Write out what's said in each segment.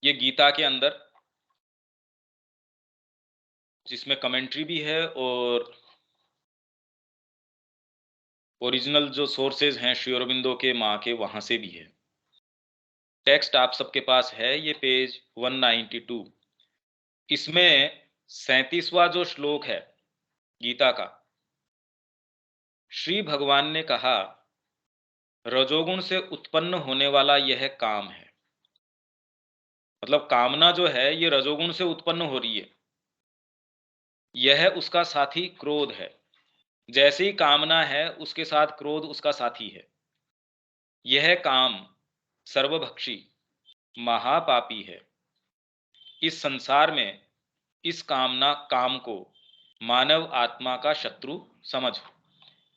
ये गीता के अंदर, जिसमें कमेंट्री भी है और ओरिजिनल जो सोर्सेज हैं श्री अरबिंदो के माँ के, वहां से भी है। टेक्स्ट आप सबके पास है, ये पेज 192। इसमें 37वां जो श्लोक है गीता का, श्री भगवान ने कहा, रजोगुण से उत्पन्न होने वाला यह काम है। मतलब कामना जो है ये रजोगुण से उत्पन्न हो रही है। यह उसका साथी क्रोध है। जैसे ही कामना है उसके साथ क्रोध उसका साथी है। यह काम सर्वभक्षी महापापी है। इस संसार में इस काम को मानव आत्मा का शत्रु समझ।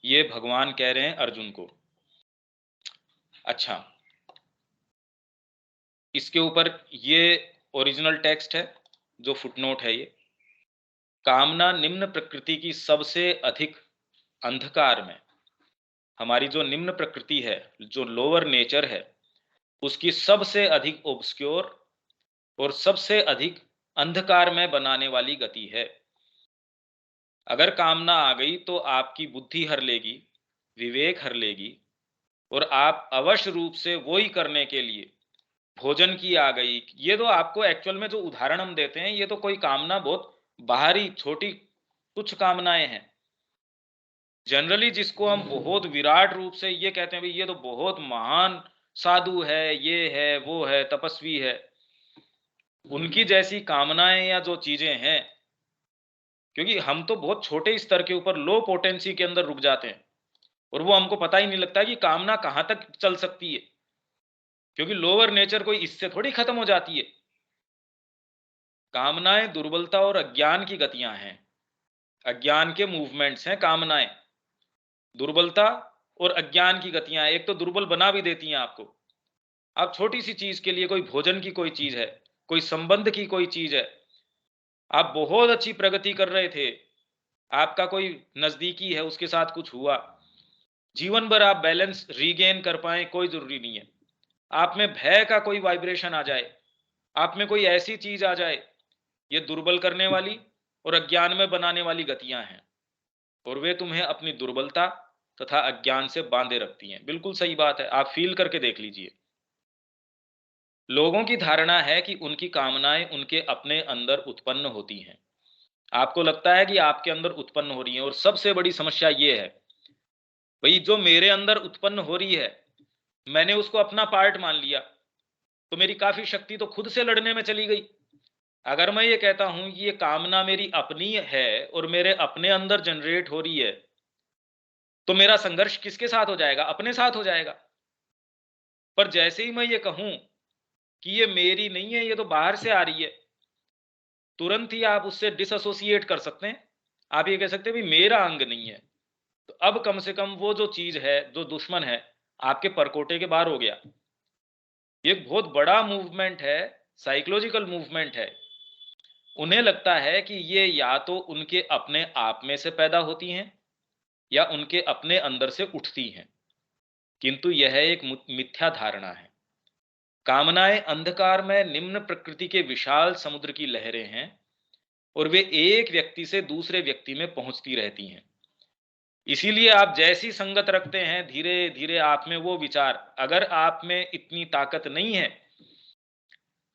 ये भगवान कह रहे हैं अर्जुन को। अच्छा, इसके ऊपर ये ओरिजिनल टेक्स्ट है, जो फुटनोट है ये। कामना निम्न प्रकृति की सबसे अधिक अंधकार में, हमारी जो निम्न प्रकृति है, जो लोअर नेचर है, उसकी सबसे अधिक ऑब्स्क्योर और सबसे अधिक अंधकार में बनाने वाली गति है। अगर कामना आ गई तो आपकी बुद्धि हर लेगी, विवेक हर लेगी, और आप अवश्य रूप से वो ही करने के लिए, भोजन की आ गई। ये तो आपको एक्चुअल में जो उदाहरण हम देते हैं, ये तो कोई कामना बहुत बाहरी छोटी कुछ कामनाएं हैं। जनरली जिसको हम बहुत विराट रूप से ये कहते हैं, भाई ये तो बहुत महान साधु है, ये है, वो है, तपस्वी है, उनकी जैसी कामनाएं या जो चीजें हैं, क्योंकि हम तो बहुत छोटे स्तर के ऊपर लो पोटेंसी के अंदर रुक जाते हैं, और वो हमको पता ही नहीं लगता कि कामना कहां तक चल सकती है, क्योंकि लोअर नेचर कोई इससे थोड़ी खत्म हो जाती है। कामनाएं दुर्बलता और अज्ञान की गतियां हैं, अज्ञान के मूवमेंट्स हैं कामनाएं। दुर्बलता और अज्ञान की गतियां, एक तो दुर्बल बना भी देती हैं आपको। आप छोटी सी चीज के लिए, कोई भोजन की कोई चीज है, कोई संबंध की कोई चीज है, आप बहुत अच्छी प्रगति कर रहे थे, आपका कोई नजदीकी है, उसके साथ कुछ हुआ, जीवन भर आप बैलेंस रीगेन कर पाए, कोई जरूरी नहीं है। आप में भय का कोई वाइब्रेशन आ जाए, आप में कोई ऐसी चीज आ जाए, ये दुर्बल करने वाली और अज्ञान में बनाने वाली गतियां हैं, और वे तुम्हें अपनी दुर्बलता तथा अज्ञान से बांधे रखती हैं। बिल्कुल सही बात है, आप फील करके देख लीजिए। लोगों की धारणा है कि उनकी कामनाएं उनके अपने अंदर उत्पन्न होती हैं। आपको लगता है कि आपके अंदर उत्पन्न हो रही हैं, और सबसे बड़ी समस्या ये है, भाई जो मेरे अंदर उत्पन्न हो रही है, मैंने उसको अपना पार्ट मान लिया, तो मेरी काफी शक्ति तो खुद से लड़ने में चली गई। अगर मैं ये कहता हूं कि ये कामना मेरी अपनी है और मेरे अपने अंदर जनरेट हो रही है, तो मेरा संघर्ष किसके साथ हो जाएगा? अपने साथ हो जाएगा। पर जैसे ही मैं ये कहूं कि ये मेरी नहीं है, ये तो बाहर से आ रही है, तुरंत ही आप उससे डिसएसोसिएट कर सकते हैं। आप ये कह सकते हैं भी मेरा अंग नहीं है। तो अब कम से कम वो जो चीज है, जो दुश्मन है, आपके परकोटे के बाहर हो गया। ये एक बहुत बड़ा मूवमेंट है, साइकोलॉजिकल मूवमेंट है। उन्हें लगता है कि ये या तो उनके अपने आप में से पैदा होती हैं, या उनके अपने अंदर से उठती हैं, किंतु यह एक मिथ्या धारणा है। कामनाएं अंधकार में निम्न प्रकृति के विशाल समुद्र की लहरें हैं, और वे एक व्यक्ति से दूसरे व्यक्ति में पहुंचती रहती हैं। इसीलिए आप जैसी संगत रखते हैं, धीरे धीरे आप में वो विचार, अगर आप में इतनी ताकत नहीं है,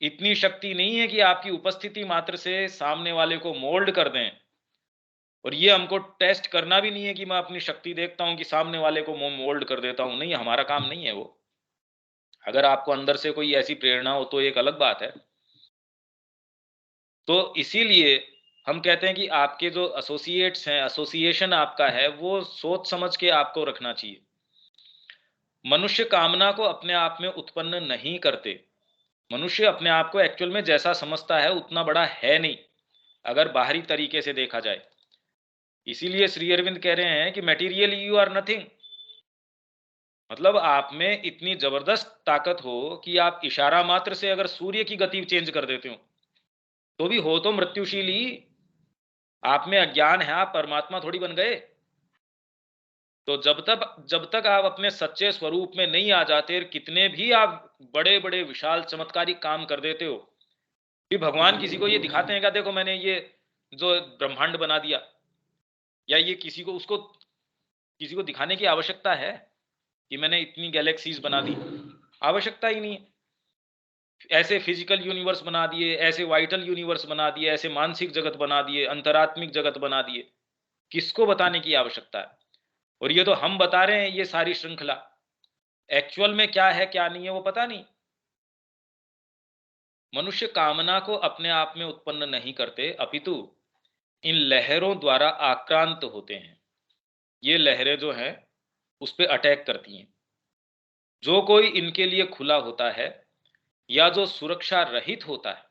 इतनी शक्ति नहीं है कि आपकी उपस्थिति मात्र से सामने वाले को मोल्ड कर दें, और ये हमको टेस्ट करना भी नहीं है कि मैं अपनी शक्ति देखता हूं कि सामने वाले को मोल्ड कर देता हूं, नहीं, हमारा काम नहीं है वो। अगर आपको अंदर से कोई ऐसी प्रेरणा हो तो एक अलग बात है। तो इसीलिए हम कहते हैं कि आपके जो एसोसिएट्स हैं, एसोसिएशन आपका है, वो सोच समझ के आपको रखना चाहिए। मनुष्य कामना को अपने आप में उत्पन्न नहीं करते। मनुष्य अपने आप को एक्चुअल में जैसा समझता है उतना बड़ा है नहीं, अगर बाहरी तरीके से देखा जाए। इसीलिए श्री अरविंद कह रहे हैं कि मटेरियल यू आर नथिंग। मतलब आप में इतनी जबरदस्त ताकत हो कि आप इशारा मात्र से अगर सूर्य की गति चेंज कर देते हो, तो भी हो तो मृत्युशील ही। आप में अज्ञान है, आप परमात्मा थोड़ी बन गए। तो जब तक आप अपने सच्चे स्वरूप में नहीं आ जाते, कितने भी आप बड़े बड़े विशाल चमत्कारिक काम कर देते हो, कि भगवान किसी को ये दिखाते हैं क्या, देखो मैंने ये जो ब्रह्मांड बना दिया, या ये किसी को उसको किसी को दिखाने की आवश्यकता है कि मैंने इतनी गैलेक्सीज बना दी? आवश्यकता ही नहीं है। ऐसे फिजिकल यूनिवर्स बना दिए, ऐसे वाइटल यूनिवर्स बना दिए, ऐसे मानसिक जगत बना दिए, अंतरात्मिक जगत बना दिए, किसको बताने की आवश्यकता है? और ये तो हम बता रहे हैं ये सारी श्रृंखला, एक्चुअल में क्या है क्या नहीं है वो पता नहीं। मनुष्य कामना को अपने आप में उत्पन्न नहीं करते, अपितु इन लहरों द्वारा आक्रांत होते हैं। ये लहरें जो हैं उस पे अटैक करती हैं। जो कोई इनके लिए खुला होता है या जो सुरक्षा रहित होता है,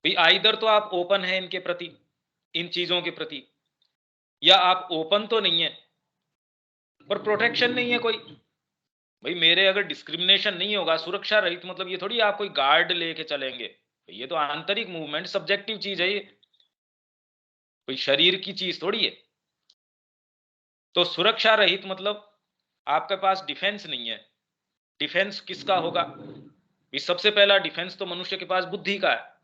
भाई आइदर तो आप ओपन है इनके प्रति, इन चीजों के प्रति, या आप ओपन तो नहीं है पर प्रोटेक्शन नहीं है कोई। भाई मेरे अगर डिस्क्रिमिनेशन नहीं होगा, सुरक्षा रहित मतलब ये थोड़ी आप कोई गार्ड लेके चलेंगे, ये तो आंतरिक मूवमेंट सब्जेक्टिव चीज है, ये कोई शरीर की चीज थोड़ी है। तो सुरक्षा रहित मतलब आपके पास डिफेंस नहीं है। डिफेंस किसका होगा? ये सबसे पहला डिफेंस तो मनुष्य के पास बुद्धि का है।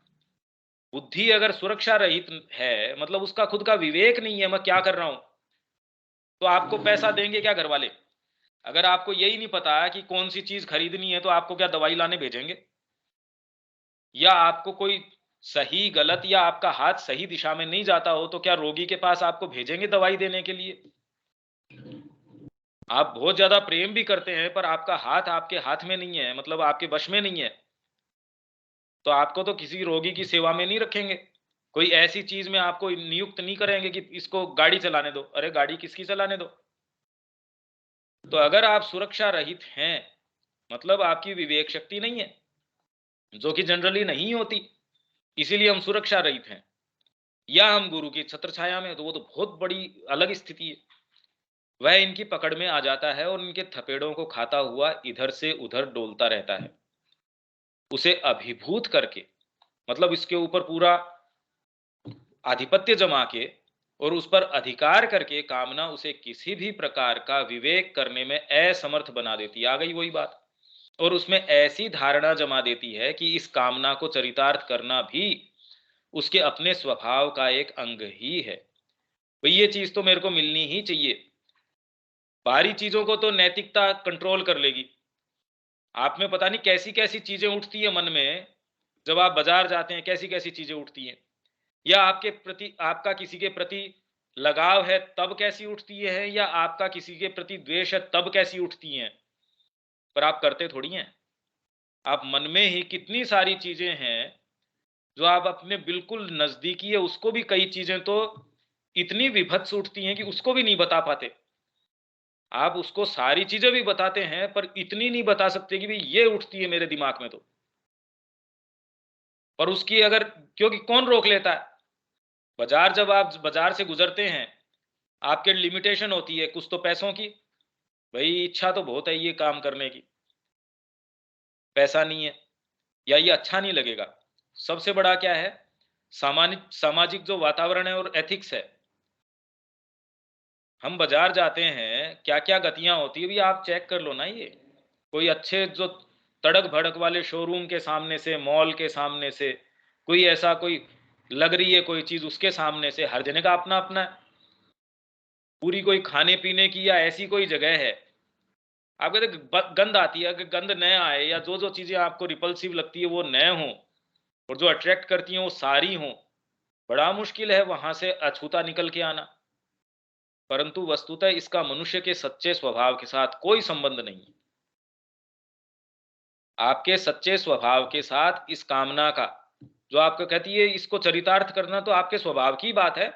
बुद्धि अगर सुरक्षा रहित है मतलब उसका खुद का विवेक नहीं है, मैं क्या कर रहा हूं। तो आपको पैसा देंगे क्या घर वाले? अगर आपको यही नहीं पता है कि कौन सी चीज खरीदनी है तो आपको क्या दवाई लाने भेजेंगे? या आपको कोई सही गलत या आपका हाथ सही दिशा में नहीं जाता हो तो क्या रोगी के पास आपको भेजेंगे दवाई देने के लिए? आप बहुत ज्यादा प्रेम भी करते हैं पर आपका हाथ आपके हाथ में नहीं है, मतलब आपके वश में नहीं है, तो आपको तो किसी रोगी की सेवा में नहीं रखेंगे। कोई ऐसी चीज में आपको नियुक्त नहीं करेंगे कि इसको गाड़ी चलाने दो। अरे गाड़ी किसकी चलाने दो? तो अगर आप सुरक्षा रहित हैं मतलब आपकी विवेक शक्ति नहीं है, जो कि जनरली नहीं होती, इसीलिए हम सुरक्षा रहित हैं। या हम गुरु की छत्र छाया में, तो वो तो बहुत बड़ी अलग स्थिति है। वह इनकी पकड़ में आ जाता है और इनके थपेड़ों को खाता हुआ इधर से उधर डोलता रहता है। उसे अभिभूत करके मतलब इसके ऊपर पूरा आधिपत्य जमा के और उस पर अधिकार करके कामना उसे किसी भी प्रकार का विवेक करने में असमर्थ बना देती है। आ गई वही बात। और उसमें ऐसी धारणा जमा देती है कि इस कामना को चरितार्थ करना भी उसके अपने स्वभाव का एक अंग ही है। भाई ये चीज तो मेरे को मिलनी ही चाहिए। बाहरी चीजों को तो नैतिकता कंट्रोल कर लेगी। आप में पता नहीं कैसी कैसी चीजें उठती है मन में, जब आप बाजार जाते हैं कैसी कैसी चीजें उठती हैं, या आपके प्रति आपका किसी के प्रति लगाव है तब कैसी उठती है, या आपका किसी के प्रति द्वेष है तब कैसी उठती हैं। पर आप करते थोड़ी हैं। आप मन में ही कितनी सारी चीजें हैं जो आप अपने बिल्कुल नजदीकी है उसको भी कई चीजें तो इतनी विभत्स उठती हैं कि उसको भी नहीं बता पाते। आप उसको सारी चीजें भी बताते हैं पर इतनी नहीं बता सकते कि भाई ये उठती है मेरे दिमाग में तो। पर उसकी अगर, क्योंकि कौन रोक लेता है? बाजार, जब आप बाजार से गुजरते हैं आपके लिमिटेशन होती है कुछ तो पैसों की। भाई इच्छा तो बहुत है ये काम करने की, पैसा नहीं है या ये अच्छा नहीं लगेगा। सबसे बड़ा क्या है? सामाजिक सामाजिक जो वातावरण है और एथिक्स है। हम बाजार जाते हैं क्या क्या गतियां होती है भी आप चेक कर लो ना। ये कोई अच्छे जो तड़क भड़क वाले शोरूम के सामने से, मॉल के सामने से, कोई ऐसा कोई लग रही है कोई चीज उसके सामने से, हर जने का अपना अपना है। पूरी कोई खाने पीने की या ऐसी कोई जगह है, आप कहते गंद आती है, अगर गंद न आए या जो जो चीजें आपको रिपल्सिव लगती है वो नए हों और जो अट्रैक्ट करती हैं वो सारी हों, बड़ा मुश्किल है वहां से अछूता निकल के आना। परंतु वस्तुतः इसका मनुष्य के सच्चे स्वभाव के साथ कोई संबंध नहीं है। आपके सच्चे स्वभाव के साथ इस कामना का, जो आपको कहती है इसको चरितार्थ करना, तो आपके स्वभाव की बात है।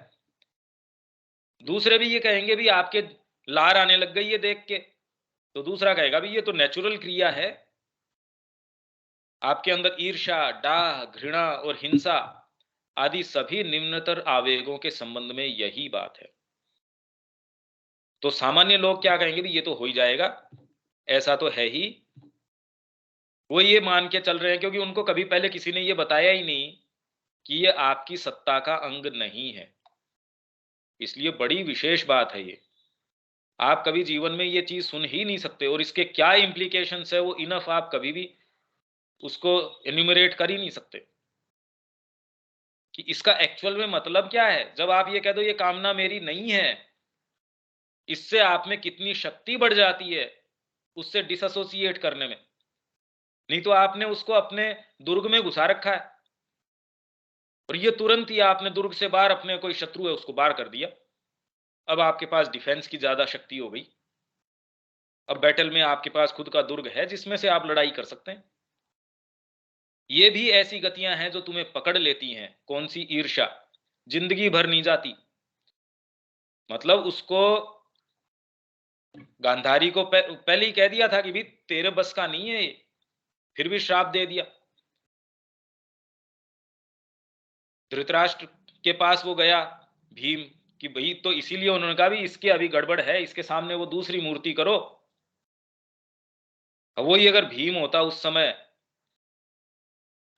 दूसरे भी ये कहेंगे भी आपके लार आने लग गई है देख के, तो दूसरा कहेगा भी ये तो नेचुरल क्रिया है। आपके अंदर ईर्ष्या, डाह, घृणा और हिंसा आदि सभी निम्नतर आवेगों के संबंध में यही बात है। तो सामान्य लोग क्या कहेंगे भी ये तो हो ही जाएगा, ऐसा तो है ही। वो ये मान के चल रहे हैं क्योंकि उनको कभी पहले किसी ने ये बताया ही नहीं कि ये आपकी सत्ता का अंग नहीं है। इसलिए बड़ी विशेष बात है ये। आप कभी जीवन में ये चीज सुन ही नहीं सकते और इसके क्या इम्प्लीकेशंस है वो इनफ आप कभी भी उसको एन्यूमरेट कर ही नहीं सकते। कि इसका एक्चुअल में मतलब क्या है। जब आप ये कह दो ये कामना मेरी नहीं है, इससे आप में कितनी शक्ति बढ़ जाती है उससे डिसएसोसिएट करने में। नहीं तो आपने उसको अपने दुर्ग में घुसा रखा है, और ये तुरंत ही आपने दुर्ग से बाहर, अपने कोई शत्रु है उसको बाहर कर दिया। अब आपके पास डिफेंस की ज्यादा शक्ति हो गई। अब बैटल में आपके पास खुद का दुर्ग है जिसमें से आप लड़ाई कर सकते हैं। ये भी ऐसी गतियां हैं जो तुम्हें पकड़ लेती हैं। कौन सी? ईर्ष्या। जिंदगी भर नहीं जाती। मतलब उसको गांधारी को पहले ही कह दिया था कि भी तेरे बस का नहीं है ये, फिर भी श्राप दे दिया। धृतराष्ट्र के पास वो गया भीम, कि भाई, तो इसीलिए उन्होंने कहा भी इसके अभी गड़बड़ है, इसके सामने वो दूसरी मूर्ति करो। अब वही अगर भीम होता उस समय,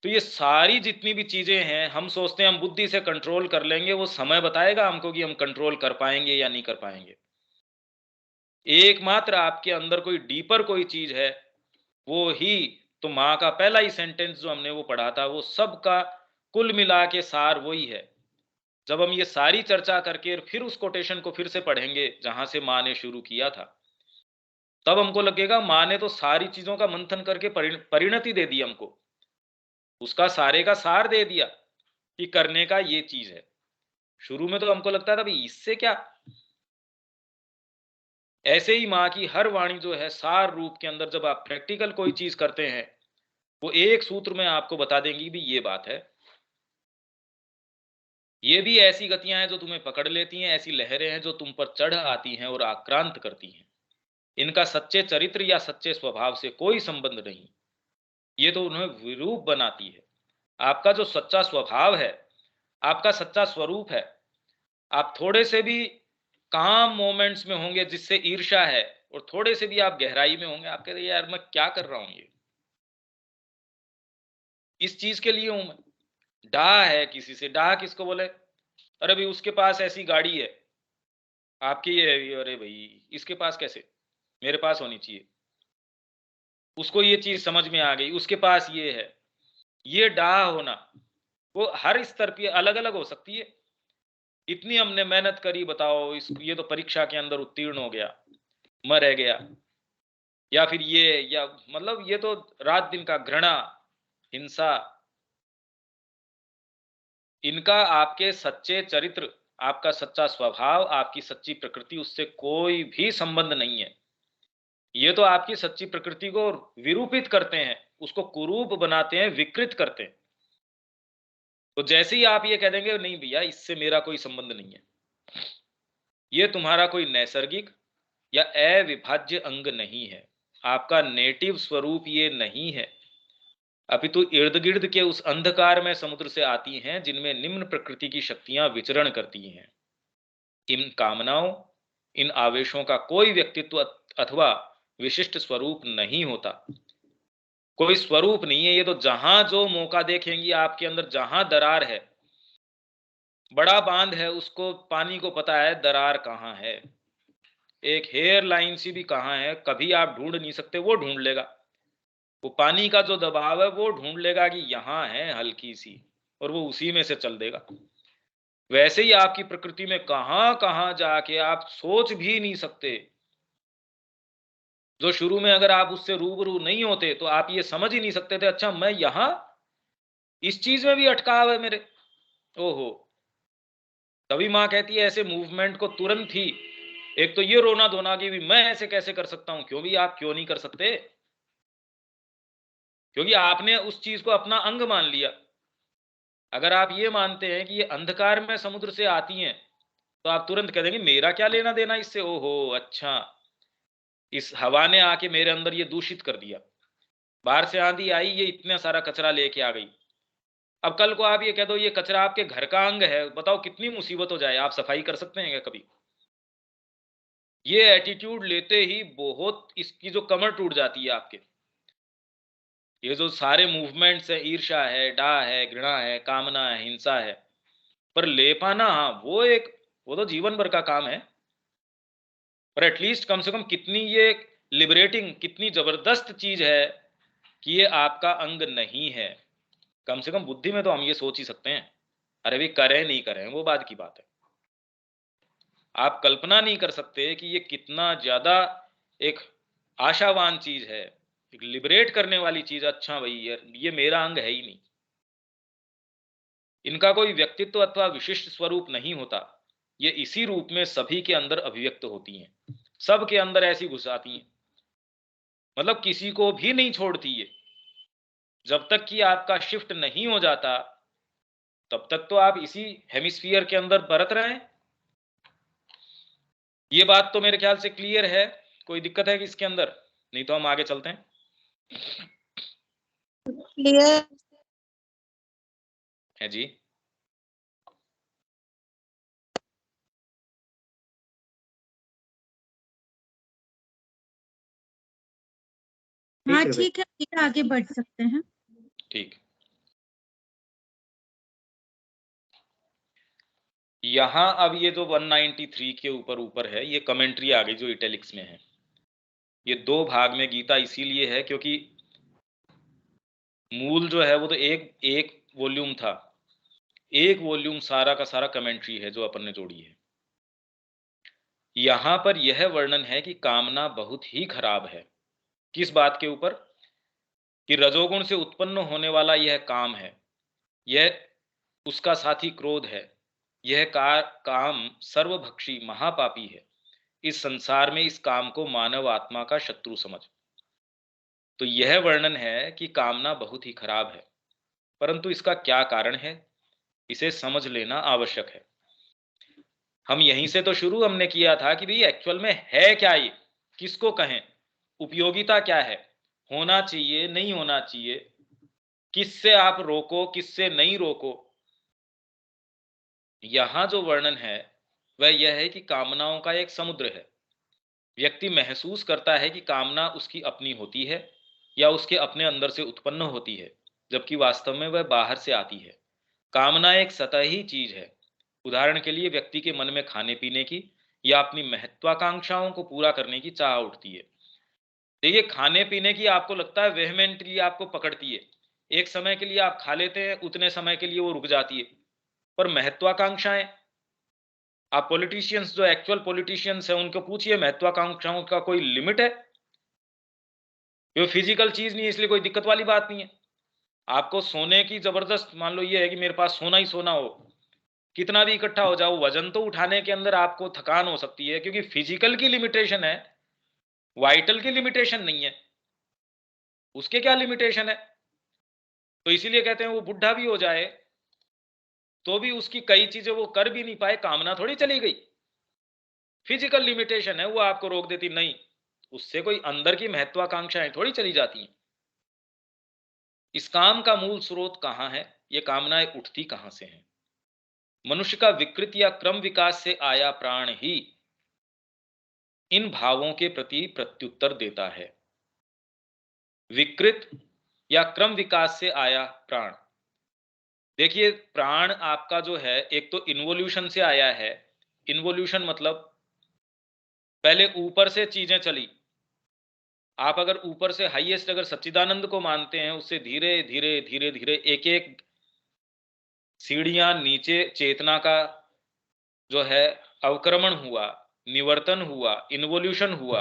तो ये सारी जितनी भी चीजें हैं, हम सोचते हैं हम बुद्धि से कंट्रोल कर लेंगे, वो समय बताएगा हमको कि हम कंट्रोल कर पाएंगे या नहीं कर पाएंगे। एकमात्र आपके अंदर कोई डीपर कोई चीज है, वो ही। तो माँ का पहला ही सेंटेंस जो हमने वो पढ़ा था, वो सबका कुल मिला के सार वही है। जब हम ये सारी चर्चा करके फिर उस कोटेशन को फिर से पढ़ेंगे जहां से माँ ने शुरू किया था, तब हमको लगेगा माँ ने तो सारी चीजों का मंथन करके परिणति दे दी हमको, उसका सारे का सार दे दिया कि करने का ये चीज है। शुरू में तो हमको लगता था भाई इससे क्या। ऐसे ही माँ की हर वाणी जो है सार रूप के अंदर, जब आप प्रैक्टिकल कोई चीज करते हैं, वो एक सूत्र में आपको बता देंगी भी ये बात है। ये भी ऐसी गतियां हैं जो तुम्हें पकड़ लेती हैं, ऐसी लहरें हैं जो तुम पर चढ़ आती हैं और आक्रांत करती हैं। इनका सच्चे चरित्र या सच्चे स्वभाव से कोई संबंध नहीं, ये तो उन्हें विरूप बनाती है। आपका जो सच्चा स्वभाव है, आपका सच्चा स्वरूप है, आप थोड़े से भी काम मोमेंट्स में होंगे जिससे ईर्ष्या है, और थोड़े से भी आप गहराई में होंगे, आप कहते हैं यार मैं क्या कर रहा हूं, ये इस चीज के लिए हूं मैं। डाह है किसी से, डाह किसको बोले? अरे भाई उसके पास ऐसी गाड़ी है, आपकी ये, अरे भाई इसके पास कैसे, मेरे पास होनी चाहिए। उसको ये चीज समझ में आ गई, उसके पास ये है। ये डाह होना, वो हर स्तर पे अलग अलग हो सकती है। इतनी हमने मेहनत करी, बताओ इस, ये तो परीक्षा के अंदर उत्तीर्ण हो गया, मैं रह गया, या फिर ये, या मतलब ये तो रात दिन का घृणा, हिंसा, इनका आपके सच्चे चरित्र, आपका सच्चा स्वभाव, आपकी सच्ची प्रकृति, उससे कोई भी संबंध नहीं है। ये तो आपकी सच्ची प्रकृति को विरूपित करते हैं, उसको कुरूप बनाते हैं, विकृत करते हैं। तो जैसे ही आप ये कह देंगे नहीं भैया इससे मेरा कोई संबंध नहीं है, ये तुम्हारा कोई नैसर्गिक या अविभाज्य अंग नहीं है, आपका नेटिव स्वरूप ये नहीं है, अपितु इर्द गिर्द के उस अंधकार में समुद्र से आती हैं जिनमें निम्न प्रकृति की शक्तियां विचरण करती हैं। इन कामनाओं, इन आवेशों का कोई व्यक्तित्व अथवा विशिष्ट स्वरूप नहीं होता। कोई स्वरूप नहीं है, ये तो जहां जो मौका देखेंगी आपके अंदर, जहां दरार है, बड़ा बांध है, उसको पानी को पता है दरार कहाँ है, एक हेयर लाइन सी भी कहाँ है, कभी आप ढूंढ नहीं सकते, वो ढूंढ लेगा। वो पानी का जो दबाव है वो ढूंढ लेगा कि यहाँ है हल्की सी, और वो उसी में से चल देगा। वैसे ही आपकी प्रकृति में कहां कहां जाके आप सोच भी नहीं सकते, जो शुरू में अगर आप उससे रूबरू नहीं होते तो आप ये समझ ही नहीं सकते थे, अच्छा मैं यहां इस चीज में भी अटकाव है मेरे। ओहो, तभी माँ कहती है ऐसे मूवमेंट को तुरंत ही, एक तो ये रोना धोना कि भी मैं ऐसे कैसे कर सकता हूं, क्यों भी आप क्यों नहीं कर सकते? क्योंकि आपने उस चीज को अपना अंग मान लिया। अगर आप ये मानते हैं कि ये अंधकार में समुद्र से आती हैं, तो आप तुरंत कह देंगे मेरा क्या लेना देना इससे। ओहो, अच्छा, इस हवा ने आके मेरे अंदर ये दूषित कर दिया, बाहर से आंधी आई, ये इतना सारा कचरा लेके आ गई। अब कल को आप ये कह दो ये कचरा आपके घर का अंग है, बताओ कितनी मुसीबत हो जाए। आप सफाई कर सकते हैं क्या कभी? ये एटीट्यूड लेते ही बहुत इसकी जो कमर टूट जाती है आपके। ये जो सारे मूवमेंट्स है, ईर्ष्या है, डाह है, घृणा है, कामना है, हिंसा है, पर ले पाना, हाँ वो एक, वो तो जीवन भर का काम है। पर एटलीस्ट कम से कम कितनी ये लिबरेटिंग, कितनी जबरदस्त चीज है कि ये आपका अंग नहीं है। कम से कम बुद्धि में तो हम ये सोच ही सकते हैं। अरे भी करें नहीं करें वो बात की बात है। आप कल्पना नहीं कर सकते कि ये कितना ज्यादा एक आशावान चीज है, एक लिबरेट करने वाली चीज। अच्छा भाई यार ये मेरा अंग है ही नहीं, इनका कोई व्यक्तित्व अथवा विशिष्ट स्वरूप नहीं होता, ये इसी रूप में सभी के अंदर अभिव्यक्त होती हैं, सब के अंदर ऐसी घुस आती हैं, मतलब किसी को भी नहीं छोड़ती ये। जब तक कि आपका शिफ्ट नहीं हो जाता तब तक तो आप इसी हेमिस्फीयर के अंदर बरत रहे हैं। ये बात तो मेरे ख्याल से क्लियर है। कोई दिक्कत है कि इसके अंदर? नहीं तो हम आगे चलते हैं। क्लियर है जी। हाँ ठीक है, आगे बढ़ सकते हैं। ठीक। यहां अब ये जो 193 के ऊपर ऊपर है ये कमेंट्री आ गई जो इटैलिक्स में है। ये दो भाग में गीता इसीलिए है क्योंकि मूल जो है वो तो एक एक वॉल्यूम था, एक वॉल्यूम सारा का सारा कमेंट्री है जो अपन ने जोड़ी है। यहां पर यह वर्णन है कि कामना बहुत ही खराब है। किस बात के ऊपर? कि रजोगुण से उत्पन्न होने वाला यह काम है, यह उसका साथी क्रोध है, यह काम सर्वभक्षी महापापी है। इस संसार में इस काम को मानव आत्मा का शत्रु समझ। तो यह वर्णन है कि कामना बहुत ही खराब है, परंतु इसका क्या कारण है इसे समझ लेना आवश्यक है। हम यहीं से तो शुरू हमने किया था कि भाई एक्चुअल में है क्या ये, किसको कहें, उपयोगिता क्या है, होना चाहिए नहीं होना चाहिए, किससे आप रोको किससे नहीं रोको। यहां जो वर्णन है वह यह है कि कामनाओं का एक समुद्र है। व्यक्ति महसूस करता है कि कामना उसकी अपनी होती है या उसके अपने अंदर से उत्पन्न होती है, जबकि वास्तव में वह बाहर से आती है। कामना एक सतही चीज है। उदाहरण के लिए व्यक्ति के मन में खाने पीने की या अपनी महत्वाकांक्षाओं को पूरा करने की चाह उठती है। देखिए खाने पीने की आपको लगता है वेहमेंटली आपको पकड़ती है, एक समय के लिए आप खा लेते हैं, उतने समय के लिए वो रुक जाती है। पर महत्वाकांक्षाएं, आप पॉलिटिशियंस जो एक्चुअल पॉलिटिशियंस हैं उनको पूछिए महत्वाकांक्षाओं का कोई लिमिट है? ये फिजिकल चीज नहीं है इसलिए कोई दिक्कत वाली बात नहीं है। आपको सोने की जबरदस्त मान लो ये है कि मेरे पास सोना ही सोना हो, कितना भी इकट्ठा हो जाओ, वजन तो उठाने के अंदर आपको थकान हो सकती है क्योंकि फिजिकल की लिमिटेशन है, वाइटल की लिमिटेशन नहीं है। उसके क्या लिमिटेशन है? तो इसीलिए कहते हैं वो बुढ़ा भी हो जाए तो भी उसकी कई चीजें वो कर भी नहीं पाए, कामना थोड़ी चली गई। फिजिकल लिमिटेशन है वो आपको रोक देती नहीं, उससे कोई अंदर की महत्वाकांक्षाएं थोड़ी चली जाती हैं। इस काम का मूल स्रोत कहां है, ये कामनाएं उठती कहां से हैं? मनुष्य का विकृत या क्रम विकास से आया प्राण ही इन भावों के प्रति प्रत्युत्तर देता है। विकृत या क्रम विकास से आया प्राण, देखिए प्राण आपका जो है एक तो इन्वोल्यूशन से आया है। इन्वोल्यूशन मतलब पहले ऊपर से चीजें चली, आप अगर ऊपर से हाईएस्ट अगर सच्चिदानंद को मानते हैं, उससे धीरे धीरे धीरे धीरे एक एक सीढ़ियां नीचे चेतना का जो है अवक्रमण हुआ, निवर्तन हुआ, इन्वोल्यूशन हुआ।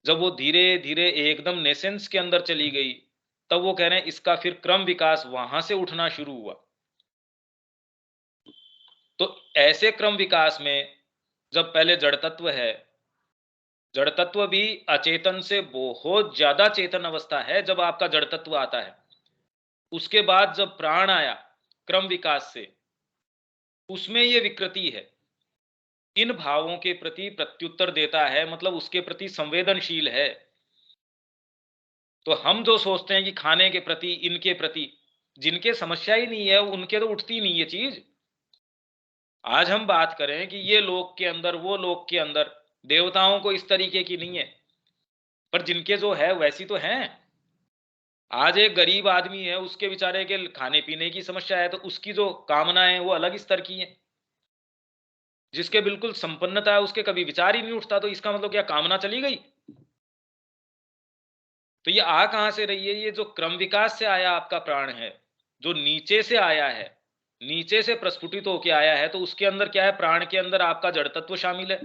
जब वो धीरे धीरे एकदम नेसेंस के अंदर चली गई तब वो कह रहे हैं इसका फिर क्रम विकास वहां से उठना शुरू हुआ। तो ऐसे क्रम विकास में जब पहले जड़ तत्व है, जड़ तत्व भी अचेतन से बहुत ज्यादा चेतन अवस्था है जब आपका जड़ तत्व आता है। उसके बाद जब प्राण आया क्रम विकास से, उसमें ये विकृति है, इन भावों के प्रति प्रत्युत्तर देता है, मतलब उसके प्रति संवेदनशील है। तो हम जो सोचते हैं कि खाने के प्रति इनके प्रति, जिनके समस्या ही नहीं है उनके तो उठती नहीं ये चीज। आज हम बात करें कि ये लोक के अंदर वो लोक के अंदर, देवताओं को इस तरीके की नहीं है, पर जिनके जो है वैसी तो हैं। आज एक गरीब आदमी है उसके बेचारे के खाने पीने की समस्या है तो उसकी जो कामना है वो अलग स्तर की है। जिसके बिल्कुल संपन्नता है उसके कभी विचार ही नहीं उठता, तो इसका मतलब क्या कामना चली गई? तो ये आ कहां से रही है? ये जो क्रम विकास से आया आपका प्राण है, जो नीचे से आया है, नीचे से प्रस्फुटित होके आया है, तो उसके अंदर क्या है, प्राण के अंदर आपका जड़ तत्व शामिल है,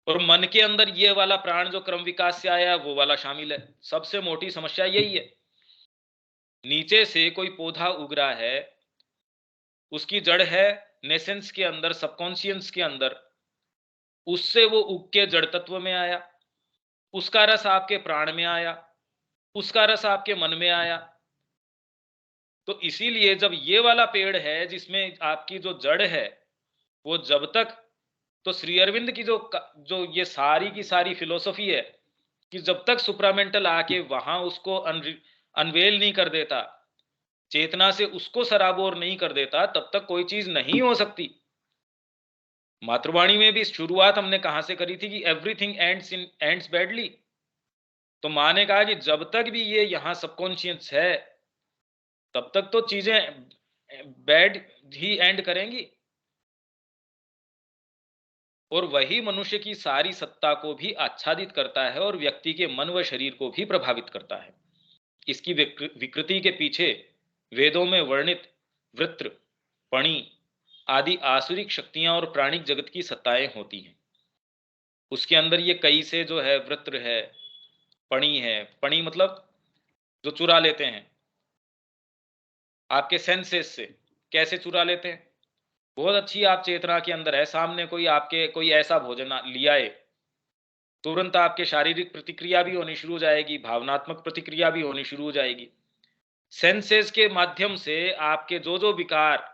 और मन के अंदर ये वाला प्राण जो क्रम विकास से आया है वो वाला शामिल है। सबसे मोटी समस्या यही है। नीचे से कोई पौधा उग रहा है, उसकी जड़ है नेसेंस के अंदर, सबकॉन्शियस के अंदर, उससे वो उग के जड़ तत्व में आया, उसका रस आपके प्राण में आया, उसका रस आपके मन में आया। तो इसीलिए जब ये वाला पेड़ है जिसमें आपकी जो जड़ है, वो जब तक, तो श्री अरविंद की जो ये सारी की सारी फिलोसफी है कि जब तक सुप्रामेंटल आके वहां उसको अनवेल नहीं कर देता, चेतना से उसको सराबोर नहीं कर देता, तब तक कोई चीज नहीं हो सकती। मातृवाणी में भी शुरुआत हमने कहां से करी थी कि एवरीथिंग एंड्स बैडली। तो माँ ने कहा कि जब तक भी ये यहां सबकॉन्शियस है, तब तक तो चीजें बैड ही एंड करेंगी, और वही मनुष्य की सारी सत्ता को भी आच्छादित करता है और व्यक्ति के मन व शरीर को भी प्रभावित करता है। इसकी विकृति के पीछे वेदों में वर्णित वृत्र, पणि आदि आसुरिक शक्तियां और प्राणिक जगत की सत्ताएं होती हैं। उसके अंदर ये कई से जो है, वृत्र है, पणि है, पणि मतलब जो चुरा लेते हैं आपके सेंसेस से। कैसे चुरा लेते हैं? बहुत अच्छी आप चेतना के अंदर है, सामने कोई आपके कोई ऐसा भोजन लिया है, तुरंत आपके शारीरिक प्रतिक्रिया भी होनी शुरू हो जाएगी, भावनात्मक प्रतिक्रिया भी होनी शुरू हो जाएगी। सेंसेस के माध्यम से आपके जो जो विकार,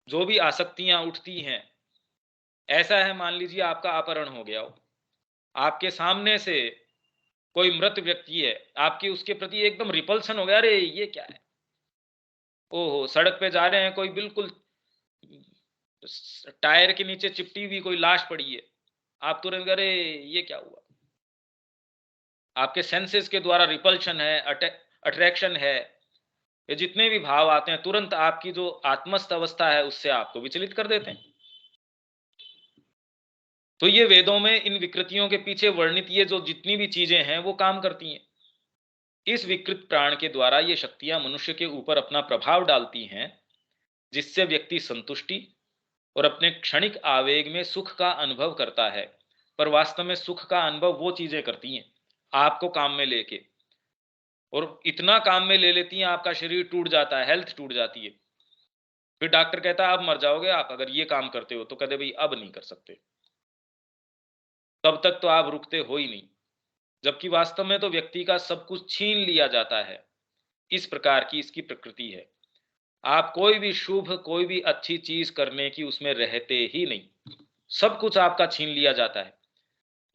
जो भी आसक्तियां उठती हैं, ऐसा है मान लीजिए आपका अपहरण हो गया हो, आपके सामने से कोई मृत व्यक्ति है, आपकी उसके प्रति एकदम रिपल्सन हो गया, अरे ये क्या है, ओहो, सड़क पे जा रहे हैं, कोई बिल्कुल टायर के नीचे चिपटी हुई कोई लाश पड़ी है, आप तुरंत अरे ये क्या हुआ। आपके सेंसेस के द्वारा रिपल्शन है, अट्रैक्शन है, ये जितने भी भाव आते हैं तुरंत आपकी जो आत्मस्थ अवस्था है उससे आपको विचलित कर देते हैं। तो ये वेदों में इन विकृतियों के पीछे वर्णित ये जो जितनी भी चीजें हैं वो काम करती हैं। इस विकृत प्राण के द्वारा ये शक्तियां मनुष्य के ऊपर अपना प्रभाव डालती हैं, जिससे व्यक्ति संतुष्टि और अपने क्षणिक आवेग में सुख का अनुभव करता है। पर वास्तव में सुख का अनुभव वो चीजें करती हैं आपको काम में लेके, और इतना काम में ले लेती हैं आपका शरीर टूट जाता है, हेल्थ टूट जाती है। फिर डॉक्टर कहता है अब मर जाओगे आप अगर ये काम करते हो, तो कहते भाई अब नहीं कर सकते, तब तक तो आप रुकते हो ही नहीं। जबकि वास्तव में तो व्यक्ति का सब कुछ छीन लिया जाता है। इस प्रकार की इसकी प्रकृति है। आप कोई भी शुभ, कोई भी अच्छी चीज करने की उसमें रहते ही नहीं, सब कुछ आपका छीन लिया जाता है।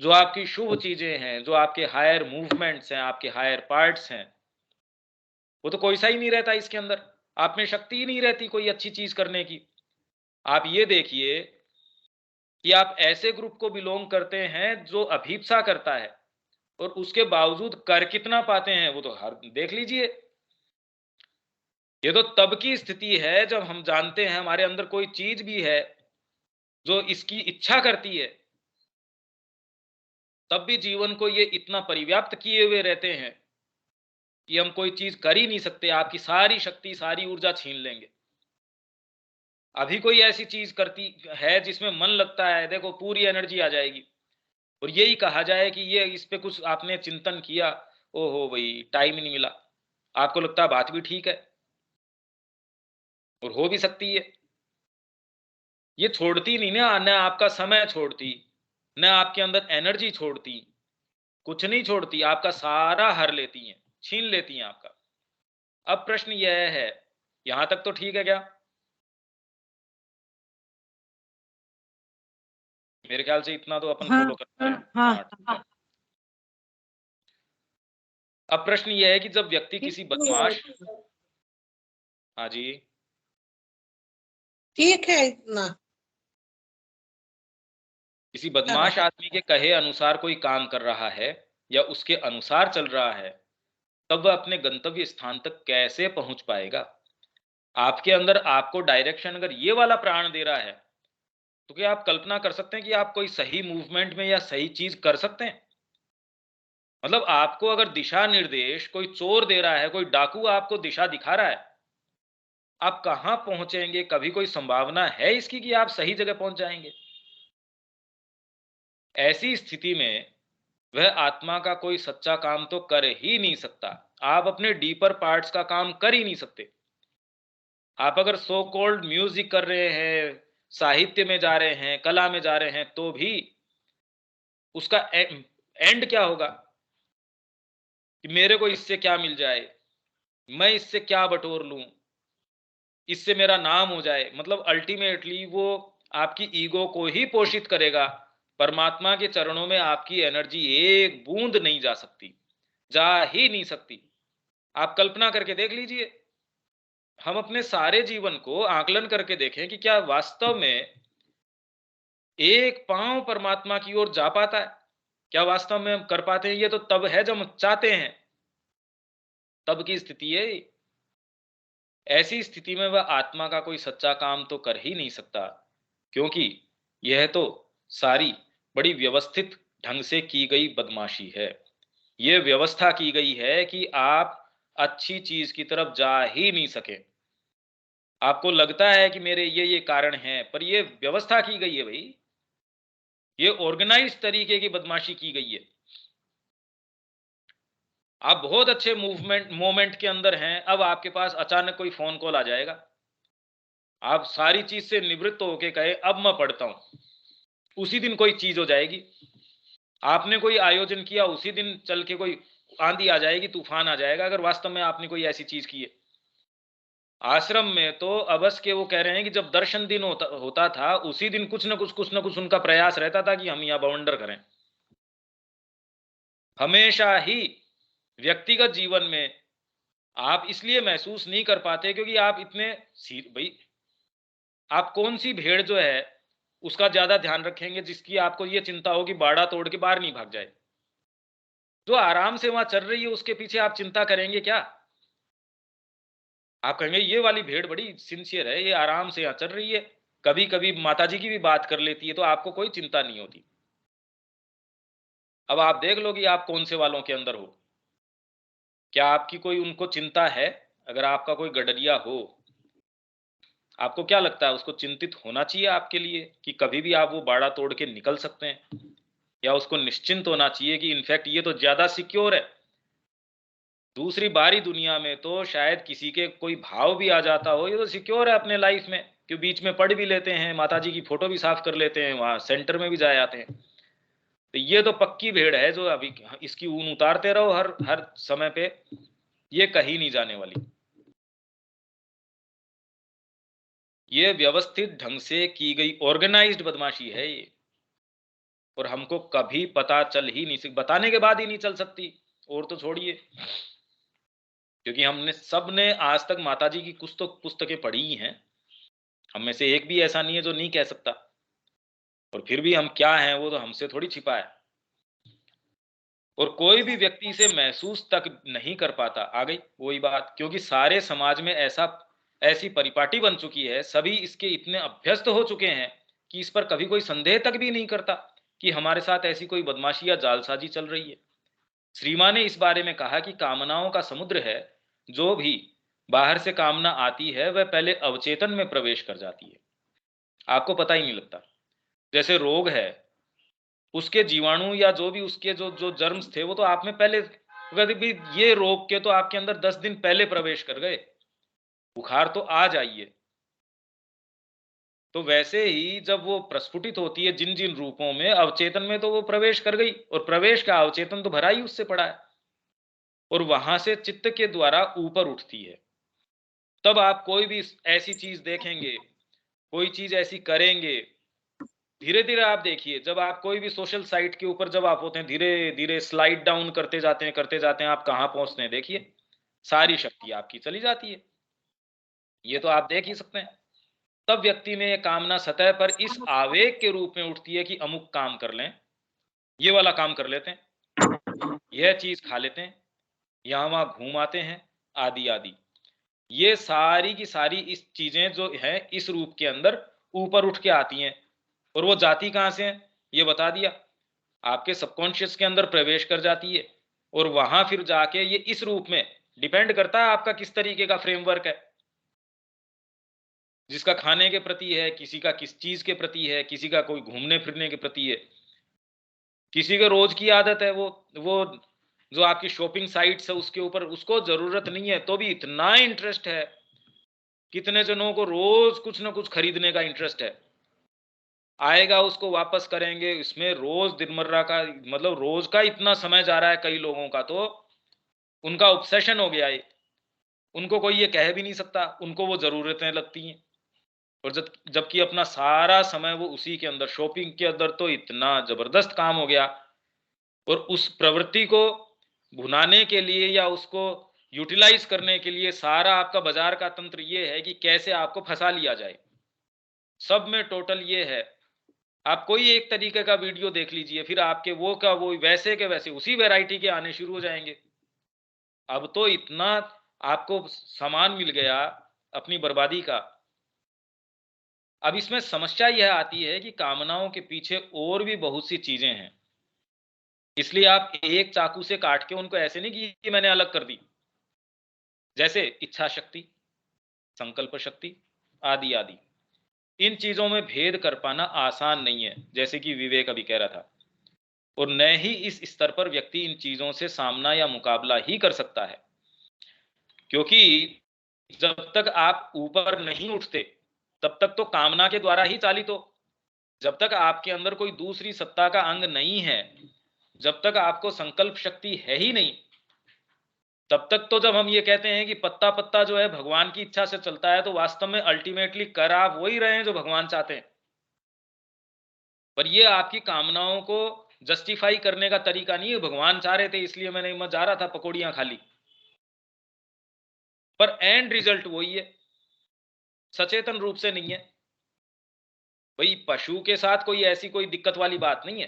जो आपकी शुभ चीजें हैं, जो आपके हायर मूवमेंट्स हैं, आपके हायर पार्ट्स हैं, वो तो कोई सा ही नहीं रहता इसके अंदर। आप में शक्ति ही नहीं रहती कोई अच्छी चीज करने की। आप ये देखिए कि आप ऐसे ग्रुप को बिलोंग करते हैं जो अभीप्सा करता है, और उसके बावजूद कर कितना पाते हैं वो तो हर देख लीजिए। ये तो तब की स्थिति है जब हम जानते हैं हमारे अंदर कोई चीज भी है जो इसकी इच्छा करती है, तब भी जीवन को ये इतना परिव्याप्त किए हुए रहते हैं कि हम कोई चीज कर ही नहीं सकते, आपकी सारी शक्ति, सारी ऊर्जा छीन लेंगे। अभी कोई ऐसी चीज करती है जिसमें मन लगता है, देखो पूरी एनर्जी आ जाएगी, और यही कहा जाए कि ये इस पे कुछ आपने चिंतन किया, ओहो भाई टाइम ही नहीं मिला, आपको लगता है बात भी ठीक है, और हो भी सकती है। ये छोड़ती नहीं ना, न आपका समय छोड़ती, न आपके अंदर एनर्जी छोड़ती, कुछ नहीं छोड़ती, आपका सारा हर लेती हैं, छीन लेती हैं आपका। अब प्रश्न यह है, यहां तक तो ठीक है क्या? मेरे ख्याल से इतना तो अपन हाँ फॉलो कर पा रहे हैं। हाँ हाँ ठीक है। अब प्रश्न यह है कि जब व्यक्ति किसी बदमाश, हाँ जी, ठीक है इतना। किसी बदमाश आदमी के कहे अनुसार कोई काम कर रहा है या उसके अनुसार चल रहा है, तब वह अपने गंतव्य स्थान तक कैसे पहुंच पाएगा? आपके अंदर आपको डायरेक्शन अगर ये वाला प्राण दे रहा है, तो क्या आप कल्पना कर सकते हैं कि आप कोई सही मूवमेंट में या सही चीज कर सकते हैं? मतलब आपको अगर दिशा निर्देश कोई चोर दे रहा है, कोई डाकू आपको दिशा दिखा रहा है, आप कहाँ पहुंचेंगे, कभी कोई संभावना है इसकी कि आप सही जगह पहुंच जाएंगे? ऐसी स्थिति में वह आत्मा का कोई सच्चा काम तो कर ही नहीं सकता। आप अपने डीपर पार्ट्स का काम कर ही नहीं सकते। आप अगर सो कॉल्ड म्यूजिक कर रहे हैं, साहित्य में जा रहे हैं, कला में जा रहे हैं, तो भी उसका एंड क्या होगा कि मेरे को इससे क्या मिल जाए, मैं इससे क्या बटोर लूं, इससे मेरा नाम हो जाए। मतलब अल्टीमेटली वो आपकी ईगो को ही पोषित करेगा। परमात्मा के चरणों में आपकी एनर्जी एक बूंद नहीं जा सकती, जा ही नहीं सकती। आप कल्पना करके देख लीजिए, हम अपने सारे जीवन को आकलन करके देखें कि क्या वास्तव में एक पांव परमात्मा की ओर जा पाता है? क्या वास्तव में हम कर पाते हैं? ये तो तब है जब हम चाहते हैं, तब की स्थिति है। ऐसी स्थिति में वह आत्मा का कोई सच्चा काम तो कर ही नहीं सकता, क्योंकि यह तो सारी बड़ी व्यवस्थित ढंग से की गई बदमाशी है। यह व्यवस्था की गई है कि आप अच्छी चीज की तरफ जा ही नहीं सके। आपको लगता है कि मेरे ये कारण हैं, पर यह व्यवस्था की गई है भाई। ये ऑर्गेनाइज तरीके की बदमाशी की गई है। आप बहुत अच्छे मोमेंट के अंदर हैं, अब आपके पास अचानक कोई फोन कॉल आ जाएगा, आप सारी चीज से निवृत्त होके कहे अब मैं पढ़ता हूं, उसी दिन कोई चीज हो जाएगी। आपने कोई आयोजन किया, उसी दिन चल के कोई आंधी आ जाएगी, तूफान आ जाएगा, अगर वास्तव में आपने कोई ऐसी चीज की है। आश्रम में तो अवश्य के वो कह रहे हैं कि जब दर्शन दिन होता था, उसी दिन कुछ न कुछ उनका प्रयास रहता था कि हम यहाँ बवंडर करें। हमेशा ही व्यक्तिगत जीवन में आप इसलिए महसूस नहीं कर पाते क्योंकि आप इतने भाई, आप कौन सी भेड़ जो है उसका ज्यादा ध्यान रखेंगे जिसकी आपको ये चिंता हो कि बाड़ा तोड़ के बाहर नहीं भाग जाए? जो आराम से वहां चल रही है उसके पीछे आप चिंता करेंगे क्या? आप कहेंगे ये वाली भेड़ बड़ी सिंसियर है, ये आराम से यहाँ चल रही है, कभी कभी माताजी की भी बात कर लेती है, तो आपको कोई चिंता नहीं होती। अब आप देख लो कि आप कौन से वालों के अंदर हो। क्या आपकी कोई उनको चिंता है? अगर आपका कोई गडरिया हो, आपको क्या लगता है उसको चिंतित होना चाहिए आपके लिए कि कभी भी आप वो बाड़ा तोड़ के निकल सकते हैं? या उसको निश्चिंत होना चाहिए कि इनफैक्ट ये तो ज्यादा सिक्योर है? दूसरी बारी दुनिया में तो शायद किसी के कोई भाव भी आ जाता हो, ये तो सिक्योर है अपने लाइफ में, कि बीच में पढ़ भी लेते हैं, माताजी की फोटो भी साफ कर लेते हैं, वहां सेंटर में भी जा आते हैं। तो ये तो पक्की भेड़ है जो अभी इसकी ऊन उतारते रहो हर हर समय पे, ये कहीं नहीं जाने वाली। ये व्यवस्थित ढंग से की गई ऑर्गेनाइज्ड बदमाशी है ये, और हमको कभी पता चल ही नहीं सक बताने के बाद ही नहीं चल सकती, और तो छोड़िए, क्योंकि हमने सबने आज तक माताजी की कुछ तो पुस्तकें पढ़ी ही हैं। हम में से एक भी ऐसा नहीं है जो नहीं कह सकता, और फिर भी हम क्या हैं वो तो हमसे थोड़ी छिपा है। और कोई भी व्यक्ति इसे महसूस तक नहीं कर पाता। आ गई वही बात, क्योंकि सारे समाज में ऐसी परिपाटी बन चुकी है, सभी इसके इतने अभ्यस्त हो चुके हैं कि इस पर कभी कोई संदेह तक भी नहीं करता कि हमारे साथ ऐसी कोई बदमाशी या जालसाजी चल रही है। श्री मां ने इस बारे में कहा कि कामनाओं का समुद्र है, जो भी बाहर से कामना आती है वह पहले अवचेतन में प्रवेश कर जाती है, आपको पता ही नहीं लगता। जैसे रोग है, उसके जीवाणु या जो भी उसके जो जो जर्म्स थे वो तो आप में पहले, अगर भी ये रोग के तो आपके अंदर 10 दिन पहले प्रवेश कर गए, बुखार तो आ जाइए। तो वैसे ही जब वो प्रस्फुटित होती है जिन जिन रूपों में, अवचेतन में तो वो प्रवेश कर गई, और प्रवेश का अवचेतन तो भरा ही उससे पड़ा है, और वहां से चित्त के द्वारा ऊपर उठती है। तब आप कोई भी ऐसी चीज देखेंगे, कोई चीज ऐसी करेंगे, धीरे धीरे आप देखिए, जब आप कोई भी सोशल साइट के ऊपर जब आप होते हैं, धीरे धीरे स्लाइड डाउन करते जाते हैं, आप कहां पहुंचते हैं देखिए, सारी शक्ति आपकी चली जाती है। ये तो आप देख ही सकते हैं। तब व्यक्ति में ये कामना सतह पर इस आवेग के रूप में उठती है कि अमुक काम कर लें, ये वाला काम कर लेते हैं, यह चीज खा लेते हैं, यहां वहां घूम आते हैं, आदि आदि। ये सारी की सारी इस चीजें जो है इस रूप के अंदर ऊपर उठ के आती हैं, और वो जाती कहां से है ये बता दिया, आपके सबकॉन्शियस के अंदर प्रवेश कर जाती है, और वहां फिर जाके ये इस रूप में डिपेंड करता है आपका किस तरीके का फ्रेमवर्क है। जिसका खाने के प्रति है, किसी का किस चीज के प्रति है, किसी का कोई घूमने फिरने के प्रति है, किसी का रोज की आदत है, वो जो आपकी शॉपिंग साइट्स है उसके ऊपर उसको जरूरत नहीं है तो भी इतना इंटरेस्ट है। कितने जनों को रोज कुछ ना कुछ खरीदने का इंटरेस्ट है, आएगा उसको वापस करेंगे, इसमें रोज दिनमर्रा का मतलब रोज का इतना समय जा रहा है कई लोगों का, तो उनका ऑब्सेशन हो गया है। उनको कोई ये कह भी नहीं सकता, उनको वो जरूरतें लगती हैं। और जबकि अपना सारा समय वो उसी के अंदर, शॉपिंग के अंदर तो इतना जबरदस्त काम हो गया। और उस प्रवृत्ति को भुनाने के लिए या उसको यूटिलाइज करने के लिए सारा आपका बाजार का तंत्र ये है कि कैसे आपको फंसा लिया जाए। सब में टोटल ये है, आप कोई एक तरीके का वीडियो देख लीजिए, फिर आपके वो का वो वैसे के वैसे उसी वैरायटी के आने शुरू हो जाएंगे। अब तो इतना आपको सामान मिल गया अपनी बर्बादी का। अब इसमें समस्या यह आती है कि कामनाओं के पीछे और भी बहुत सी चीजें हैं, इसलिए आप एक चाकू से काट के उनको ऐसे नहीं कि मैंने अलग कर दी। जैसे इच्छा शक्ति, संकल्प शक्ति आदि आदि, इन चीजों में भेद कर पाना आसान नहीं है, जैसे कि विवेक अभी कह रहा था। और न ही इस स्तर पर व्यक्ति इन चीजों से सामना या मुकाबला ही कर सकता है, क्योंकि जब तक आप ऊपर नहीं उठते तब तक तो कामना के द्वारा ही चालित हो। जब तक आपके अंदर कोई दूसरी सत्ता का अंग नहीं है, जब तक आपको संकल्प शक्ति है ही नहीं, तब तक तो जब हम ये कहते हैं कि पत्ता पत्ता जो है भगवान की इच्छा से चलता है, तो वास्तव में अल्टीमेटली कर आप वही रहे हैं जो भगवान चाहते हैं। पर ये आपकी कामनाओं को जस्टिफाई करने का तरीका नहीं है, भगवान चाह रहे थे इसलिए मैं जा रहा था पकौड़ियां खा ली, पर एंड रिजल्ट वही है, सचेतन रूप से नहीं है। भाई पशु के साथ कोई ऐसी कोई दिक्कत वाली बात नहीं है,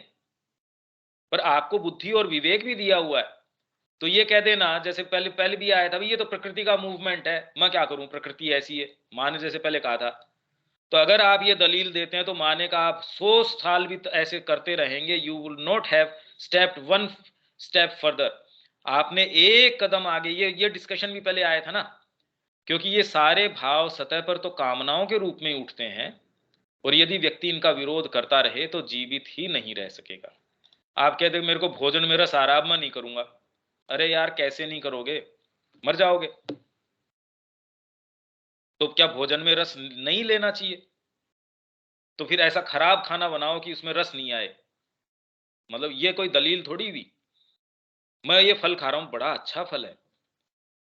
पर आपको बुद्धि और विवेक भी दिया हुआ है। तो ये कह देना, जैसे पहले पहले भी आया था, भाई ये तो प्रकृति का मूवमेंट है, मैं क्या करूं, प्रकृति ऐसी है, माँ ने जैसे पहले कहा था। तो अगर आप ये दलील देते हैं तो माने का आप 100 साल भी ऐसे करते रहेंगे, you will not have stepped one step further. आपने एक कदम आगे, ये डिस्कशन भी पहले आया था ना, क्योंकि ये सारे भाव सतह पर तो कामनाओं के रूप में उठते हैं, और यदि व्यक्ति इनका विरोध करता रहे तो जीवित ही नहीं रह सकेगा। आप कहते मेरे को भोजन में रस आ रहा, अब मैं नहीं करूंगा। अरे यार कैसे नहीं करोगे, मर जाओगे। तो क्या भोजन में रस नहीं लेना चाहिए? तो फिर ऐसा खराब खाना बनाओ कि उसमें रस नहीं आए, मतलब ये कोई दलील थोड़ी हुई। मैं ये फल खा रहा हूं, बड़ा अच्छा फल है,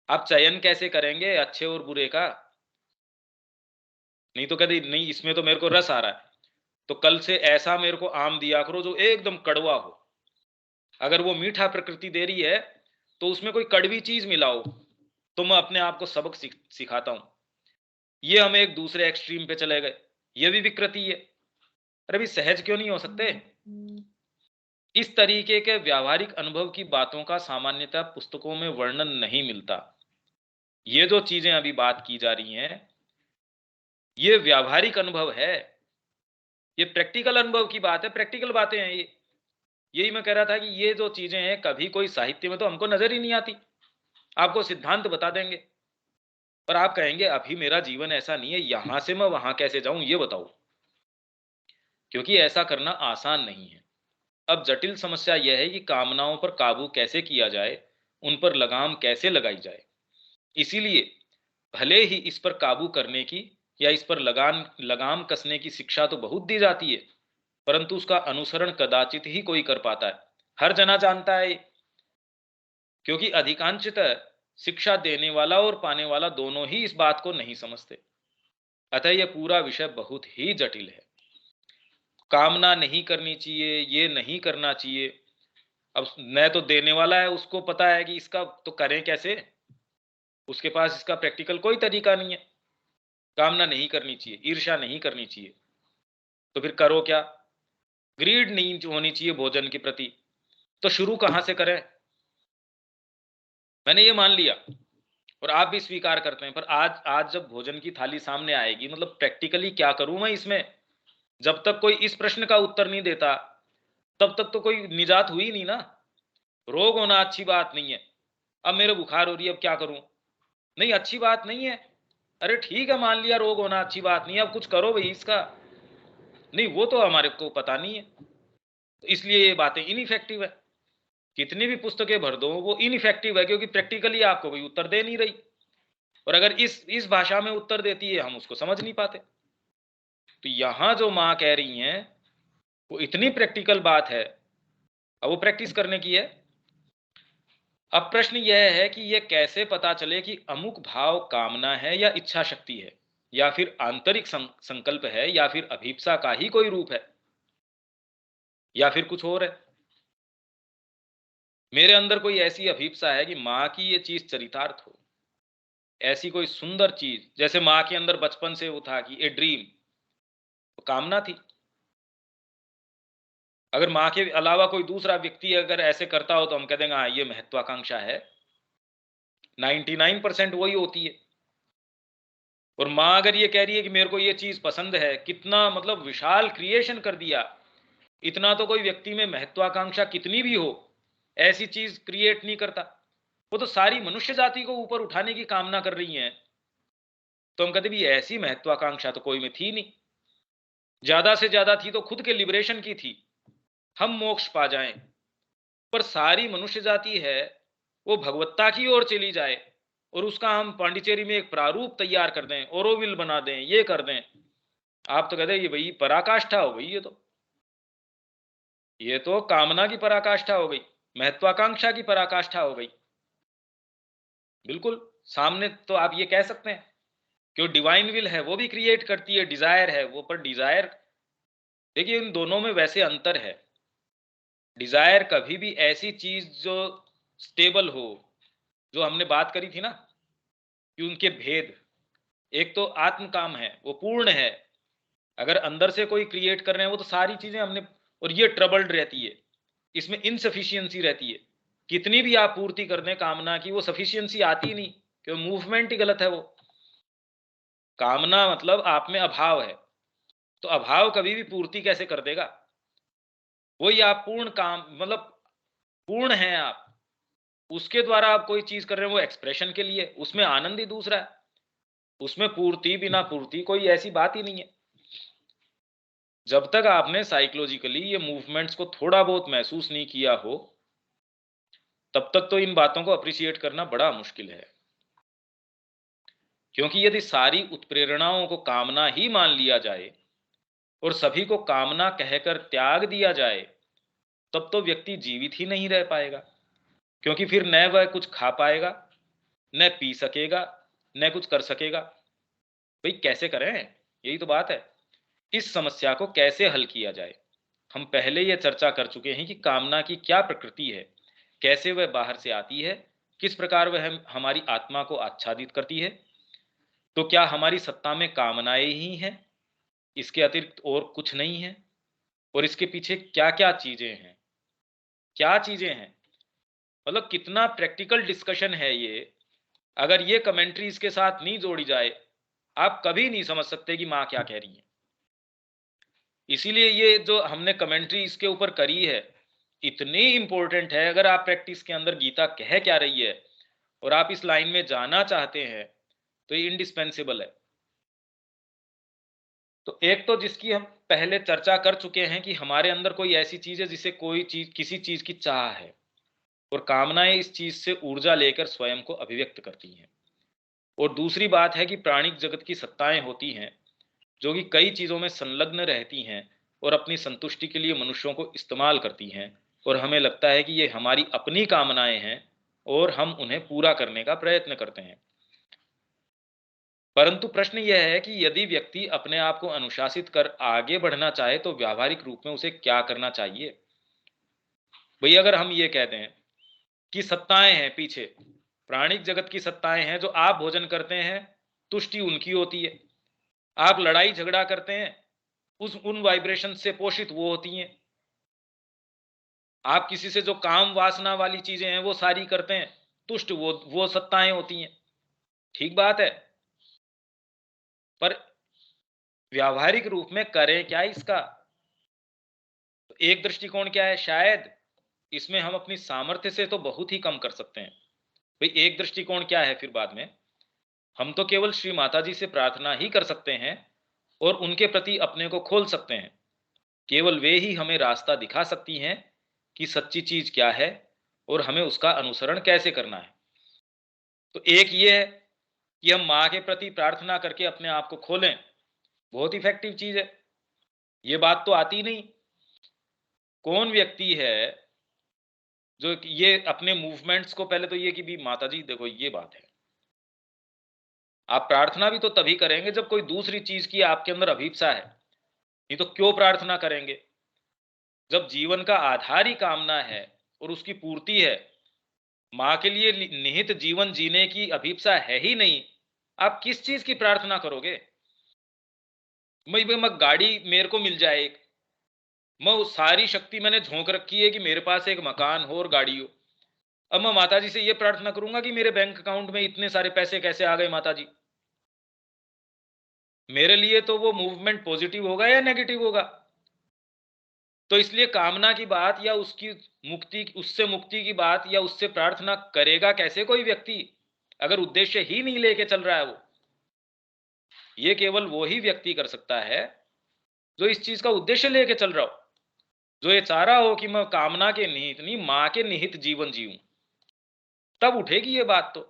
आप चयन कैसे करेंगे अच्छे और बुरे का? नहीं तो कहते नहीं इसमें तो मेरे को रस आ रहा है, तो कल से ऐसा मेरे को आम दिया करो जो एकदम कड़वा हो। अगर वो मीठा प्रकृति दे रही है तो उसमें कोई कड़वी चीज मिलाओ, तो मैं अपने आप को सबक सिखाता हूं। ये हम एक दूसरे एक्सट्रीम पे चले गए, ये भी विकृति है। अरे भी सहज क्यों नहीं हो सकते? इस तरीके के व्यावहारिक अनुभव की बातों का सामान्यतः पुस्तकों में वर्णन नहीं मिलता। ये जो चीजें अभी बात की जा रही हैं, ये व्यावहारिक अनुभव है, ये प्रैक्टिकल अनुभव की बात है, प्रैक्टिकल बातें हैं ये। यही मैं कह रहा था कि ये जो चीजें हैं कभी कोई साहित्य में तो हमको नजर ही नहीं आती। आपको सिद्धांत बता देंगे, पर आप कहेंगे अभी मेरा जीवन ऐसा नहीं है, यहां से मैं वहां कैसे जाऊं ये बताओ, क्योंकि ऐसा करना आसान नहीं है। अब जटिल समस्या यह है कि कामनाओं पर काबू कैसे किया जाए, उन पर लगाम कैसे लगाई जाए। इसीलिए भले ही इस पर काबू करने की या इस पर लगाम लगाम कसने की शिक्षा तो बहुत दी जाती है, परंतु उसका अनुसरण कदाचित ही कोई कर पाता है। हर जना जानता है, क्योंकि अधिकांशतः शिक्षा देने वाला और पाने वाला दोनों ही इस बात को नहीं समझते। अतः यह पूरा विषय बहुत ही जटिल है। कामना नहीं करनी चाहिए, ये नहीं करना चाहिए। अब न तो देने वाला है उसको पता है कि इसका तो करें कैसे, उसके पास इसका प्रैक्टिकल कोई तरीका नहीं है। कामना नहीं करनी चाहिए, ईर्ष्या नहीं करनी चाहिए, तो फिर करो क्या? ग्रीड नहीं होनी चाहिए भोजन के प्रति, तो शुरू कहां से करें? मैंने ये मान लिया और आप भी स्वीकार करते हैं, पर आज आज जब भोजन की थाली सामने आएगी, मतलब प्रैक्टिकली क्या करूं मैं इसमें, जब तक कोई इस प्रश्न का उत्तर नहीं देता तब तक तो कोई निजात हुई नहीं ना। रोग होना अच्छी बात नहीं है, अब मेरे बुखार हो रही है, अब क्या करूं? नहीं, अच्छी बात नहीं है। अरे ठीक है, मान लिया रोग होना अच्छी बात नहीं है, अब कुछ करो भाई इसका। नहीं, वो तो हमारे को पता नहीं है, तो इसलिए ये बातें इनइफेक्टिव है। कितनी भी पुस्तकें भर दो, वो इनइफेक्टिव है, क्योंकि प्रैक्टिकली आपको कोई उत्तर दे नहीं रही। और अगर इस भाषा में उत्तर देती है, हम उसको समझ नहीं पाते। तो यहां जो माँ कह रही हैं, वो इतनी प्रैक्टिकल बात है, अब वो प्रैक्टिस करने की है। अब प्रश्न यह है कि यह कैसे पता चले कि अमुक भाव कामना है या इच्छा शक्ति है, या फिर आंतरिक संकल्प है, या फिर अभीप्सा का ही कोई रूप है, या फिर कुछ और है। मेरे अंदर कोई ऐसी अभीप्सा है कि माँ की ये चीज चरितार्थ हो, ऐसी कोई सुंदर चीज, जैसे माँ के अंदर बचपन से वो था कि ए ड्रीम, तो कामना थी। अगर माँ के अलावा कोई दूसरा व्यक्ति अगर ऐसे करता हो, तो हम कह देंगे हाँ, ये महत्वाकांक्षा है। 99% वही होती है। और माँ अगर ये कह रही है कि मेरे को ये चीज पसंद है, कितना मतलब विशाल क्रिएशन कर दिया। इतना तो कोई व्यक्ति में महत्वाकांक्षा कितनी भी हो, ऐसी चीज क्रिएट नहीं करता। वो तो सारी मनुष्य जाति को ऊपर उठाने की कामना कर रही है। तो हम कहते भी ऐसी महत्वाकांक्षा तो कोई में थी नहीं। ज्यादा से ज्यादा थी तो खुद के लिबरेशन की थी, हम मोक्ष पा जाएं। पर सारी मनुष्य जाति है, वो भगवत्ता की ओर चली जाए, और उसका हम पांडिचेरी में एक प्रारूप तैयार कर दें, ओरोविल बना दें, ये कर दें। आप तो कहते हैं ये भाई पराकाष्ठा हो गई, ये तो कामना की पराकाष्ठा हो गई, महत्वाकांक्षा की पराकाष्ठा हो गई। बिल्कुल सामने तो आप ये कह सकते हैं, क्यों डिवाइन विल है वो भी क्रिएट करती है, डिजायर है वो, पर डिजायर देखिए इन दोनों में वैसे अंतर है। डिजायर कभी भी ऐसी चीज जो स्टेबल हो, जो हमने बात करी थी ना कि उनके भेद, एक तो आत्म काम है, वो पूर्ण है। अगर अंदर से कोई क्रिएट कर रहे हैं, वो तो सारी चीजें हमने, और ये ट्रबल्ड रहती है, इसमें इनसफिशियंसी रहती है। कितनी भी आप पूर्ति कर दें कामना की, वो सफिशियंसी आती नहीं, क्योंकि मूवमेंट ही गलत है। वो कामना मतलब आप में अभाव है, तो अभाव कभी भी पूर्ति कैसे कर देगा। वही आप पूर्ण काम मतलब पूर्ण है आप, उसके द्वारा आप कोई चीज कर रहे हैं, वो एक्सप्रेशन के लिए, उसमें आनंद ही दूसरा है। उसमें पूर्ति बिना पूर्ति कोई ऐसी बात ही नहीं है। जब तक आपने साइकोलॉजिकली ये मूवमेंट्स को थोड़ा बहुत महसूस नहीं किया हो, तब तक तो इन बातों को अप्रिशिएट करना बड़ा मुश्किल है। क्योंकि यदि सारी उत्प्रेरणाओं को कामना ही मान लिया जाए और सभी को कामना कहकर त्याग दिया जाए, तब तो व्यक्ति जीवित ही नहीं रह पाएगा। क्योंकि फिर न वह कुछ खा पाएगा, न पी सकेगा, न कुछ कर सकेगा। भाई कैसे करें, यही तो बात है। इस समस्या को कैसे हल किया जाए। हम पहले यह चर्चा कर चुके हैं कि कामना की क्या प्रकृति है, कैसे वह बाहर से आती है, किस प्रकार वह हमारी आत्मा को आच्छादित करती है। तो क्या हमारी सत्ता में कामनाएं ही हैं, इसके अतिरिक्त और कुछ नहीं है? और इसके पीछे क्या क्या चीजें हैं, क्या चीजें हैं, मतलब कितना प्रैक्टिकल डिस्कशन है ये। अगर ये कमेंट्री इसके साथ नहीं जोड़ी जाए, आप कभी नहीं समझ सकते कि माँ क्या कह रही है। इसीलिए ये जो हमने कमेंट्री इसके ऊपर करी है, इतनी इंपॉर्टेंट है। अगर आप प्रैक्टिस के अंदर गीता कह क्या रही है और आप इस लाइन में जाना चाहते हैं, तो ये इंडिस्पेंसिबल है। तो एक तो जिसकी हम पहले चर्चा कर चुके हैं कि हमारे अंदर कोई ऐसी चीज है जिसे कोई चीज, किसी चीज की चाह है, और कामनाएं इस चीज से ऊर्जा लेकर स्वयं को अभिव्यक्त करती हैं। और दूसरी बात है कि प्राणिक जगत की सत्ताएं होती हैं, जो कि कई चीजों में संलग्न रहती हैं और अपनी संतुष्टि के लिए मनुष्यों को इस्तेमाल करती हैं, और हमें लगता है कि ये हमारी अपनी कामनाएं हैं और हम उन्हें पूरा करने का प्रयत्न करते हैं। परंतु प्रश्न यह है कि यदि व्यक्ति अपने आप को अनुशासित कर आगे बढ़ना चाहे, तो व्यावहारिक रूप में उसे क्या करना चाहिए। भाई अगर हम ये कहते हैं कि सत्ताएं हैं पीछे, प्राणिक जगत की सत्ताएं हैं, जो आप भोजन करते हैं तुष्टि उनकी होती है, आप लड़ाई झगड़ा करते हैं उस उन वाइब्रेशन से पोषित वो होती हैं, आप किसी से जो काम वासना वाली चीजें हैं वो सारी करते हैं, तुष्ट वो सत्ताएं होती हैं। ठीक बात है, पर व्यावहारिक रूप में करें क्या इसका। तो एक दृष्टिकोण क्या है, शायद इसमें हम अपनी सामर्थ्य से तो बहुत ही कम कर सकते हैं। भाई एक दृष्टिकोण क्या है फिर बाद में, हम तो केवल श्री माता जी से प्रार्थना ही कर सकते हैं और उनके प्रति अपने को खोल सकते हैं। केवल वे ही हमें रास्ता दिखा सकती हैं कि सच्ची चीज क्या है और हमें उसका अनुसरण कैसे करना है। तो एक ये है कि हम माँ के प्रति प्रार्थना करके अपने आप को खोलें, बहुत इफेक्टिव चीज है। ये बात तो आती नहीं। कौन व्यक्ति है जो ये अपने मूवमेंट्स को, पहले तो ये कि भी माता जी देखो ये बात है, आप प्रार्थना भी तो तभी करेंगे जब कोई दूसरी चीज की आपके अंदर अभीप्सा है, नहीं तो क्यों प्रार्थना करेंगे। जब जीवन का आधार ही कामना है और उसकी पूर्ति है, माँ के लिए निहित जीवन जीने की अभीप्सा है ही नहीं, आप किस चीज की प्रार्थना करोगे। मैं गाड़ी मेरे को मिल जाए एक, मैं उस सारी शक्ति मैंने झोंक रखी है कि मेरे पास एक मकान हो और गाड़ी हो। अब मैं माता जी से ये प्रार्थना करूंगा कि मेरे बैंक अकाउंट में इतने सारे पैसे कैसे आ गए माता जी, मेरे लिए तो वो मूवमेंट पॉजिटिव होगा या नेगेटिव होगा। तो इसलिए कामना की बात या उसकी मुक्ति, उससे मुक्ति की बात या उससे प्रार्थना करेगा कैसे कोई व्यक्ति, अगर उद्देश्य ही नहीं लेके चल रहा है वो। ये केवल वो ही व्यक्ति कर सकता है जो इस चीज का उद्देश्य लेके चल रहा हो, जो ये चाह रहा हो कि मैं कामना के निहित नहीं, मां के निहित जीवन जीऊं, तब उठेगी ये बात। तो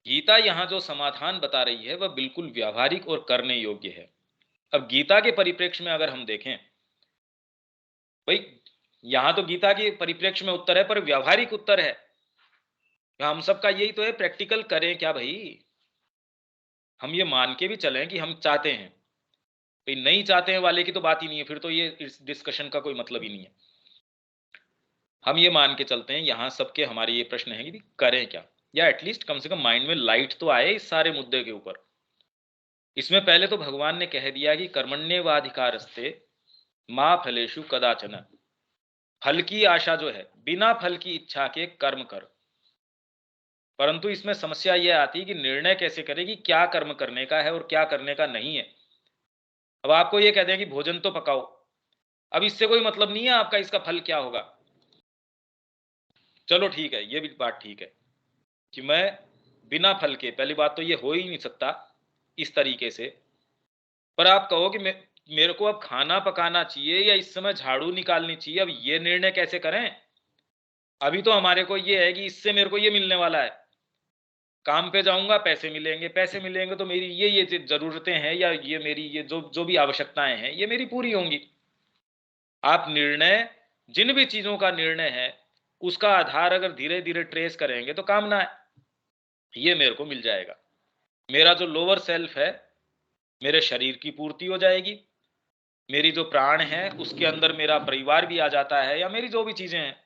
गीता यहां जो समाधान बता रही है वह बिल्कुल व्यावहारिक और करने योग्य है। अब गीता के परिप्रेक्ष्य में अगर हम देखें, भाई यहां तो गीता के परिप्रेक्ष्य में उत्तर है, पर व्यावहारिक उत्तर है हम सबका यही तो है, प्रैक्टिकल करें क्या भाई। हम ये मान के भी चलें कि हम चाहते हैं, भाई नहीं चाहते हैं वाले की तो बात ही नहीं है, फिर तो ये इस डिस्कशन का कोई मतलब ही नहीं है। हम ये मान के चलते हैं यहां सबके हमारे ये प्रश्न है कि करें क्या, या एटलीस्ट कम से कम माइंड में लाइट तो आए इस सारे मुद्दे के ऊपर। इसमें पहले तो भगवान ने कह दिया कि कर्मण्येवाधिकारस्ते मां फलेषु कदाचन, फल की आशा जो है, बिना फल की इच्छा के कर्म कर। परंतु इसमें समस्या यह आती है कि निर्णय कैसे करें कि क्या कर्म करने का है और क्या करने का नहीं है। अब आपको ये कह दें कि भोजन तो पकाओ, अब इससे कोई मतलब नहीं है आपका इसका फल क्या होगा। चलो ठीक है, ये भी बात ठीक है कि मैं बिना फल के, पहली बात तो ये हो ही नहीं सकता इस तरीके से। पर आप कहो कि मेरे को अब खाना पकाना चाहिए या इस समय झाड़ू निकालनी चाहिए, अब ये निर्णय कैसे करें। अभी तो हमारे को ये है कि इससे मेरे को ये मिलने वाला है, काम पे जाऊंगा पैसे मिलेंगे, पैसे मिलेंगे तो मेरी ये जरूरतें हैं या ये मेरी ये जो जो भी आवश्यकताएं हैं ये मेरी पूरी होंगी। आप निर्णय, जिन भी चीजों का निर्णय है उसका आधार अगर धीरे धीरे ट्रेस करेंगे तो कामना है ये मेरे को मिल जाएगा, मेरा जो लोअर सेल्फ है, मेरे शरीर की पूर्ति हो जाएगी, मेरी जो प्राण है उसके अंदर मेरा परिवार भी आ जाता है या मेरी जो भी चीजें हैं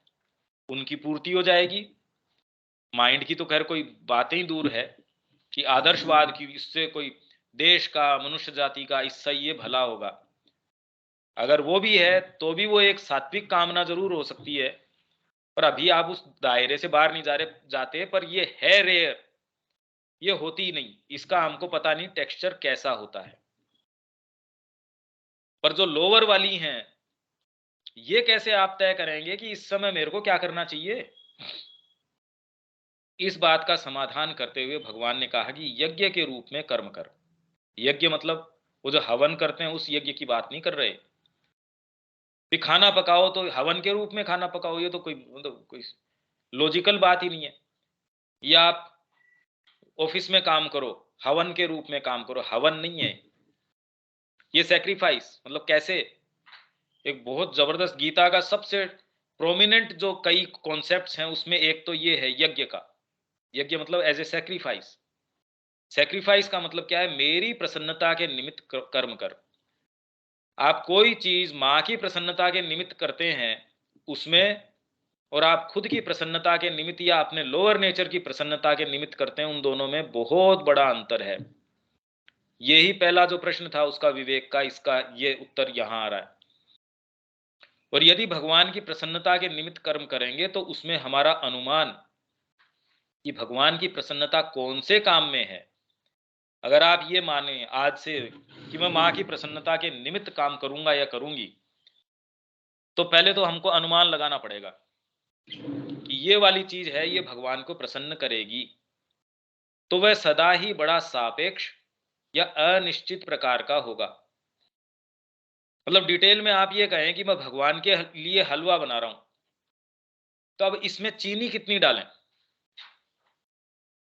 उनकी पूर्ति हो जाएगी। माइंड की तो खैर कोई बातें ही दूर है कि आदर्शवाद की, इससे कोई देश का, मनुष्य जाति का इससे ये भला होगा, अगर वो भी है तो भी वो एक सात्विक कामना जरूर हो सकती है। पर अभी आप उस दायरे से बाहर नहीं जाते, पर ये है रेयर, ये होती ही नहीं, इसका हमको पता नहीं टेक्सचर कैसा होता है। पर जो लोअर वाली हैं ये कैसे आप तय करेंगे कि इस समय मेरे को क्या करना चाहिए। इस बात का समाधान करते हुए भगवान ने कहा कि यज्ञ के रूप में कर्म कर। यज्ञ मतलब वो जो हवन करते हैं उस यज्ञ की बात नहीं कर रहे कि खाना पकाओ तो हवन के रूप में खाना पकाओ, ये तो कोई मतलब कोई लॉजिकल बात ही नहीं है। या आप ऑफिस में काम करो, हवन के रूप में काम करो, हवन नहीं है ये, सैक्रिफाइस। मतलब कैसे, एक बहुत जबरदस्त गीता का सबसे प्रोमिनेंट जो कई कॉन्सेप्ट्स हैं उसमें एक तो ये है यज्ञ का। यज्ञ मतलब एज ए सैक्रिफाइस। सैक्रिफाइस का मतलब क्या है, मेरी प्रसन्नता के निमित्त कर्म कर। आप कोई चीज मां की प्रसन्नता के निमित्त करते हैं उसमें, और आप खुद की प्रसन्नता के निमित्त या अपने लोअर नेचर की प्रसन्नता के निमित्त करते हैं, उन दोनों में बहुत बड़ा अंतर है। यही पहला जो प्रश्न था उसका विवेक का, इसका ये उत्तर यहां आ रहा है। और यदि भगवान की प्रसन्नता के निमित्त कर्म करेंगे तो उसमें हमारा अनुमान कि भगवान की प्रसन्नता कौन से काम में है, अगर आप ये माने आज से कि मैं मां की प्रसन्नता के निमित्त काम करूंगा या करूंगी, तो पहले तो हमको अनुमान लगाना पड़ेगा कि ये वाली चीज है ये भगवान को प्रसन्न करेगी। तो वह सदा ही बड़ा सापेक्ष या अनिश्चित प्रकार का होगा। मतलब डिटेल में आप ये कहें कि मैं भगवान के लिए हलवा बना रहा हूं, तो अब इसमें चीनी कितनी डालें?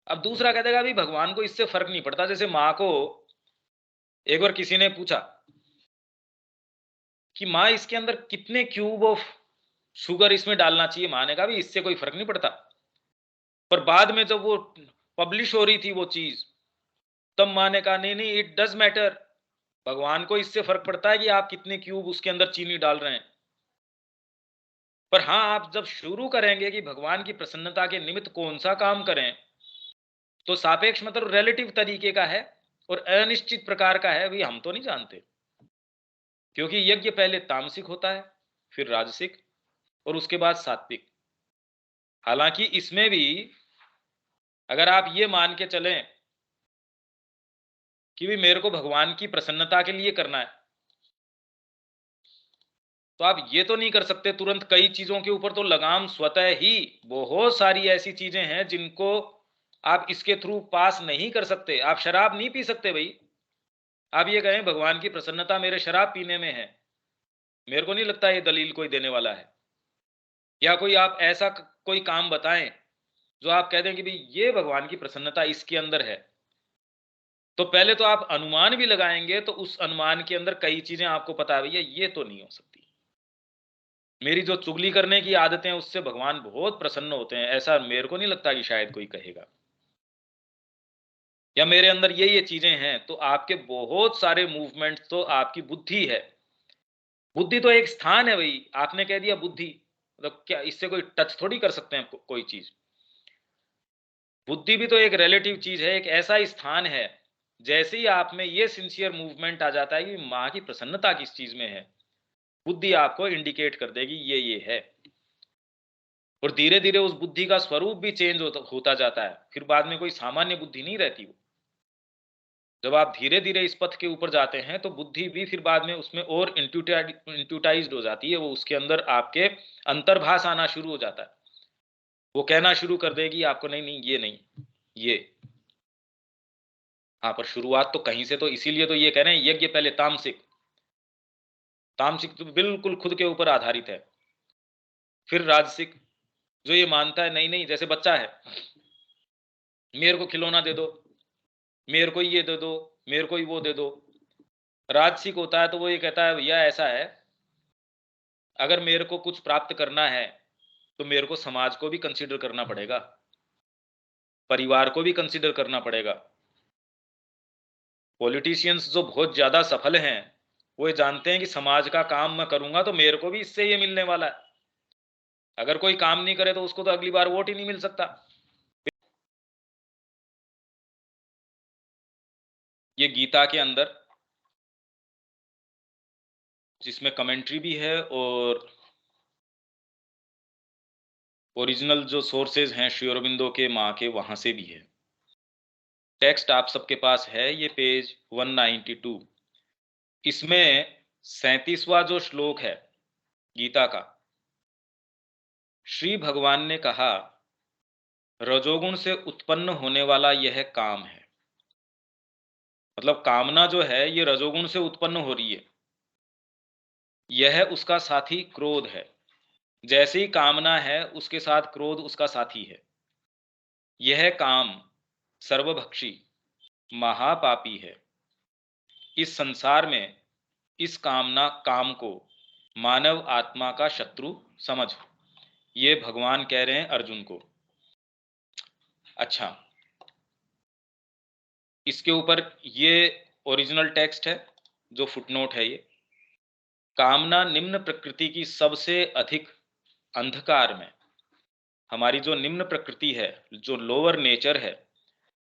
अब दूसरा कह देगा भी भगवान को इससे फर्क नहीं पड़ता। जैसे माँ को एक बार किसी ने पूछा कि माँ इसके अंदर कितने क्यूब ऑफ शुगर इसमें डालना चाहिए, माँ ने कहा भी इससे कोई फर्क नहीं पड़ता। पर बाद में जब वो पब्लिश हो रही थी वो चीज, तब माँ ने कहा नहीं नहीं, इट डज मैटर, भगवान को इससे फर्क पड़ता है कि आप कितने क्यूब उसके अंदर चीनी डाल रहे हैं। पर हाँ, आप जब शुरू करेंगे कि भगवान की प्रसन्नता के निमित्त कौन सा काम करें, तो सापेक्ष मतलब रिलेटिव तरीके का है और अनिश्चित प्रकार का है, भी हम तो नहीं जानते। क्योंकि यज्ञ पहले तामसिक होता है, फिर राजसिक और उसके बाद सात्विक। हालांकि इसमें भी अगर आप ये मान के चलें कि भी मेरे को भगवान की प्रसन्नता के लिए करना है, तो आप ये तो नहीं कर सकते तुरंत कई चीजों के ऊपर तो लगाम स्वतः ही। बहुत सारी ऐसी चीजें हैं जिनको आप इसके थ्रू पास नहीं कर सकते। आप शराब नहीं पी सकते भाई। आप ये कहें भगवान की प्रसन्नता मेरे शराब पीने में है, मेरे को नहीं लगता ये दलील कोई देने वाला है। या कोई आप ऐसा कोई काम बताएं जो आप कह दें कि भाई ये भगवान की प्रसन्नता इसके अंदर है, तो पहले तो आप अनुमान भी लगाएंगे तो उस अनुमान के अंदर कई चीजें आपको पता है भैया ये तो नहीं हो सकती। मेरी जो चुगली करने की आदतें हैं उससे भगवान बहुत प्रसन्न होते हैं, ऐसा मेरे को नहीं लगता कि शायद कोई कहेगा। या मेरे अंदर ये चीजें हैं, तो आपके बहुत सारे मूवमेंट तो आपकी बुद्धि है। बुद्धि तो एक स्थान है भाई, आपने कह दिया बुद्धि, मतलब क्या इससे कोई टच थोड़ी कर सकते हैं कोई चीज। बुद्धि भी तो एक रिलेटिव चीज है, एक ऐसा स्थान है। जैसे ही आप में ये सिंसियर मूवमेंट आ जाता है कि माँ की प्रसन्नता किस चीज में है, बुद्धि आपको इंडिकेट कर देगी ये है। और धीरे धीरे उस बुद्धि का स्वरूप भी चेंज होता जाता है, फिर बाद में कोई सामान्य बुद्धि नहीं रहती वो। जब आप धीरे धीरे इस पथ के ऊपर जाते हैं तो बुद्धि भी फिर बाद में उसमें और इंट्यूटाइज्ड हो जाती है, वो उसके अंदर आपके अंतर्भास आना शुरू हो जाता है। वो कहना शुरू कर देगी आपको नहीं नहीं ये नहीं ये। हाँ, पर शुरुआत तो कहीं से, तो इसीलिए तो ये कह रहे हैं यज्ञ पहले तामसिक। तामसिक तो बिल्कुल खुद के ऊपर आधारित है। फिर राजसिक जो ये मानता है नहीं नहीं, जैसे बच्चा है, मेरे को खिलौना दे दो, मेरे को ये दे दो, मेरे को ही वो दे दो। राजसिक होता है तो वो ये कहता है भैया ऐसा है, अगर मेरे को कुछ प्राप्त करना है तो मेरे को समाज को भी कंसीडर करना पड़ेगा, परिवार को भी कंसीडर करना पड़ेगा। पॉलिटिशियंस जो बहुत ज्यादा सफल हैं वो ये जानते हैं कि समाज का काम मैं करूंगा तो मेरे को भी इससे ये मिलने वाला है। अगर कोई काम नहीं करे तो उसको तो अगली बार वोट ही नहीं मिल सकता। ये गीता के अंदर, जिसमें कमेंट्री भी है और ओरिजिनल जो सोर्सेज हैं श्री अरबिंदो के माँ के, वहां से भी है। टेक्स्ट आप सबके पास है, ये पेज 192। इसमें 37वां जो श्लोक है गीता का, श्री भगवान ने कहा रजोगुण से उत्पन्न होने वाला यह काम है। मतलब कामना जो है ये रजोगुण से उत्पन्न हो रही है। यह उसका साथी क्रोध है। जैसे ही कामना है उसके साथ क्रोध उसका साथी है। यह काम सर्वभक्षी महापापी है। इस संसार में इस काम को मानव आत्मा का शत्रु समझ। ये भगवान कह रहे हैं अर्जुन को। अच्छा, इसके ऊपर ये ओरिजिनल टेक्स्ट है, जो फुटनोट है ये। कामना निम्न प्रकृति की सबसे अधिक अंधकार में, हमारी जो निम्न प्रकृति है, जो लोअर नेचर है,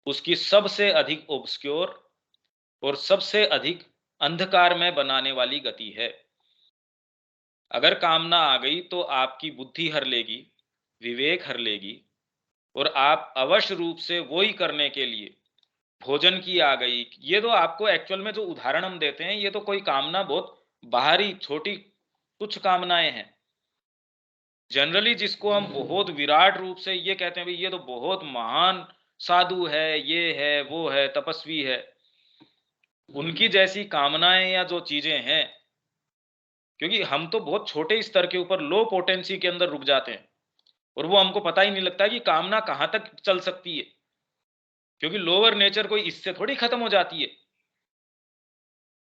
उसकी सबसे अधिक ऑब्स्क्योर और सबसे अधिक अंधकार में बनाने वाली गति है। अगर कामना आ गई तो आपकी बुद्धि हर लेगी, विवेक हर लेगी, और आप अवश्य रूप से वो ही करने के लिए, भोजन की आ गई। ये तो आपको एक्चुअल में जो उदाहरण हम देते हैं ये तो कोई कामना बहुत बाहरी छोटी तुच्छ कामनाएं हैं। जनरली जिसको हम बहुत विराट रूप से ये कहते हैं भाई ये तो बहुत महान साधु है, ये है, वो है, तपस्वी है, उनकी जैसी कामनाएं या जो चीजें हैं, क्योंकि हम तो बहुत छोटे स्तर के ऊपर लो पोटेंसी के अंदर रुक जाते हैं और वो हमको पता ही नहीं लगता कि कामना कहां तक चल सकती है, क्योंकि लोअर नेचर कोई इससे थोड़ी खत्म हो जाती है।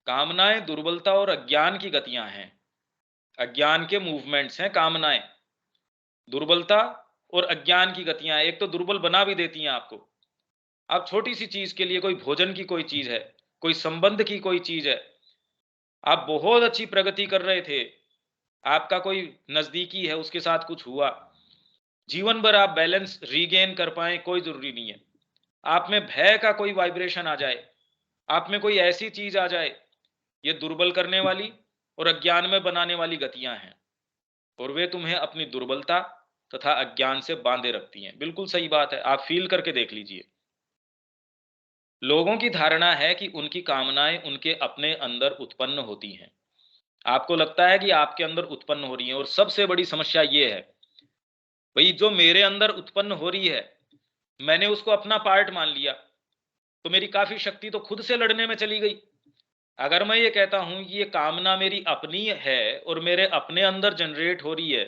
कामनाएं दुर्बलता और अज्ञान की गतियां हैं, अज्ञान के मूवमेंट्स हैं कामनाएं। दुर्बलता और अज्ञान की गतियां, एक तो दुर्बल बना भी देती हैं आपको। आप छोटी सी चीज के लिए, कोई भोजन की कोई चीज है, कोई संबंध की कोई चीज है, आप बहुत अच्छी प्रगति कर रहे थे, आपका कोई नजदीकी है, उसके साथ कुछ हुआ, जीवन भर आप बैलेंस रीगेन कर पाए कोई जरूरी नहीं है। आप में भय का कोई वाइब्रेशन आ जाए, आप में कोई ऐसी चीज आ जाए, ये दुर्बल करने वाली और अज्ञान में बनाने वाली गतियां हैं, और वे तुम्हें अपनी दुर्बलता तथा अज्ञान से बांधे रखती हैं। बिल्कुल सही बात है, आप फील करके देख लीजिए। लोगों की धारणा है कि उनकी कामनाएं उनके अपने अंदर उत्पन्न होती हैं। आपको लगता है कि आपके अंदर उत्पन्न हो रही हैं, और सबसे बड़ी समस्या ये है, भाई जो मेरे अंदर उत्पन्न हो रही है, मैंने उसको अपना पार्ट मान लिया, तो मेरी काफी शक्ति तो खुद से लड़ने में चली गई। अगर मैं ये कहता हूं कि ये कामना मेरी अपनी है और मेरे अपने अंदर जनरेट हो रही है,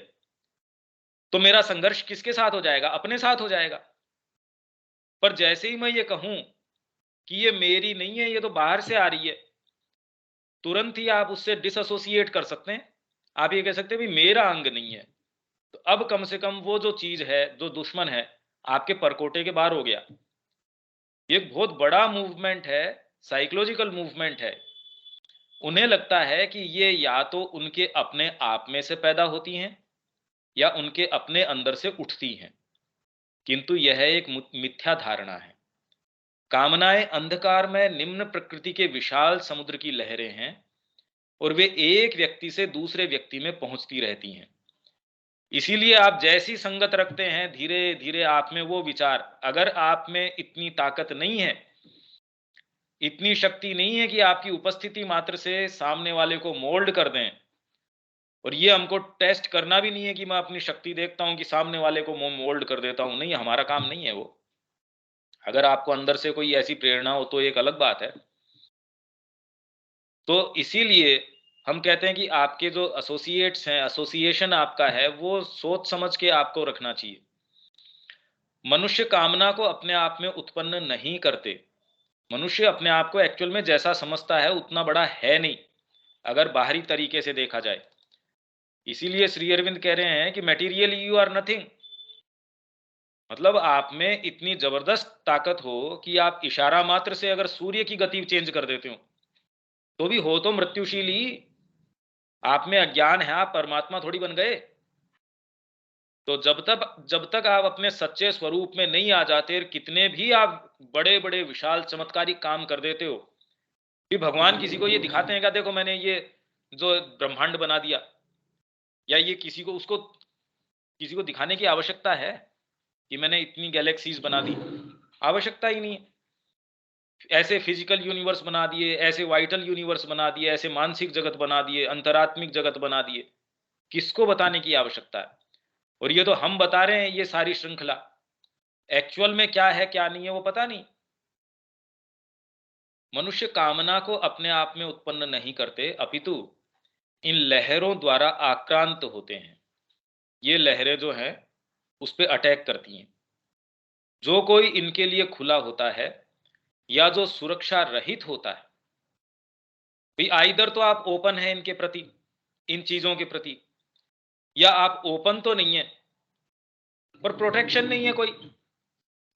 तो मेरा संघर्ष किसके साथ हो जाएगा? अपने साथ हो जाएगा। पर जैसे ही मैं ये कहूं कि ये मेरी नहीं है, ये तो बाहर से आ रही है, तुरंत ही आप उससे डिसएसोसिएट कर सकते हैं। आप ये कह सकते हैं भी मेरा अंग नहीं है। तो अब कम से कम वो जो चीज है, जो दुश्मन है, आपके परकोटे के बाहर हो गया। ये एक बहुत बड़ा मूवमेंट है, साइकोलॉजिकल मूवमेंट है। उन्हें लगता है कि ये या तो उनके अपने आप में से पैदा होती हैं या उनके अपने अंदर से उठती हैं, किंतु यह एक मिथ्या धारणा है। कामनाएं अंधकार में निम्न प्रकृति के विशाल समुद्र की लहरें हैं, और वे एक व्यक्ति से दूसरे व्यक्ति में पहुंचती रहती हैं। इसीलिए आप जैसी संगत रखते हैं, धीरे धीरे आप में वो विचार, अगर आप में इतनी ताकत नहीं है, इतनी शक्ति नहीं है कि आपकी उपस्थिति मात्र से सामने वाले को मोल्ड कर दें, और ये हमको टेस्ट करना भी नहीं है कि मैं अपनी शक्ति देखता हूं कि सामने वाले को मोल्ड कर देता हूं, नहीं, हमारा काम नहीं है वो। अगर आपको अंदर से कोई ऐसी प्रेरणा हो तो एक अलग बात है। तो इसीलिए हम कहते हैं कि आपके जो एसोसिएट्स हैं, एसोसिएशन आपका है, वो सोच समझ के आपको रखना चाहिए। मनुष्य कामना को अपने आप में उत्पन्न नहीं करते। मनुष्य अपने आप को एक्चुअल में जैसा समझता है उतना बड़ा है नहीं, अगर बाहरी तरीके से देखा जाए। इसीलिए श्री अरविंद कह रहे हैं कि मटेरियल यू आर नथिंग। मतलब आप में इतनी जबरदस्त ताकत हो कि आप इशारा मात्र से अगर सूर्य की गति चेंज कर देते हो, तो भी हो तो मृत्युशील ही। आप में अज्ञान है, आप परमात्मा थोड़ी बन गए। तो जब तक आप अपने सच्चे स्वरूप में नहीं आ जाते, कितने भी आप बड़े बड़े विशाल चमत्कारिक काम कर देते हो, कि भगवान किसी को ये दिखाते हैं क्या, देखो मैंने ये जो ब्रह्मांड बना दिया, या ये किसी को उसको किसी को दिखाने की आवश्यकता है कि मैंने इतनी गैलेक्सीज बना दी? आवश्यकता ही नहीं है। ऐसे फिजिकल यूनिवर्स बना दिए, ऐसे वाइटल यूनिवर्स बना दिए, ऐसे मानसिक जगत बना दिए, अंतरात्मिक जगत बना दिए, किसको बताने की आवश्यकता है? और ये तो हम बता रहे हैं ये सारी श्रृंखला, एक्चुअल में क्या है क्या नहीं है वो पता नहीं। मनुष्य कामना को अपने आप में उत्पन्न नहीं करते, अपितु इन लहरों द्वारा आक्रांत होते हैं। ये लहरें जो हैं उस पे अटैक करती हैं। जो कोई इनके लिए खुला होता है या जो सुरक्षा रहित होता है, भाई आइदर तो आप ओपन है इनके प्रति, इन चीजों के प्रति, या आप ओपन तो नहीं है पर प्रोटेक्शन नहीं है कोई।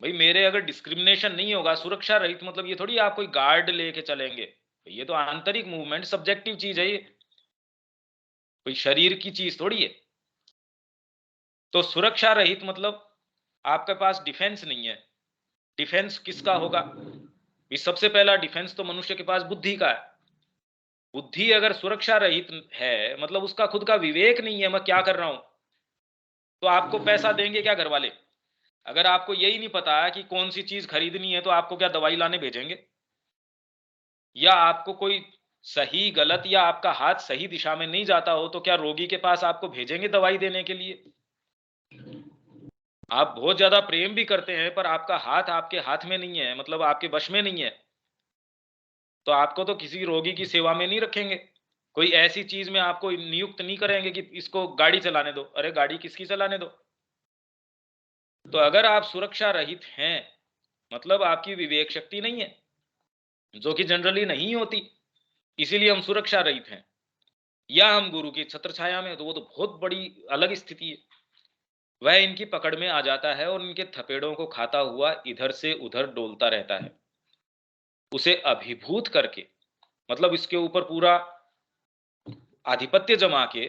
भाई मेरे अगर डिस्क्रिमिनेशन नहीं होगा, सुरक्षा रहित, मतलब ये थोड़ी आप कोई गार्ड लेके चलेंगे। ये तो आंतरिक मूवमेंट, सब्जेक्टिव चीज है ये, कोई शरीर की चीज थोड़ी है। तो सुरक्षा रहित मतलब आपके पास डिफेंस नहीं है। डिफेंस किसका होगा? इस सबसे पहला डिफेंस तो मनुष्य के पास बुद्धि का है। बुद्धि अगर सुरक्षा रहित है, मतलब उसका खुद का विवेक नहीं है मैं क्या कर रहा हूं, तो आपको पैसा देंगे क्या घर वाले? अगर आपको यही नहीं पता कि कौन सी चीज खरीदनी है, तो आपको क्या दवाई लाने भेजेंगे? या आपको कोई सही गलत, या आपका हाथ सही दिशा में नहीं जाता हो, तो क्या रोगी के पास आपको भेजेंगे दवाई देने के लिए? आप बहुत ज्यादा प्रेम भी करते हैं पर आपका हाथ आपके हाथ में नहीं है, मतलब आपके वश में नहीं है, तो आपको तो किसी रोगी की सेवा में नहीं रखेंगे। कोई ऐसी चीज में आपको नियुक्त नहीं करेंगे कि इसको गाड़ी चलाने दो। अरे गाड़ी किसकी चलाने दो? तो अगर आप सुरक्षा रहित हैं, मतलब आपकी विवेक शक्ति नहीं है, जो कि जनरली नहीं होती, इसीलिए हम सुरक्षा रहित हैं, या हम गुरु की छत्र छाया में, तो वो तो बहुत बड़ी अलग स्थिति है। वह इनकी पकड़ में आ जाता है और इनके थपेड़ों को खाता हुआ इधर से उधर डोलता रहता है, उसे अभिभूत करके, मतलब इसके ऊपर पूरा आधिपत्य जमा के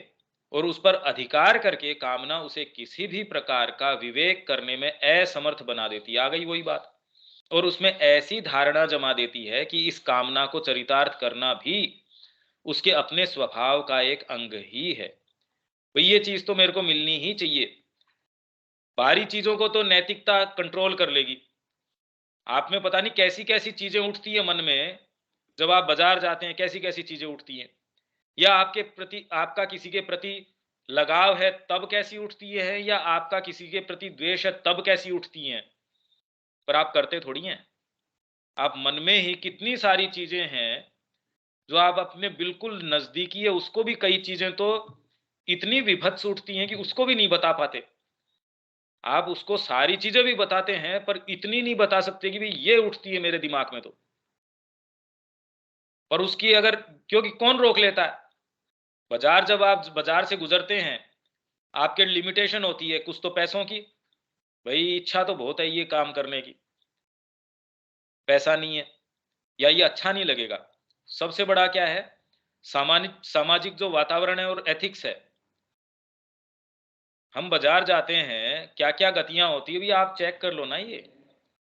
और उस पर अधिकार करके कामना उसे किसी भी प्रकार का विवेक करने में असमर्थ बना देती है। आ गई वही बात। और उसमें ऐसी धारणा जमा देती है कि इस कामना को चरितार्थ करना भी उसके अपने स्वभाव का एक अंग ही है। भाई ये चीज तो मेरे को मिलनी ही चाहिए। बाहरी चीजों को तो नैतिकता कंट्रोल कर लेगी। आप में पता नहीं कैसी कैसी चीजें उठती है मन में, जब आप बाजार जाते हैं कैसी कैसी चीजें उठती हैं, या आपके प्रति, आपका किसी के प्रति लगाव है तब कैसी उठती है, या आपका किसी के प्रति द्वेष है तब कैसी उठती हैं। पर आप करते थोड़ी हैं। आप मन में ही कितनी सारी चीजें हैं जो आप अपने बिल्कुल नजदीकी है उसको भी, कई चीजें तो इतनी विभत्स उठती हैं कि उसको भी नहीं बता पाते। आप उसको सारी चीजें भी बताते हैं पर इतनी नहीं बता सकते कि भाई ये उठती है मेरे दिमाग में तो। पर उसकी अगर, क्योंकि कौन रोक लेता है? बाजार, जब आप बाजार से गुजरते हैं, आपके लिमिटेशन होती है कुछ तो पैसों की। भाई इच्छा तो बहुत है ये काम करने की, पैसा नहीं है, या ये अच्छा नहीं लगेगा। सबसे बड़ा क्या है? सामाजिक सामाजिक जो वातावरण है और एथिक्स है। हम बाजार जाते हैं, क्या क्या गतियां होती है भी आप चेक कर लो ना। ये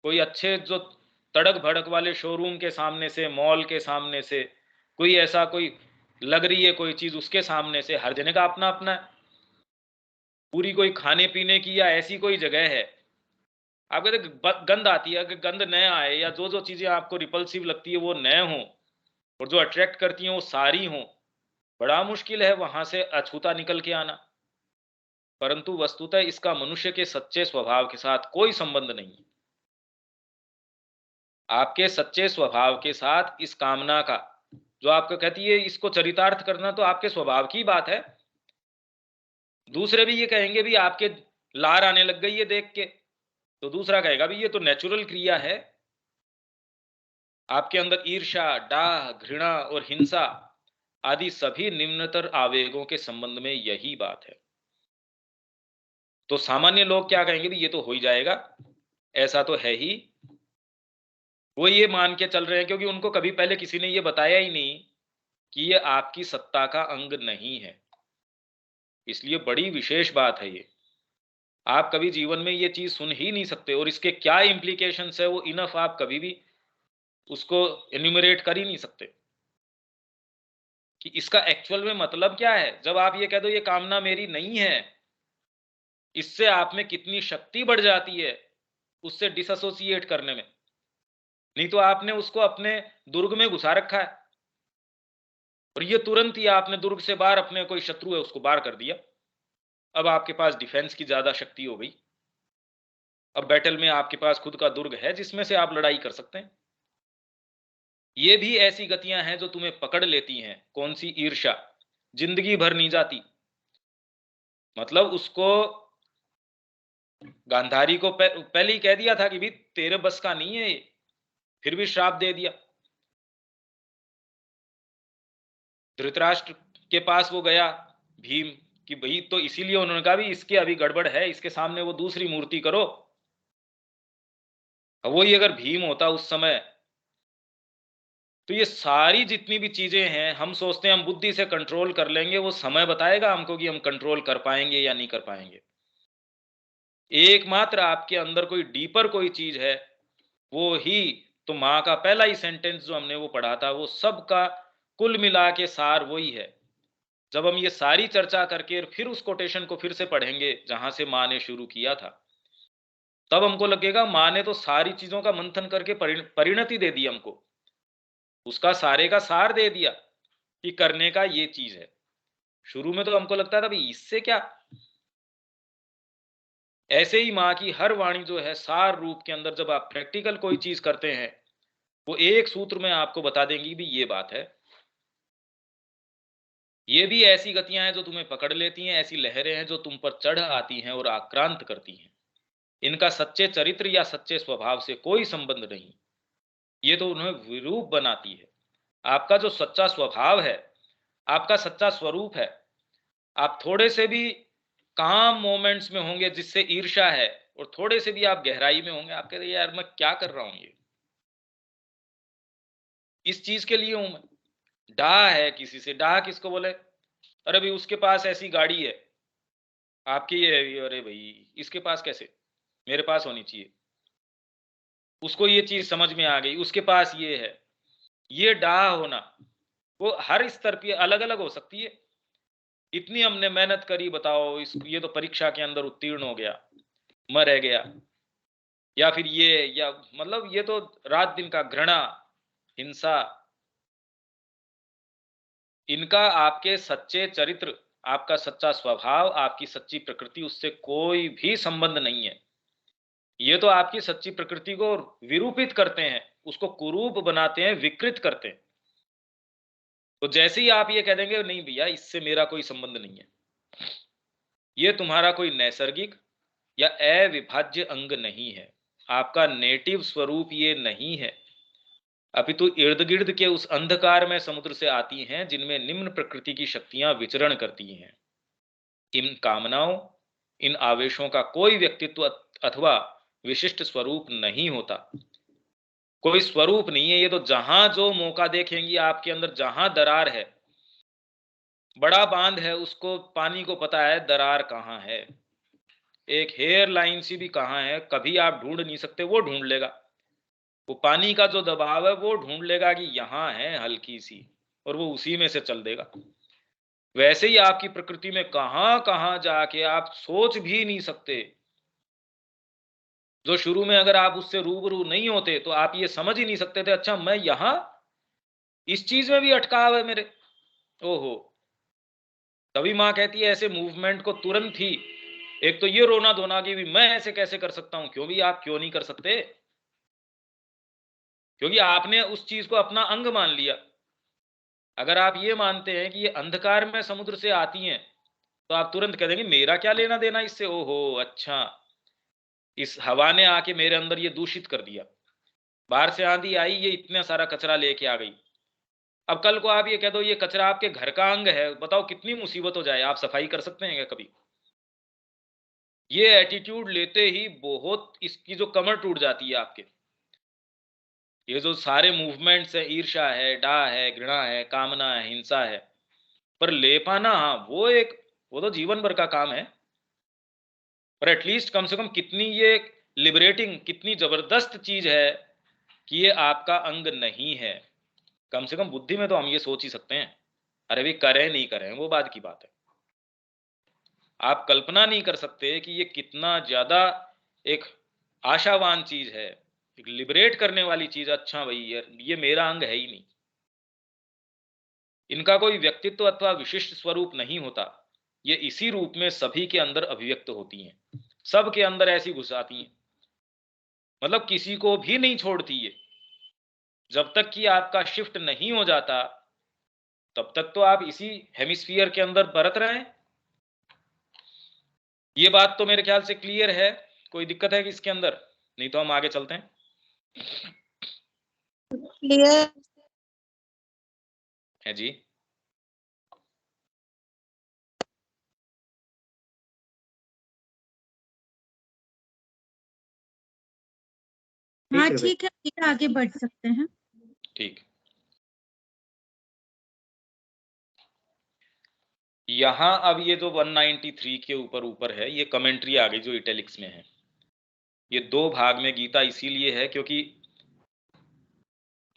कोई अच्छे जो तड़क भड़क वाले शोरूम के सामने से, मॉल के सामने से, कोई ऐसा कोई लग रही है कोई चीज उसके सामने से, हर जने का अपना अपना है। पूरी कोई खाने पीने की या ऐसी कोई जगह है, आप कहते गंद आती है, अगर गंद न आए या जो जो चीजें आपको रिपल्सिव लगती है वो न हो और जो अट्रैक्ट करती हैं वो सारी हो, बड़ा मुश्किल है वहां से अछूता निकल के आना। परंतु वस्तुतः इसका मनुष्य के सच्चे स्वभाव के साथ कोई संबंध नहीं है। आपके सच्चे स्वभाव के साथ इस कामना का, जो आपको कहती है इसको चरितार्थ करना, तो आपके स्वभाव की बात है। दूसरे भी ये कहेंगे भी आपके लार आने लग गई है देख के, तो दूसरा कहेगा भी ये तो नेचुरल क्रिया है। आपके अंदर ईर्ष्या, डाह, घृणा और हिंसा आदि सभी निम्नतर आवेगों के संबंध में यही बात है। तो सामान्य लोग क्या कहेंगे भी ये तो हो ही जाएगा, ऐसा तो है ही। वो ये मान के चल रहे हैं क्योंकि उनको कभी पहले किसी ने ये बताया ही नहीं कि ये आपकी सत्ता का अंग नहीं है। इसलिए बड़ी विशेष बात है ये। आप कभी जीवन में ये चीज सुन ही नहीं सकते और इसके क्या इंप्लीकेशंस है वो इनफ आप कभी भी उसको एन्यूमरेट कर ही नहीं सकते कि इसका एक्चुअल में मतलब क्या है। जब आप ये कह दो ये कामना मेरी नहीं है, इससे आप में कितनी शक्ति बढ़ जाती है उससे डिसएसोसिएट करने में। नहीं तो आपने उसको अपने दुर्ग में घुसा रखा है और ये तुरंत ही आपने दुर्ग से बाहर, अपने कोई शत्रु है उसको बाहर कर दिया। अब आपके पास डिफेंस की ज्यादा शक्ति हो गई। अब बैटल में आपके पास खुद का दुर्ग है जिसमें से आप लड़ाई कर सकते हैं। ये भी ऐसी गतियां हैं जो तुम्हें पकड़ लेती हैं। कौन सी? ईर्ष्या, जिंदगी भर नहीं जाती। मतलब उसको, गांधारी को पहले ही कह दिया था कि भी तेरे बस का नहीं है ये, फिर भी श्राप दे दिया। धृतराष्ट्र के पास वो गया भीम कि भाई, तो इसीलिए उन्होंने कहा भी इसके अभी गड़बड़ है, इसके सामने वो दूसरी मूर्ति करो। अब वही अगर भीम होता उस समय, तो ये सारी जितनी भी चीजें हैं हम सोचते हैं हम बुद्धि से कंट्रोल कर लेंगे, वो समय बताएगा हमको कि हम कंट्रोल कर पाएंगे या नहीं कर पाएंगे। एकमात्र आपके अंदर कोई डीपर कोई चीज है, वो ही तो माँ का पहला ही सेंटेंस जो हमने वो पढ़ा था, वो सबका कुल मिला के सार वही है। जब हम ये सारी चर्चा करके फिर उस कोटेशन को फिर से पढ़ेंगे जहां से माँ ने शुरू किया था, तब हमको लगेगा माँ ने तो सारी चीजों का मंथन करके परिणति दे दी हमको, उसका सारे का सार दे दिया कि करने का ये चीज है। शुरू में तो हमको लगता था भाई इससे क्या, ऐसे ही माँ की हर वाणी जो है सार रूप के अंदर जब आप प्रैक्टिकल कोई चीज करते हैं, वो एक सूत्र में आपको बता देंगी भी ये बात है। ये भी ऐसी गतियां हैं जो तुम्हें पकड़ लेती हैं, ऐसी लहरें हैं जो तुम पर चढ़ आती हैं और आक्रांत करती हैं। इनका सच्चे चरित्र या सच्चे स्वभाव से कोई संबंध नहीं, ये तो उन्हें विरूप बनाती है। आपका जो सच्चा स्वभाव है, आपका सच्चा स्वरूप है, आप थोड़े से भी काम मोमेंट्स में होंगे जिससे ईर्ष्या है, और थोड़े से भी आप गहराई में होंगे, आप कह रहे हैं यार मैं क्या कर रहा हूं, ये इस चीज के लिए हूं मैं। डाह है किसी से, डाह किसको बोले? अरे भाई उसके पास ऐसी गाड़ी है, आपकी ये है, अरे भाई इसके पास कैसे, मेरे पास होनी चाहिए। उसको ये चीज समझ में आ गई, उसके पास ये है। ये डाह होना वो हर स्तर पे अलग अलग हो सकती है। इतनी हमने मेहनत करी, बताओ इस ये तो परीक्षा के अंदर उत्तीर्ण हो गया, मैं रह गया, या फिर ये, या मतलब ये तो रात दिन का घृणा, हिंसा, इनका आपके सच्चे चरित्र, आपका सच्चा स्वभाव, आपकी सच्ची प्रकृति, उससे कोई भी संबंध नहीं है। ये तो आपकी सच्ची प्रकृति को विरूपित करते हैं, उसको कुरूप बनाते हैं, विकृत करते हैं। तो जैसे ही आप ये कह देंगे नहीं भैया इससे मेरा कोई संबंध नहीं है, ये तुम्हारा कोई नैसर्गिक या अविभाज्य अंग नहीं है, आपका नेटिव स्वरूप ये नहीं है, अपितु इर्द गिर्द के उस अंधकार में समुद्र से आती हैं जिनमें निम्न प्रकृति की शक्तियां विचरण करती हैं। इन कामनाओं, इन आवेशों का कोई व्यक्तित्व अथवा विशिष्ट स्वरूप नहीं होता, कोई स्वरूप नहीं है। ये तो जहां जो मौका देखेंगी आपके अंदर, जहां दरार है, बड़ा बांध है, उसको पानी को पता है दरार कहाँ है, एक हेयर लाइन सी भी कहाँ है, कभी आप ढूंढ नहीं सकते, वो ढूंढ लेगा। वो पानी का जो दबाव है वो ढूंढ लेगा कि यहाँ है हल्की सी, और वो उसी में से चल देगा। वैसे ही आपकी प्रकृति में कहां कहां जाके आप सोच भी नहीं सकते, जो शुरू में अगर आप उससे रूबरू नहीं होते तो आप ये समझ ही नहीं सकते थे, अच्छा मैं यहां इस चीज में भी अटकाव है मेरे, ओहो। तभी माँ कहती है ऐसे मूवमेंट को तुरंत ही, एक तो ये रोना धोना कि भी मैं ऐसे कैसे कर सकता हूं, क्यों भी आप क्यों नहीं कर सकते? क्योंकि आपने उस चीज को अपना अंग मान लिया। अगर आप ये मानते हैं कि ये अंधकार में समुद्र से आती हैं, तो आप तुरंत कह देंगे मेरा क्या लेना देना इससे, ओहो अच्छा, इस हवा ने आके मेरे अंदर ये दूषित कर दिया, बाहर से आंधी आई, ये इतना सारा कचरा लेके आ गई। अब कल को आप ये कह दो ये कचरा आपके घर का अंग है, बताओ कितनी मुसीबत हो जाए, आप सफाई कर सकते हैं क्या कभी? ये एटीट्यूड लेते ही बहुत इसकी जो कमर टूट जाती है आपके। ये जो सारे मूवमेंट्स है, ईर्ष्या है, डाह है, घृणा है, कामना है, हिंसा है, पर ले पाना, हाँ वो एक, वो तो जीवन भर का काम है। पर एटलीस्ट कम से कम कितनी ये लिबरेटिंग, कितनी जबरदस्त चीज है कि ये आपका अंग नहीं है। कम से कम बुद्धि में तो हम ये सोच ही सकते हैं। अरे भी करें नहीं करें वो बात की बात है, आप कल्पना नहीं कर सकते कि ये कितना ज्यादा एक आशावान चीज है, एक लिबरेट करने वाली चीज। अच्छा भाई यार ये मेरा अंग है ही नहीं, इनका कोई व्यक्तित्व अथवा विशिष्ट स्वरूप नहीं होता, ये इसी रूप में सभी के अंदर अभिव्यक्त होती हैं, सब के अंदर ऐसी घुस आती हैं, मतलब किसी को भी नहीं छोड़ती ये। जब तक कि आपका शिफ्ट नहीं हो जाता तब तक तो आप इसी हेमिस्फीयर के अंदर बरत रहे हैं। ये बात तो मेरे ख्याल से क्लियर है, कोई दिक्कत है कि इसके अंदर? नहीं तो हम आगे चलते हैं। क्लियर है जी। हाँ ठीक है, फिर आगे बढ़ सकते हैं। ठीक, यहां अब ये जो 193 के ऊपर ऊपर है, ये कमेंट्री आ गई जो इटैलिक्स में है। ये दो भाग में गीता इसीलिए है क्योंकि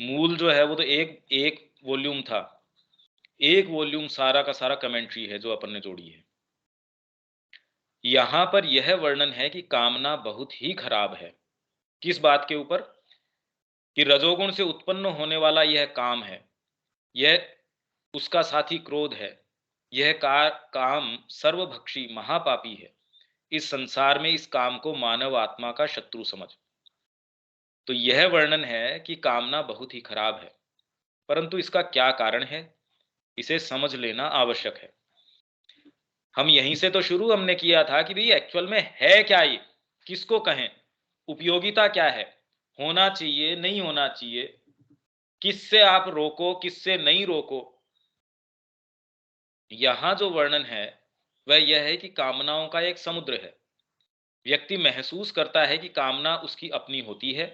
मूल जो है वो तो एक एक वॉल्यूम था, एक वॉल्यूम सारा का सारा कमेंट्री है जो अपन ने जोड़ी है। यहां पर यह वर्णन है कि कामना बहुत ही खराब है। किस बात के ऊपर? कि रजोगुण से उत्पन्न होने वाला यह काम है, यह उसका साथी क्रोध है, यह काम सर्वभक्षी महापापी है। इस संसार में इस काम को मानव आत्मा का शत्रु समझ। तो यह वर्णन है कि कामना बहुत ही खराब है, परंतु इसका क्या कारण है, इसे समझ लेना आवश्यक है। हम यहीं से तो शुरू हमने किया था कि भाई एक्चुअल में है क्या ये, किसको कहें, उपयोगिता क्या है, होना चाहिए नहीं होना चाहिए, किससे आप रोको किससे नहीं रोको। यहां जो वर्णन है वह यह है कि कामनाओं का एक समुद्र है। व्यक्ति महसूस करता है कि कामना उसकी अपनी होती है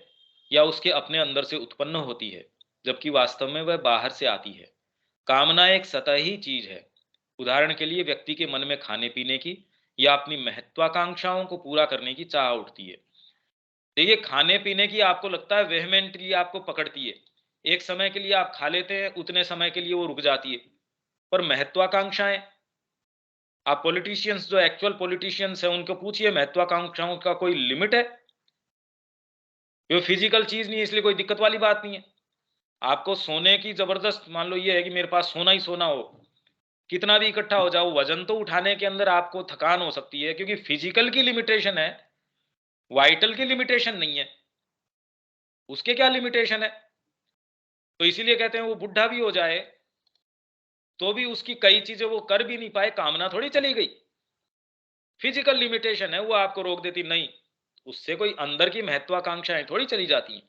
या उसके अपने अंदर से उत्पन्न होती है, जबकि वास्तव में वह बाहर से आती है। कामना एक सतही चीज है। उदाहरण के लिए व्यक्ति के मन में खाने पीने की या अपनी महत्वाकांक्षाओं को पूरा करने की चाह उठती है। देखिए, खाने पीने की आपको लगता है वेहमेंटली आपको पकड़ती है, एक समय के लिए आप खा लेते हैं, उतने समय के लिए वो रुक जाती है। पर महत्वाकांक्षाएं, आप पॉलिटिशियंस, जो एक्चुअल पॉलिटिशियंस हैं, उनको पूछिए महत्वाकांक्षाओं का कोई लिमिट है? ये फिजिकल चीज नहीं है, इसलिए कोई दिक्कत वाली बात नहीं है। आपको सोने की जबरदस्त, मान लो ये है कि मेरे पास सोना ही सोना हो, कितना भी इकट्ठा हो जाओ, वजन तो उठाने के अंदर आपको थकान हो सकती है, क्योंकि फिजिकल की लिमिटेशन है, वाइटल की लिमिटेशन नहीं है। उसके क्या लिमिटेशन है? तो इसीलिए कहते हैं वो बुढ़ा भी हो जाए तो भी उसकी कई चीजें वो कर भी नहीं पाए, कामना थोड़ी चली गई। फिजिकल लिमिटेशन है, वो आपको रोक देती नहीं, उससे कोई अंदर की महत्वाकांक्षाएं थोड़ी चली जाती हैं।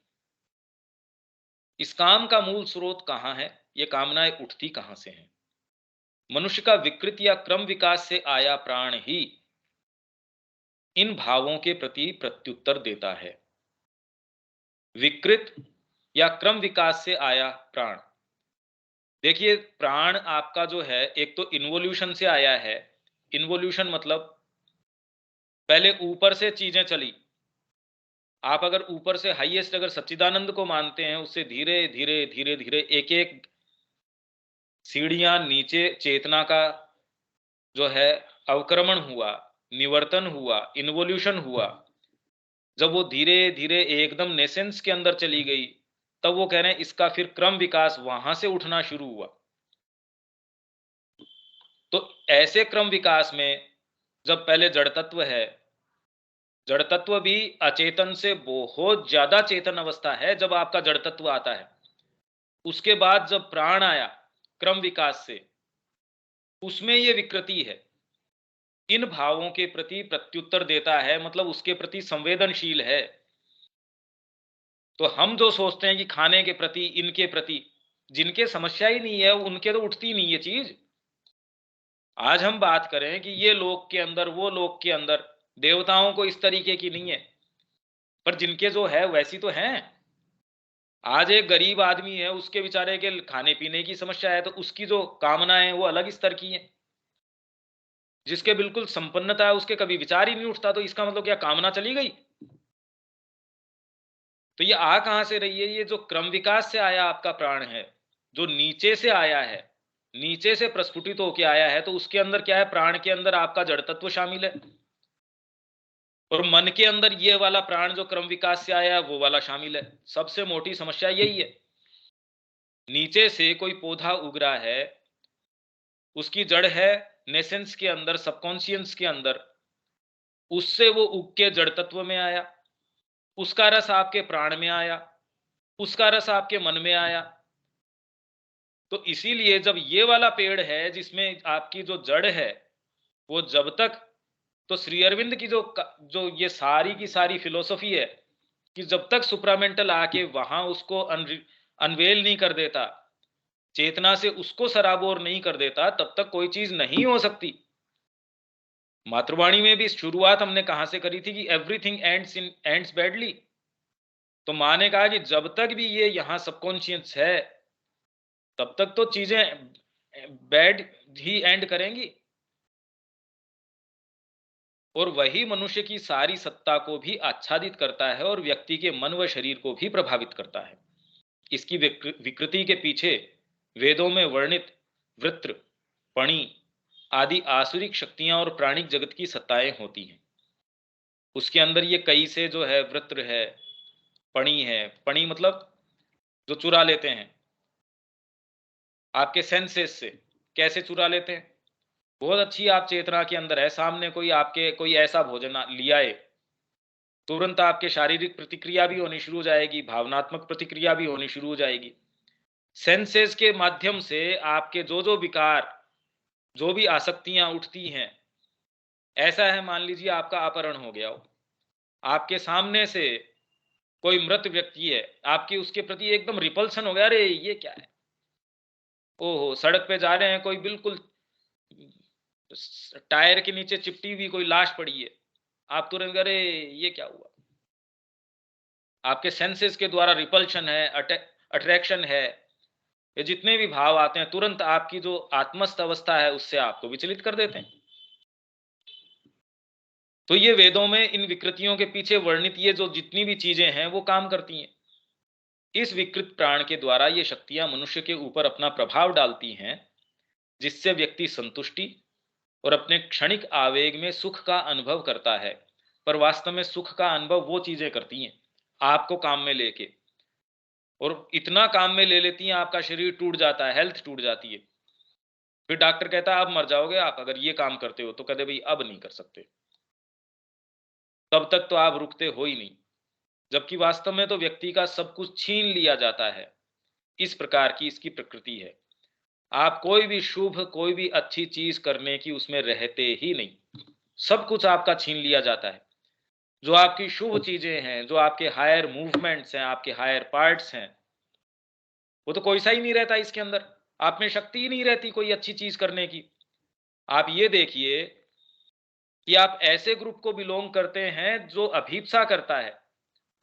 इस काम का मूल स्रोत कहां है, ये कामनाएं उठती कहां से हैं? मनुष्य का विकृत या क्रम विकास से आया प्राण ही इन भावों के प्रति प्रत्युत्तर देता है। विकृत या क्रम विकास से आया प्राण, देखिए प्राण आपका जो है, एक तो इन्वोल्यूशन से आया है। इन्वोल्यूशन मतलब पहले ऊपर से चीजें चली। आप अगर ऊपर से हाईएस्ट अगर सच्चिदानंद को मानते हैं, उससे धीरे धीरे धीरे धीरे एक एक सीढ़ियां नीचे चेतना का जो है अवक्रमण हुआ, निवर्तन हुआ, इन्वोल्यूशन हुआ। जब वो धीरे धीरे एकदम नेसेंस के अंदर चली गई, तब वो कह रहे हैं इसका फिर क्रम विकास वहां से उठना शुरू हुआ। तो ऐसे क्रम विकास में जब पहले जड़ तत्व है, जड़ तत्व भी अचेतन से बहुत ज्यादा चेतन अवस्था है जब आपका जड़ तत्व आता है। उसके बाद जब प्राण आया क्रम विकास से, उसमें ये विकृति है, इन भावों के प्रति प्रत्युत्तर देता है, मतलब उसके प्रति संवेदनशील है। तो हम जो सोचते हैं कि खाने के प्रति, इनके प्रति, जिनके समस्या ही नहीं है उनके तो उठती नहीं ये चीज। आज हम बात करें कि ये लोक के अंदर, वो लोक के अंदर, देवताओं को इस तरीके की नहीं है, पर जिनके जो है वैसी तो हैं। आज एक गरीब आदमी है, उसके बेचारे के खाने पीने की समस्या है, तो उसकी जो कामनाएं हैं वो अलग स्तर की हैं। जिसके बिल्कुल संपन्नता है उसके कभी विचार ही नहीं उठता, तो इसका मतलब क्या कामना चली गई? तो ये आ कहां से रही है? ये जो क्रम विकास से आया आपका प्राण है, जो नीचे से आया है, नीचे से प्रस्फुटित होके आया है, तो उसके अंदर क्या है? प्राण के अंदर आपका जड़ तत्व शामिल है, और मन के अंदर ये वाला प्राण जो क्रम विकास से आया है वो वाला शामिल है। सबसे मोटी समस्या यही है। नीचे से कोई पौधा उग रहा है, उसकी जड़ है नेसेंस के अंदर, सबकॉन्शियस के अंदर, उससे वो उग के जड़ तत्व में आया, उसका रस आपके प्राण में आया, उसका रस आपके मन में आया। तो इसीलिए जब ये वाला पेड़ है जिसमें आपकी जो जड़ है, वो जब तक, तो श्री अरविंद की जो ये सारी की सारी फिलोसफी है कि जब तक सुप्रामेंटल आके वहां उसको अनवेल नहीं कर देता, चेतना से उसको सराबोर नहीं कर देता, तब तक कोई चीज नहीं हो सकती। मातृवाणी में भी शुरुआत हमने कहां से करी थी कि एवरीथिंग एंड्स बैडली। तो माँ ने कहा कि जब तक भी ये यहां सबकॉन्शियस है, तब तक तो चीजें बैड ही एंड करेंगी। और वही मनुष्य की सारी सत्ता को भी आच्छादित करता है और व्यक्ति के मन व शरीर को भी प्रभावित करता है। इसकी विकृति के पीछे वेदों में वर्णित वृत्र, पणि आदि आसुरिक शक्तियां और प्राणिक जगत की सत्ताएं होती हैं। उसके अंदर ये कई से जो है वृत्र है, पणि है। पणि मतलब जो चुरा लेते हैं आपके सेंसेस से। कैसे चुरा लेते हैं? बहुत अच्छी आप चेतना के अंदर है, सामने कोई आपके कोई ऐसा भोजन लिया है, तुरंत आपके शारीरिक प्रतिक्रिया भी होनी शुरू हो जाएगी, भावनात्मक प्रतिक्रिया भी होनी शुरू हो जाएगी। सेंसेस के माध्यम से आपके जो विकार, जो भी आसक्तियां उठती हैं, ऐसा है मान लीजिए आपका अपहरण हो गया हो, आपके सामने से कोई मृत व्यक्ति है, आपकी उसके प्रति एकदम रिपल्सन हो गया, अरे ये क्या है, ओहो सड़क पे जा रहे हैं, कोई बिल्कुल टायर के नीचे चिपटी हुई कोई लाश पड़ी है, आप तुरंत अरे ये क्या हुआ। आपके सेंसेस के द्वारा रिपल्शन है, अट्रैक्शन है, ये जितने भी भाव आते हैं तुरंत आपकी जो आत्मस्थ अवस्था है उससे आपको विचलित कर देते हैं। तो ये वेदों में इन विकृतियों के पीछे वर्णित ये जो जितनी भी चीजें हैं वो काम करती हैं। इस विकृत प्राण के द्वारा ये शक्तियां मनुष्य के ऊपर अपना प्रभाव डालती हैं, जिससे व्यक्ति संतुष्टि और अपने क्षणिक आवेग में सुख का अनुभव करता है। पर वास्तव में सुख का अनुभव वो चीजें करती हैं आपको काम में लेके, और इतना काम में ले लेती हैं आपका शरीर टूट जाता है, हेल्थ टूट जाती है। फिर डॉक्टर कहता है अब मर जाओगे आप अगर ये काम करते हो, तो कहते भाई अब नहीं कर सकते, तब तक तो आप रुकते हो ही नहीं। जबकि वास्तव में तो व्यक्ति का सब कुछ छीन लिया जाता है। इस प्रकार की इसकी प्रकृति है। आप कोई भी शुभ, कोई भी अच्छी चीज करने की उसमें रहते ही नहीं, सब कुछ आपका छीन लिया जाता है। जो आपकी शुभ चीजें हैं, जो आपके हायर मूवमेंट्स हैं, आपके हायर पार्ट्स हैं, वो तो कोई सा ही नहीं रहता इसके अंदर। आप में शक्ति ही नहीं रहती कोई अच्छी चीज करने की। आप ये देखिए कि आप ऐसे ग्रुप को बिलोंग करते हैं जो अभीप्सा करता है,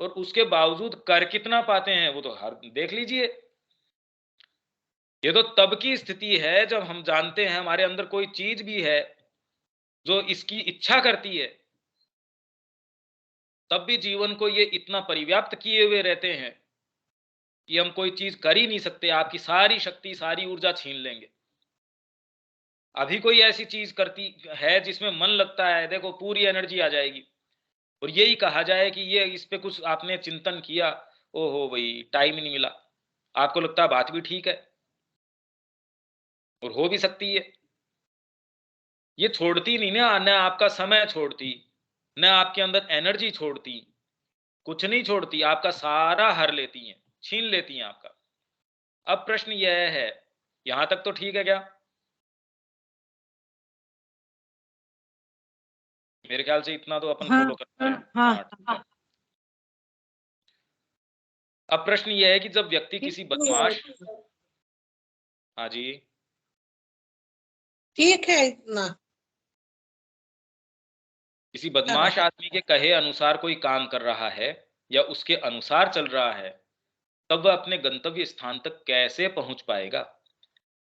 और उसके बावजूद कर कितना पाते हैं वो तो हर देख लीजिए। ये तो तब की स्थिति है जब हम जानते हैं हमारे अंदर कोई चीज भी है जो इसकी इच्छा करती है, तब भी जीवन को ये इतना परिव्याप्त किए हुए रहते हैं कि हम कोई चीज कर ही नहीं सकते, आपकी सारी शक्ति, सारी ऊर्जा छीन लेंगे। अभी कोई ऐसी चीज करती है जिसमें मन लगता है, देखो पूरी एनर्जी आ जाएगी। और यही कहा जाए कि ये इस पे कुछ आपने चिंतन किया, ओहो भाई टाइम ही नहीं मिला, आपको लगता है बात भी ठीक है, और हो भी सकती है। ये छोड़ती नहीं ना, न आपका समय छोड़ती, न आपके अंदर एनर्जी छोड़ती, कुछ नहीं छोड़ती, आपका सारा हर लेती हैं, छीन लेती हैं आपका। अब प्रश्न यह है, यहां तक तो ठीक है क्या? मेरे ख्याल से इतना तो अपन हाँ फॉलो कर पा रहे हैं। हाँ हाँ ठीक है। अब प्रश्न यह है कि जब व्यक्ति किसी बदमाश, हाँ जी, ठीक है इतना। किसी बदमाश आदमी के कहे अनुसार कोई काम कर रहा है या उसके अनुसार चल रहा है, तब वह अपने गंतव्य स्थान तक कैसे पहुंच पाएगा?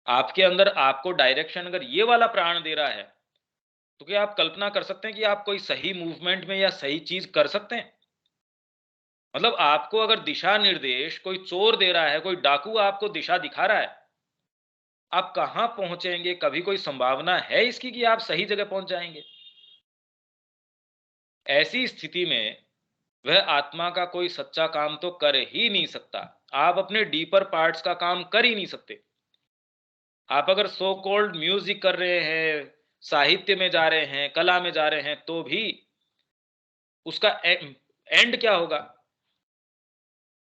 आपके अंदर आपको डायरेक्शन अगर ये वाला प्राण दे रहा है, तो क्या आप कल्पना कर सकते हैं कि आप कोई सही मूवमेंट में या सही चीज कर सकते हैं? मतलब आपको अगर दिशा निर्देश कोई चोर दे रहा है, कोई डाकू आपको दिशा दिखा रहा है, आप कहां पहुंचेंगे? कभी कोई संभावना है इसकी कि आप सही जगह पहुंच जाएंगे? ऐसी स्थिति में वह आत्मा का कोई सच्चा काम तो कर ही नहीं सकता। आप अपने डीपर पार्ट्स का काम कर ही नहीं सकते। आप अगर सो कॉल्ड म्यूजिक कर रहे हैं, साहित्य में जा रहे हैं, कला में जा रहे हैं, तो भी उसका एंड क्या होगा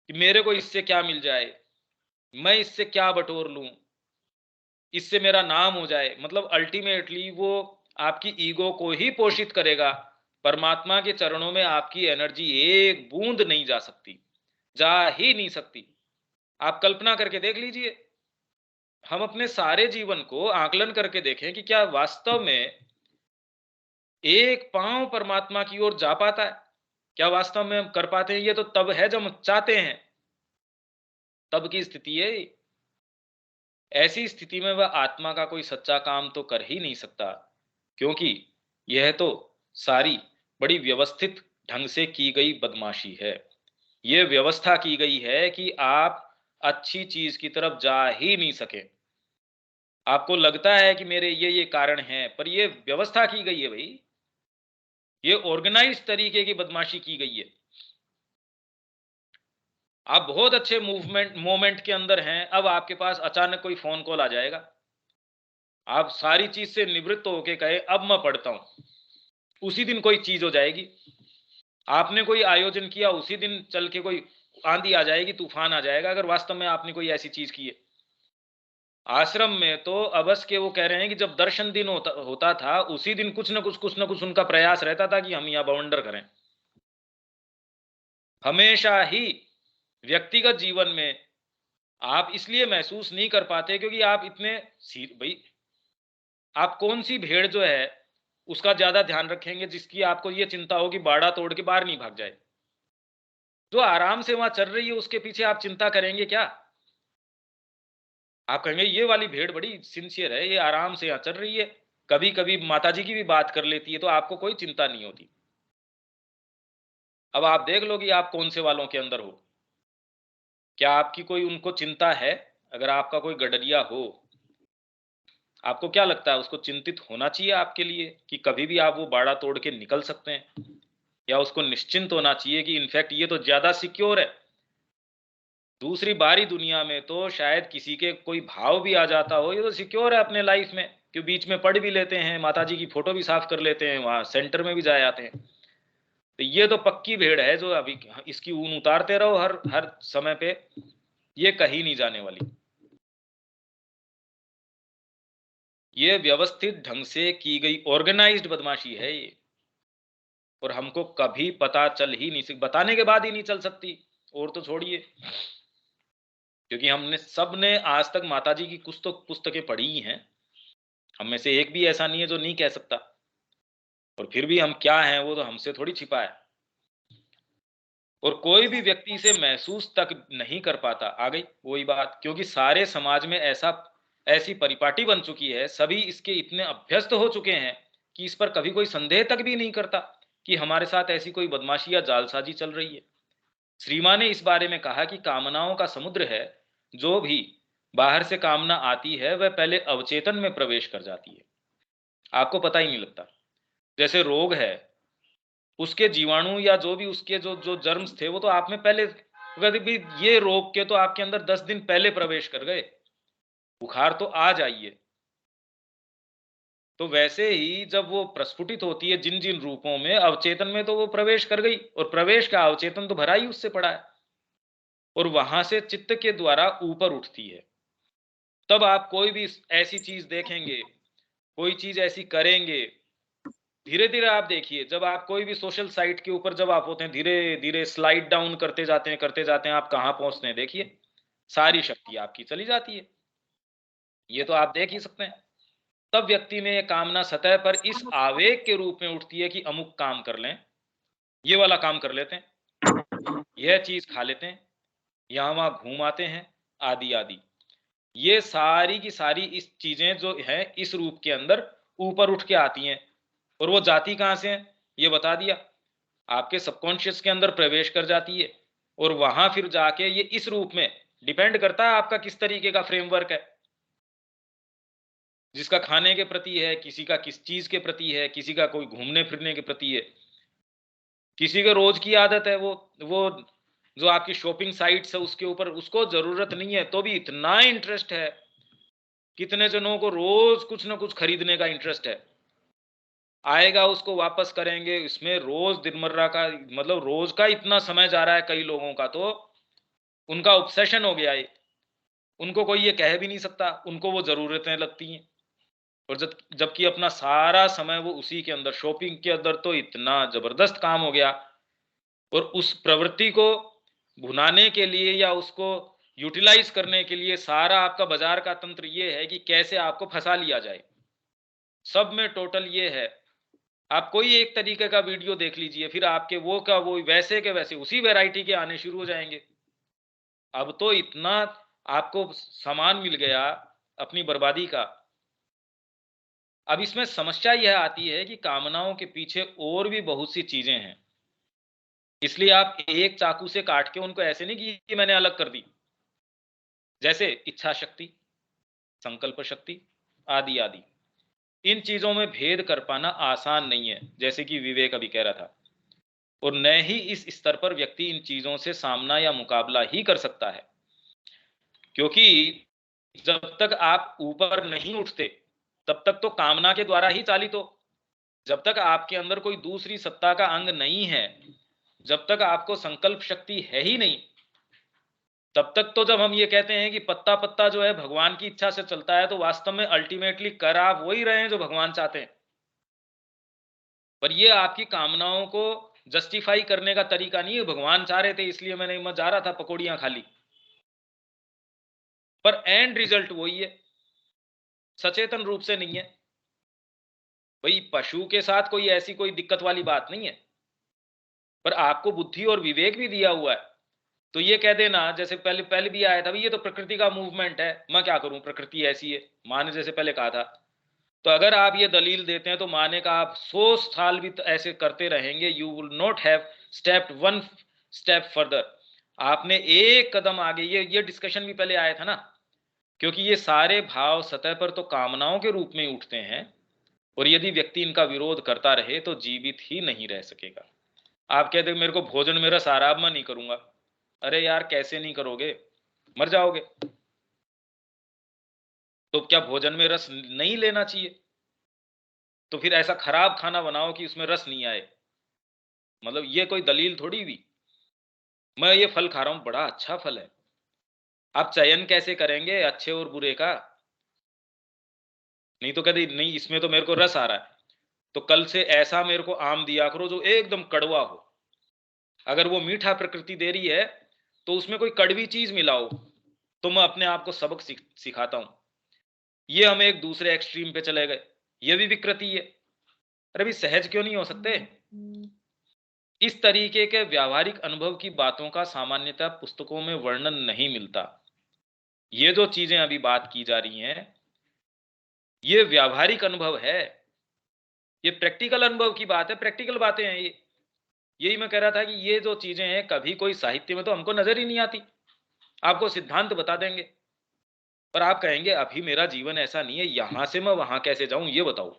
कि मेरे को इससे क्या मिल जाए, मैं इससे क्या बटोर लूं, इससे मेरा नाम हो जाए। मतलब अल्टीमेटली वो आपकी ईगो को ही पोषित करेगा। परमात्मा के चरणों में आपकी एनर्जी एक बूंद नहीं जा सकती, जा ही नहीं सकती। आप कल्पना करके देख लीजिए, हम अपने सारे जीवन को आकलन करके देखें कि क्या वास्तव में एक पांव परमात्मा की ओर जा पाता है? क्या वास्तव में हम कर पाते हैं? ये तो तब है जब हम चाहते हैं, तब की स्थिति है। ऐसी स्थिति में वह आत्मा का कोई सच्चा काम तो कर ही नहीं सकता, क्योंकि यह तो सारी बड़ी व्यवस्थित ढंग से की गई बदमाशी है। यह व्यवस्था की गई है कि आप अच्छी चीज की तरफ जा ही नहीं सके। आपको लगता है कि मेरे ये कारण हैं, पर ये व्यवस्था की गई है भाई, ये ऑर्गेनाइज तरीके की बदमाशी की गई है। आप बहुत अच्छे मूवमेंट मोमेंट के अंदर हैं, अब आपके पास अचानक कोई फोन कॉल आ जाएगा, आप सारी चीज से निवृत्त होके कहे अब मैं पढ़ता हूं, उसी दिन कोई चीज हो जाएगी। आपने कोई आयोजन किया, उसी दिन चल के कोई आंधी आ जाएगी, तूफान आ जाएगा, अगर वास्तव में आपने कोई ऐसी चीज की है। आश्रम में तो अवश्य के वो कह रहे हैं कि जब दर्शन दिन होता था, उसी दिन कुछ न कुछ उनका प्रयास रहता था कि हम यहाँ बवंडर करें। हमेशा ही व्यक्तिगत जीवन में आप इसलिए महसूस नहीं कर पाते क्योंकि आप इतने भाई, आप कौन सी भेड़ जो है उसका ज्यादा ध्यान रखेंगे जिसकी आपको ये चिंता हो कि बाड़ा तोड़ के बाहर नहीं भाग जाए। जो आराम से वहां चल रही है उसके पीछे आप चिंता करेंगे क्या? आप कहेंगे ये वाली भेड़ बड़ी सिंसियर है, ये आराम से यहाँ चल रही है, कभी कभी माता जी की भी बात कर लेती है, तो आपको कोई चिंता नहीं होती। अब आप देख लो कि आप कौन से वालों के अंदर हो। क्या आपकी कोई उनको चिंता है? अगर आपका कोई गडरिया हो, आपको क्या लगता है उसको चिंतित होना चाहिए आपके लिए कि कभी भी आप वो बाड़ा तोड़ के निकल सकते हैं? या उसको निश्चिंत होना चाहिए कि इनफैक्ट ये तो ज्यादा सिक्योर है? दूसरी बारी दुनिया में तो शायद किसी के कोई भाव भी आ जाता हो, ये तो सिक्योर है अपने लाइफ में, कि बीच में पढ़ भी लेते हैं, माता जी की फोटो भी साफ कर लेते हैं, वहां सेंटर में भी जा आते हैं। तो ये तो पक्की भेड़ है जो अभी इसकी ऊन उतारते रहो हर हर समय पे, ये कहीं नहीं जाने वाली। ये व्यवस्थित ढंग से की गई ऑर्गेनाइज्ड बदमाशी है ये, और हमको कभी पता चल ही नहीं बताने के बाद ही नहीं चल सकती, और तो छोड़िए, क्योंकि हमने सबने आज तक माताजी की कुछ तो पुस्तकें पढ़ी ही हैं। हम में से एक भी ऐसा नहीं है जो नहीं कह सकता, और फिर भी हम क्या हैं वो तो हमसे थोड़ी छिपा है। और कोई भी व्यक्ति इसे महसूस तक नहीं कर पाता, आ गई वही बात, क्योंकि सारे समाज में ऐसी परिपाटी बन चुकी है, सभी इसके इतने अभ्यस्त हो चुके हैं कि इस पर कभी कोई संदेह तक भी नहीं करता कि हमारे साथ ऐसी कोई बदमाशी या जालसाजी चल रही है। श्री मां ने इस बारे में कहा कि कामनाओं का समुद्र है, जो भी बाहर से कामना आती है वह पहले अवचेतन में प्रवेश कर जाती है, आपको पता ही नहीं लगता। जैसे रोग है, उसके जीवाणु या जो भी उसके जो जो जर्म्स थे वो तो आप में पहले, अगर भी ये रोग के तो आपके अंदर 10 दिन पहले प्रवेश कर गए, बुखार तो आ जाइए। तो वैसे ही जब वो प्रस्फुटित होती है जिन जिन रूपों में, अवचेतन में तो वो प्रवेश कर गई, और प्रवेश का अवचेतन तो भरा ही उससे पड़ा है, और वहां से चित्त के द्वारा ऊपर उठती है। तब आप कोई भी ऐसी चीज देखेंगे, कोई चीज ऐसी करेंगे, धीरे धीरे आप देखिए, जब आप कोई भी सोशल साइट के ऊपर जब आप होते हैं, धीरे धीरे स्लाइड डाउन करते जाते हैं, आप कहां पहुंचते हैं देखिए, सारी शक्ति आपकी चली जाती है। ये तो आप देख ही सकते हैं। तब व्यक्ति में ये कामना सतह पर इस आवेग के रूप में उठती है कि अमुक काम कर लें, ये वाला काम कर लेते हैं, यह चीज खा लेते हैं, यहां वहां घूम आते हैं, आदि आदि। ये सारी की सारी इस चीजें जो है इस रूप के अंदर ऊपर उठ के आती हैं, और वो जाती कहां से है ये बता दिया, आपके सबकॉन्शियस के अंदर प्रवेश कर जाती है, और वहां फिर जाके ये इस रूप में, डिपेंड करता है आपका किस तरीके का फ्रेमवर्क है, जिसका खाने के प्रति है, किसी का किस चीज के प्रति है, किसी का कोई घूमने फिरने के प्रति है, किसी का रोज की आदत है, वो जो आपकी शॉपिंग साइट्स है उसके ऊपर उसको जरूरत नहीं है तो भी इतना इंटरेस्ट है। कितने जनों को रोज कुछ ना कुछ खरीदने का इंटरेस्ट है, आएगा उसको वापस करेंगे, इसमें रोज दिनमर्रा का मतलब रोज का इतना समय जा रहा है कई लोगों का, तो उनका ऑब्सेशन हो गया है। उनको कोई ये कह भी नहीं सकता, उनको वो जरूरतें लगती हैं, और जबकि अपना सारा समय वो उसी के अंदर, शॉपिंग के अंदर तो इतना जबरदस्त काम हो गया। और उस प्रवृत्ति को भुनाने के लिए या उसको यूटिलाइज करने के लिए सारा आपका बाजार का तंत्र ये है कि कैसे आपको फंसा लिया जाए। सब में टोटल ये है, आप कोई एक तरीके का वीडियो देख लीजिए, फिर आपके वो का वो वैसे के वैसे उसी वैरायटी के आने शुरू हो जाएंगे। अब तो इतना आपको सामान मिल गया अपनी बर्बादी का। अब इसमें समस्या यह आती है कि कामनाओं के पीछे और भी बहुत सी चीजें हैं, इसलिए आप एक चाकू से काट के उनको ऐसे नहीं कि मैंने अलग कर दी। जैसे इच्छा शक्ति, संकल्प शक्ति, आदि आदि, इन चीजों में भेद कर पाना आसान नहीं है, जैसे कि विवेक अभी कह रहा था, और न ही इस स्तर पर व्यक्ति इन चीजों से सामना या मुकाबला ही कर सकता है, क्योंकि जब तक आप ऊपर नहीं उठते तब तक तो कामना के द्वारा ही चालित हो। जब तक आपके अंदर कोई दूसरी सत्ता का अंग नहीं है, जब तक आपको संकल्प शक्ति है ही नहीं, तब तक तो जब हम ये कहते हैं कि पत्ता पत्ता जो है भगवान की इच्छा से चलता है, तो वास्तव में अल्टीमेटली कर आप वही रहे हैं जो भगवान चाहते हैं। पर ये आपकी कामनाओं को जस्टिफाई करने का तरीका नहीं है। भगवान चाह रहे थे इसलिए मैं जा रहा था पकौड़ियां खा ली, पर एंड रिजल्ट वही है, सचेतन रूप से नहीं है। भाई पशु के साथ कोई ऐसी कोई दिक्कत वाली बात नहीं है, पर आपको बुद्धि और विवेक भी दिया हुआ है। तो ये कह देना, जैसे पहले पहले भी आया था, भाई ये तो प्रकृति का मूवमेंट है, मैं क्या करूं, प्रकृति ऐसी है। माँ ने जैसे पहले कहा था, तो अगर आप ये दलील देते हैं तो माने का आप 100 साल भी तो ऐसे करते रहेंगे, you will not have stepped one step further. आपने एक कदम आगे, ये डिस्कशन भी पहले आया था ना, क्योंकि ये सारे भाव सतह पर तो कामनाओं के रूप में उठते हैं, और यदि व्यक्ति इनका विरोध करता रहे तो जीवित ही नहीं रह सकेगा। आप कहते मेरे को भोजन में रस आ रहा, अब मैं नहीं करूंगा। अरे यार कैसे नहीं करोगे, मर जाओगे। तो क्या भोजन में रस नहीं लेना चाहिए? तो फिर ऐसा खराब खाना बनाओ कि उसमें रस नहीं आए, मतलब ये कोई दलील थोड़ी हुई। मैं ये फल खा रहा हूं, बड़ा अच्छा फल है। आप चयन कैसे करेंगे अच्छे और बुरे का? नहीं तो कहते नहीं इसमें तो मेरे को रस आ रहा है, तो कल से ऐसा मेरे को आम दिया करो जो एकदम कड़वा हो। अगर वो मीठा प्रकृति दे रही है तो उसमें कोई कड़वी चीज मिलाओ, तो मैं अपने आप को सबक सिखाता हूं। ये हम एक दूसरे एक्सट्रीम पे चले गए, ये भी विकृति है। अरे भी सहज क्यों नहीं हो सकते? इस तरीके के व्यावहारिक अनुभव की बातों का सामान्यतः पुस्तकों में वर्णन नहीं मिलता। ये जो चीजें अभी बात की जा रही हैं, ये व्यावहारिक अनुभव है, ये प्रैक्टिकल अनुभव की बात है, प्रैक्टिकल बातें हैं ये। यही मैं कह रहा था कि ये जो चीजें हैं कभी कोई साहित्य में तो हमको नजर ही नहीं आती। आपको सिद्धांत बता देंगे, पर आप कहेंगे अभी मेरा जीवन ऐसा नहीं है, यहां से मैं वहां कैसे जाऊं ये बताओ।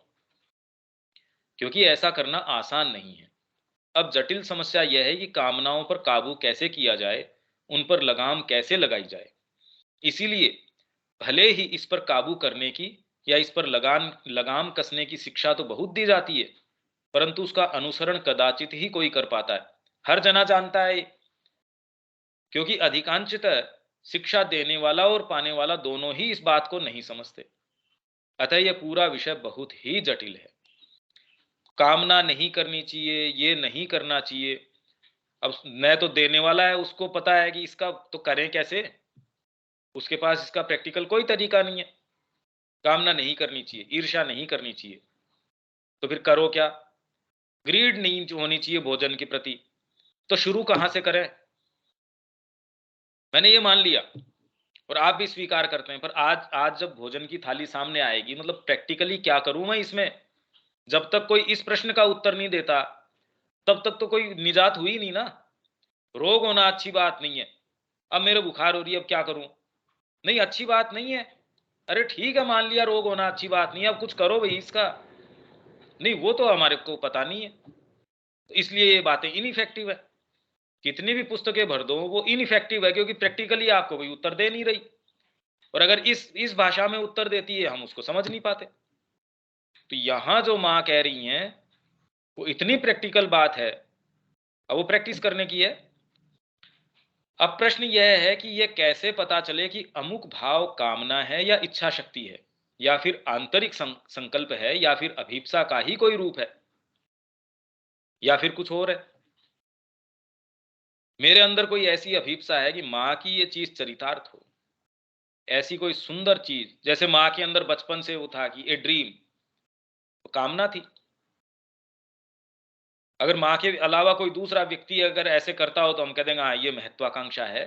क्योंकि ऐसा करना आसान नहीं है। अब जटिल समस्या यह है कि कामनाओं पर काबू कैसे किया जाए, उन पर लगाम कैसे लगाई जाए। इसीलिए भले ही इस पर काबू करने की या इस पर लगाम लगाम कसने की शिक्षा तो बहुत दी जाती है, परंतु उसका अनुसरण कदाचित ही कोई कर पाता है। हर जना जानता है, क्योंकि अधिकांशतः शिक्षा देने वाला और पाने वाला दोनों ही इस बात को नहीं समझते। अतः यह पूरा विषय बहुत ही जटिल है। कामना नहीं करनी चाहिए, ये नहीं करना चाहिए। अब न तो देने वाला है, उसको पता है कि इसका तो करें कैसे, उसके पास इसका प्रैक्टिकल कोई तरीका नहीं है। कामना नहीं करनी चाहिए, ईर्ष्या नहीं करनी चाहिए, तो फिर करो क्या? ग्रीड नहीं होनी चाहिए भोजन के प्रति, तो शुरू कहां से करें? मैंने ये मान लिया और आप भी स्वीकार करते हैं, पर आज आज जब भोजन की थाली सामने आएगी, मतलब प्रैक्टिकली क्या करूं मैं इसमें, जब तक कोई इस प्रश्न का उत्तर नहीं देता तब तक तो कोई निजात हुई नहीं ना। रोग होना अच्छी बात नहीं है, अब मेरे बुखार हो रही है, अब क्या करूं? नहीं अच्छी बात नहीं है। अरे ठीक है, मान लिया रोग होना अच्छी बात नहीं है, अब कुछ करो भाई इसका। नहीं वो तो हमारे को पता नहीं है, तो इसलिए ये बातें इनइफेक्टिव है। कितनी भी पुस्तकें भर दो वो इनइफेक्टिव है, क्योंकि प्रैक्टिकली आपको कोई उत्तर दे नहीं रही। और अगर इस भाषा में उत्तर देती है हम उसको समझ नहीं पाते। तो यहां जो मां कह रही हैं वो इतनी प्रैक्टिकल बात है, अब वो प्रैक्टिस करने की है। अब प्रश्न यह है कि यह कैसे पता चले कि अमुक भाव कामना है या इच्छा शक्ति है, या फिर आंतरिक संकल्प है, या फिर अभीप्सा का ही कोई रूप है, या फिर कुछ और है। मेरे अंदर कोई ऐसी अभीप्सा है कि मां की ये चीज चरितार्थ हो, ऐसी कोई सुंदर चीज, जैसे मां के अंदर बचपन से वो था कि ए ड्रीम, तो कामना थी। अगर मां के अलावा कोई दूसरा व्यक्ति अगर ऐसे करता हो तो हम कह देंगे हाँ ये महत्वाकांक्षा है।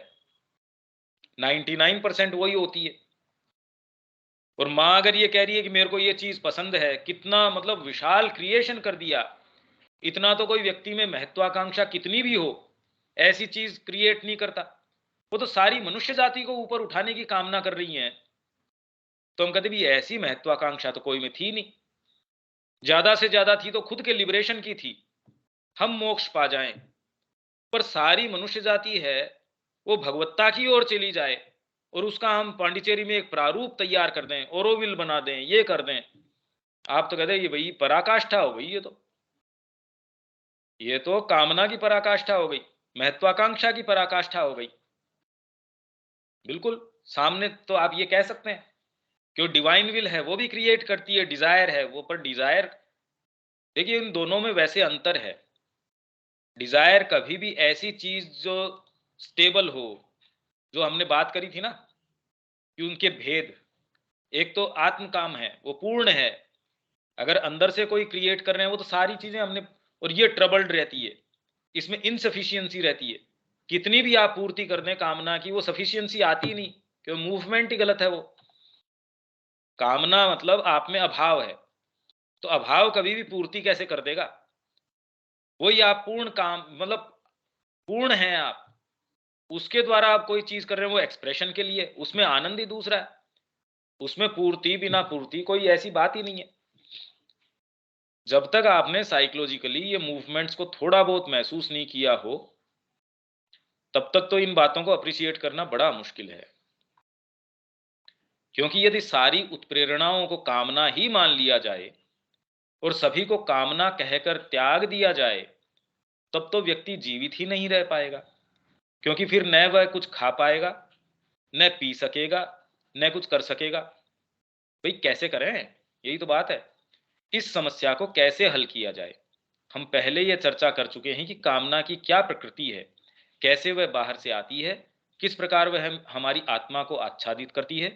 99% वही होती है। और मां अगर ये कह रही है कि मेरे को ये चीज पसंद है, कितना मतलब विशाल क्रिएशन कर दिया। इतना तो कोई व्यक्ति में महत्वाकांक्षा कितनी भी हो ऐसी चीज क्रिएट नहीं करता। वो तो सारी मनुष्य जाति को ऊपर उठाने की कामना कर रही हैं। तो हम कहते भी ऐसी महत्वाकांक्षा तो कोई में थी नहीं, ज्यादा से ज्यादा थी तो खुद के लिबरेशन की थी, हम मोक्ष पा जाएं। पर सारी मनुष्य जाति है वो भगवत्ता की ओर चली जाए, और उसका हम पांडिचेरी में एक प्रारूप तैयार कर दें, ओरोविल बना दें, ये कर दें, आप तो कहते हैं ये भाई पराकाष्ठा हो गई, ये तो कामना की पराकाष्ठा हो गई, महत्वाकांक्षा की पराकाष्ठा हो गई। बिल्कुल, सामने तो आप ये कह सकते हैं कि डिवाइन विल है, वो भी क्रिएट करती है, डिजायर है वो, पर डिजायर, देखिए इन दोनों में वैसे अंतर है। डिजायर कभी भी ऐसी चीज जो स्टेबल हो, जो हमने बात करी थी ना कि उनके भेद, एक तो आत्म काम है, वो पूर्ण है। अगर अंदर से कोई क्रिएट कर रहे हैं वो तो सारी चीजें हमने, और ये ट्रबल्ड रहती है, इसमें इनसफिशियंसी रहती है। कितनी भी आप पूर्ति कर दें कामना की, वो सफिशियंसी आती ही नहीं, क्योंकि मूवमेंट ही गलत है वो। कामना मतलब आप में अभाव है, तो अभाव कभी भी पूर्ति कैसे कर देगा? वही आप पूर्ण काम, मतलब पूर्ण हैं आप, उसके द्वारा आप कोई चीज कर रहे हैं, वो एक्सप्रेशन के लिए, उसमें आनंद ही दूसरा है। उसमें पूर्ति बिना पूर्ति कोई ऐसी बात ही नहीं है। जब तक आपने साइकोलॉजिकली ये मूवमेंट्स को थोड़ा बहुत महसूस नहीं किया हो, तब तक तो इन बातों को अप्रिशिएट करना बड़ा मुश्किल है। क्योंकि यदि सारी उत्प्रेरणाओं को कामना ही मान लिया जाए और सभी को कामना कहकर त्याग दिया जाए, तब तो व्यक्ति जीवित ही नहीं रह पाएगा। क्योंकि फिर न वह कुछ खा पाएगा, न पी सकेगा, न कुछ कर सकेगा। भाई कैसे करें, यही तो बात है। इस समस्या को कैसे हल किया जाए? हम पहले यह चर्चा कर चुके हैं कि कामना की क्या प्रकृति है, कैसे वह बाहर से आती है, किस प्रकार वह हमारी आत्मा को आच्छादित करती है।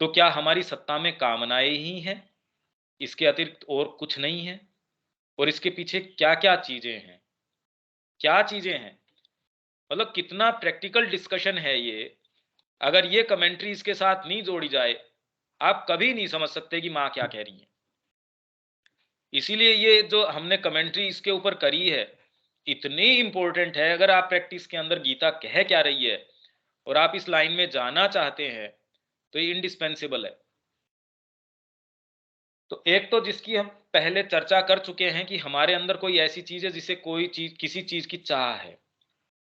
तो क्या हमारी सत्ता में कामनाएं ही हैं, इसके अतिरिक्त और कुछ नहीं है? और इसके पीछे क्या क्या चीजें हैं, क्या चीजें हैं, मतलब कितना प्रैक्टिकल डिस्कशन है ये। अगर ये कमेंट्री इसके साथ नहीं जोड़ी जाए, आप कभी नहीं समझ सकते कि माँ क्या कह रही है। इसीलिए ये जो हमने कमेंट्री इसके ऊपर करी है, इतनी इंपॉर्टेंट है। अगर आप प्रैक्टिस के अंदर गीता कह क्या रही है और आप इस लाइन में जाना चाहते हैं, तो ये इंडिस्पेंसिबल है। तो एक तो जिसकी हम पहले चर्चा कर चुके हैं कि हमारे अंदर कोई ऐसी चीज है जिसे कोई चीज, किसी चीज की चाह है,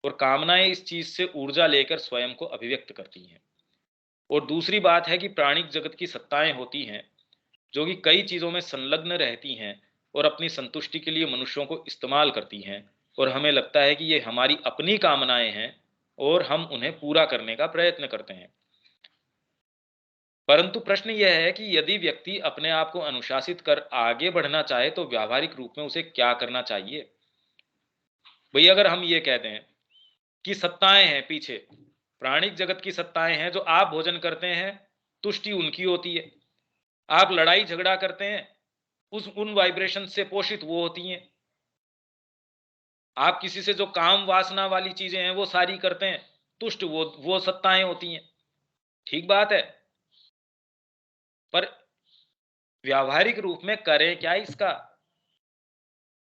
और कामनाएं इस चीज से ऊर्जा लेकर स्वयं को अभिव्यक्त करती हैं। और दूसरी बात है कि प्राणिक जगत की सत्ताएं होती हैं जो कि कई चीजों में संलग्न रहती हैं और अपनी संतुष्टि के लिए मनुष्यों को इस्तेमाल करती हैं, और हमें लगता है कि ये हमारी अपनी कामनाएं हैं और हम उन्हें पूरा करने का प्रयत्न करते हैं। परंतु प्रश्न यह है कि यदि व्यक्ति अपने आप को अनुशासित कर आगे बढ़ना चाहे तो व्यावहारिक रूप में उसे क्या करना चाहिए? भई अगर हम ये कहते हैं कि सत्ताएं हैं पीछे, प्राणिक जगत की सत्ताएं हैं, जो आप भोजन करते हैं तुष्टि उनकी होती है, आप लड़ाई झगड़ा करते हैं उस उन वाइब्रेशन से पोषित वो होती हैं, आप किसी से जो काम वासना वाली चीजें हैं वो सारी करते हैं, तुष्ट वो सत्ताएं होती हैं। ठीक बात है, पर व्यावहारिक रूप में करें क्या इसका?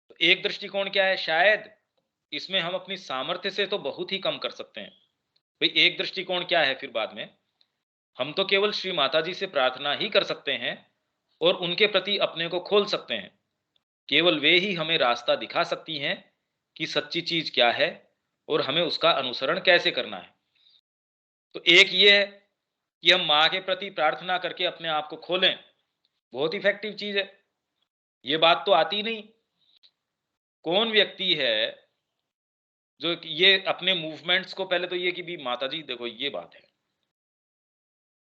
तो एक दृष्टिकोण क्या है, शायद इसमें हम अपनी सामर्थ्य से तो बहुत ही कम कर सकते हैं। भाई एक दृष्टिकोण क्या है फिर बाद में, हम तो केवल श्री माता जी से प्रार्थना ही कर सकते हैं और उनके प्रति अपने को खोल सकते हैं। केवल वे ही हमें रास्ता दिखा सकती हैं कि सच्ची चीज क्या है और हमें उसका अनुसरण कैसे करना है। तो एक ये है कि हम माँ के प्रति प्रार्थना करके अपने आप को खोलें, बहुत इफेक्टिव चीज है। ये बात तो आती नहीं, कौन व्यक्ति है जो ये अपने मूवमेंट्स को, पहले तो ये कि भी माता जी देखो ये बात है,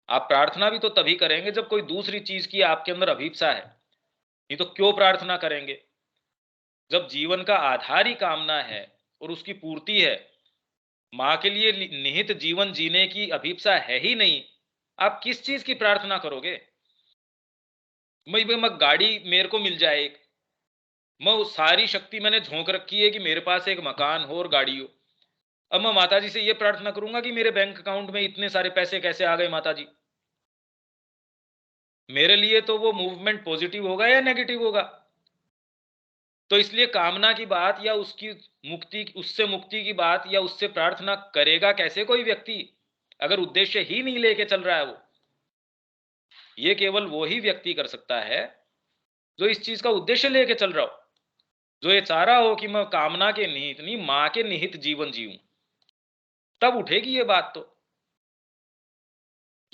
आप प्रार्थना भी तो तभी करेंगे जब कोई दूसरी चीज की आपके अंदर अभीप्सा है, नहीं तो क्यों प्रार्थना करेंगे? जब जीवन का आधार ही कामना है और उसकी पूर्ति है, माँ के लिए निहित जीवन जीने की अभीप्सा है ही नहीं, आप किस चीज की प्रार्थना करोगे? मैं गाड़ी मेरे को मिल जाए एक, मैं उस सारी शक्ति मैंने झोंक रखी है कि मेरे पास एक मकान हो और गाड़ी हो, अब मैं माता जी से ये प्रार्थना करूंगा कि मेरे बैंक अकाउंट में इतने सारे पैसे कैसे आ गए माता जी? मेरे लिए तो वो मूवमेंट पॉजिटिव होगा या नेगेटिव होगा? तो इसलिए कामना की बात या उसकी मुक्ति, उससे मुक्ति की बात या उससे प्रार्थना करेगा कैसे कोई व्यक्ति, अगर उद्देश्य ही नहीं लेके चल रहा है वो? ये केवल वो ही व्यक्ति कर सकता है जो इस चीज का उद्देश्य लेके चल रहा हो, जो ये चाह रहा हो कि मैं कामना के निहित नहीं, मां के निहित जीवन जीऊं, तब उठेगी ये बात। तो